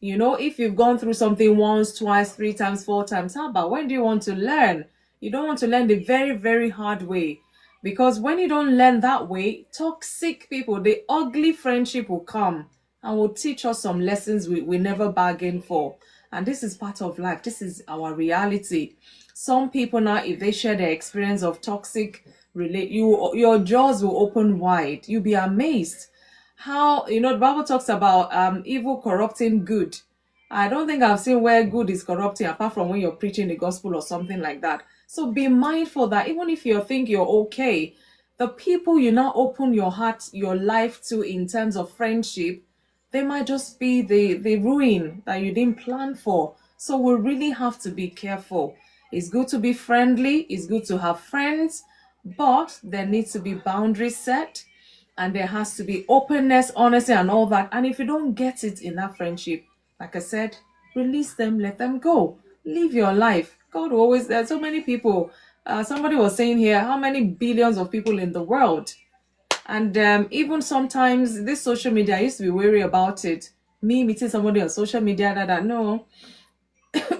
[SPEAKER 1] You know, if you've gone through something once, twice, 3 times, 4 times, how about when do you want to learn? You don't want to learn the very, very hard way. Because when you don't learn that way, toxic people, the ugly friendship will come and will teach us some lessons we never bargained for. And this is part of life. This is our reality. Some people now, if they share their experience of toxic your jaws will open wide. You'll be amazed how, you know, the Bible talks about evil corrupting good. I don't think I've seen where good is corrupting apart from when you're preaching the gospel or something like that. So be mindful that even if you think you're okay, the people you now open your heart, your life to in terms of friendship, they might just be the ruin that you didn't plan for. So we really have to be careful. It's good to be friendly, it's good to have friends, but there needs to be boundaries set, and there has to be openness, honesty, and all that. And if you don't get it in that friendship, like I said, release them, let them go, live your life. God will always, there's so many people. Somebody was saying here, how many billions of people in the world? And even sometimes this social media, I used to be wary about it. Me meeting somebody on social media that I know.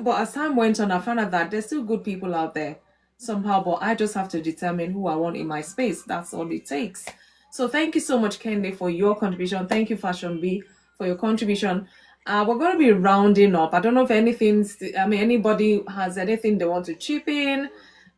[SPEAKER 1] But as time went on, I found out that there's still good people out there somehow, but I just have to determine who I want in my space. That's all it takes. So thank you so much, Kende, for your contribution. Thank you, Fashion B, for your contribution. We're going to be rounding up. I don't know if anybody has anything they want to chip in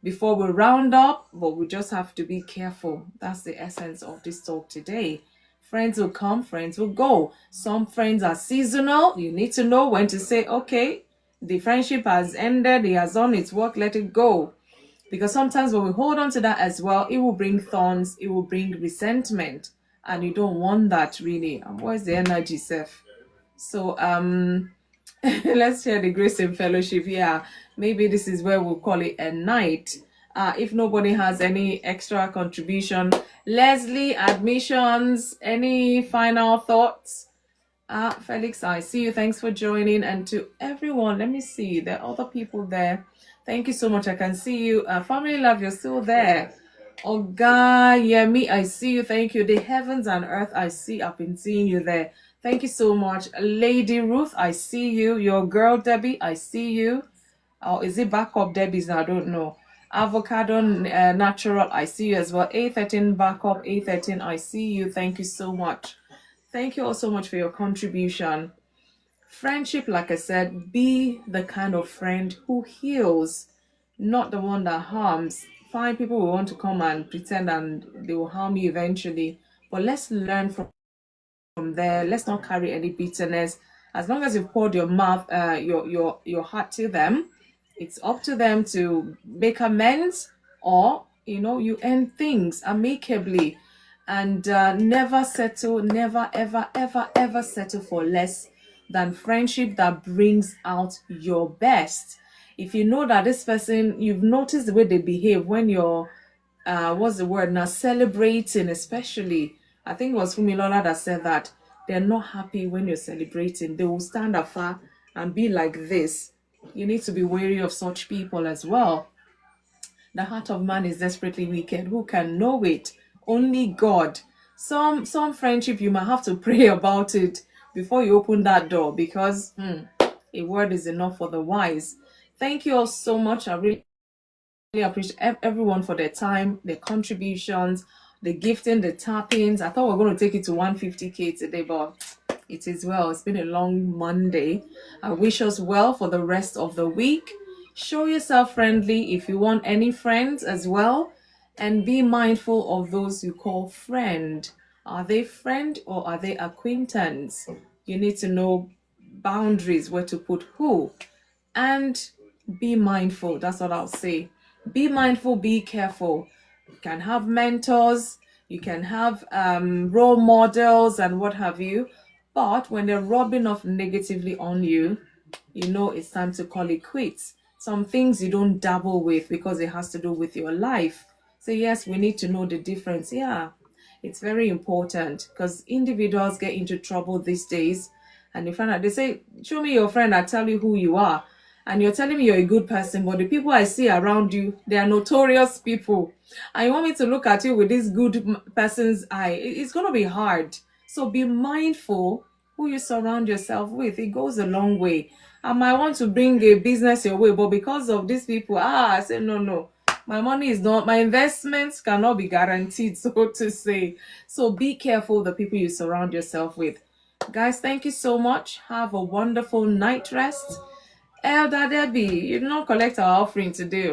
[SPEAKER 1] before we round up, but we just have to be careful. That's the essence of this talk today. Friends will come, friends will go. Some friends are seasonal. You need to know when to say, okay, the friendship has ended, it has done its work, let it go. Because sometimes when we hold on to that as well, it will bring thorns, it will bring resentment, and you don't want that really. And what's the energy, Seth? So let's share the grace and fellowship. Yeah, maybe this is where we'll call it a night. If nobody has any extra contribution, Leslie, admissions, any final thoughts? Felix, I see you. Thanks for joining. And to everyone, let me see. There are other people there. Thank you so much. I can see you. Family Love, you're still there. Oga Yemi, I see you. Thank you. The heavens and earth, I see. I've been seeing you there. Thank you so much. Lady Ruth, I see you. Your girl Debbie, I see you. Or is it backup Debbie's? I don't know. Avocado Natural, I see you as well. A13 backup, A13, I see you. Thank you so much. Thank you all so much for your contribution. Friendship, like I said, be the kind of friend who heals, not the one that harms. Find people who want to come and pretend and they will harm you eventually. But let's learn from there. Let's not carry any bitterness. As long as you've poured your your heart to them, it's up to them to make amends, or you end things amicably. And never settle, never ever ever ever settle for less than friendship that brings out your best. If you know that this person, you've noticed the way they behave when you're what's the word now, celebrating, especially. I think it was FunmiRoyal that said that they're not happy when you're celebrating. They will stand afar and be like this. You need to be wary of such people as well. The heart of man is desperately wicked. Who can know it? Only God. Some friendship, you might have to pray about it before you open that door, because a word is enough for the wise. Thank you all so much. I really appreciate everyone for their time, their contributions, the gifting, the tappings. I thought we were going to take it to 150K today, but it is well. It's been a long Monday. I wish us well for the rest of the week. Show yourself friendly if you want any friends as well, and be mindful of those you call friend. Are they friend or are they acquaintance? You need to know boundaries, where to put who, and be mindful. That's what I'll say. Be mindful, be careful. You can have mentors, you can have role models and what have you, but when they're rubbing off negatively on you, it's time to call it quits. Some things you don't dabble with because it has to do with your life. So yes, we need to know the difference. Yeah, it's very important, because individuals get into trouble these days, and they find out, they say, show me your friend, I tell you who you are. and you're telling me you're a good person, but the people I see around you, they are notorious people, and you want me to look at you with this good person's eye, it's going to be hard. So be mindful who you surround yourself with. It goes a long way. I might want to bring a business your way, but because of these people, I say no. My money is not, my investments cannot be guaranteed, so to say. So be careful the people you surround yourself with. Guys, thank you so much. Have a wonderful night rest. Elder Debbie, you did not collect our offering today.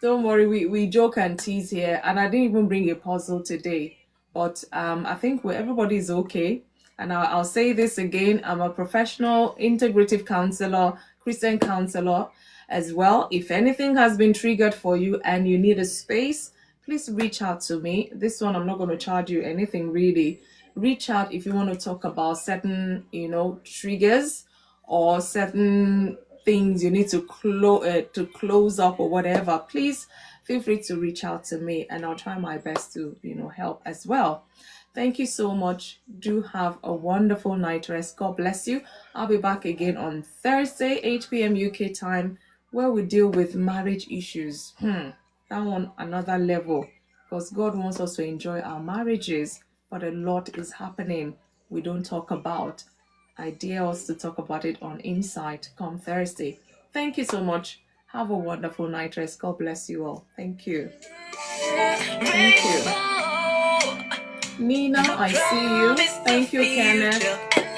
[SPEAKER 1] Don't worry, we joke and tease here, and I didn't even bring a puzzle today. But I think everybody is okay. And I'll say this again, I'm a professional integrative counselor, Christian counselor as well. If anything has been triggered for you and you need a space, please reach out to me. This one, I'm not going to charge you anything really. Reach out if you want to talk about certain, triggers or certain things you need to close up or whatever. Please feel free to reach out to me, and I'll try my best to help as well. Thank you so much. Do have a wonderful night rest. God bless you. I'll be back again on Thursday, 8 p.m. UK time, where we deal with marriage issues. That one, another level, because God wants us to enjoy our marriages, but a lot is happening we don't talk about. I dare us to talk about it on Insight come Thursday. Thank you so much. Have a wonderful night rest. God bless you all. Thank you. Thank you. Nina, I see you. Thank you, Kenneth.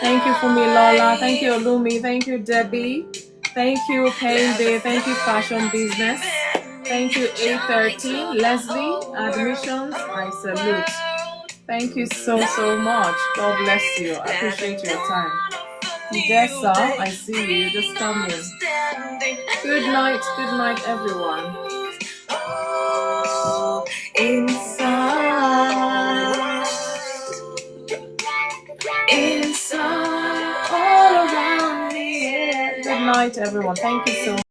[SPEAKER 1] Thank you, Fumilola. Thank you, Olumi. Thank you, Debbie. Thank you, Kende. Thank you, Fashion Business. Thank you, A13. Leslie, Admissions. I salute. Thank you so much. God bless you. I appreciate your time. Idessa, I see you. Just come in. Good night, everyone. Inside, all around me. Good night, everyone. Thank you so much.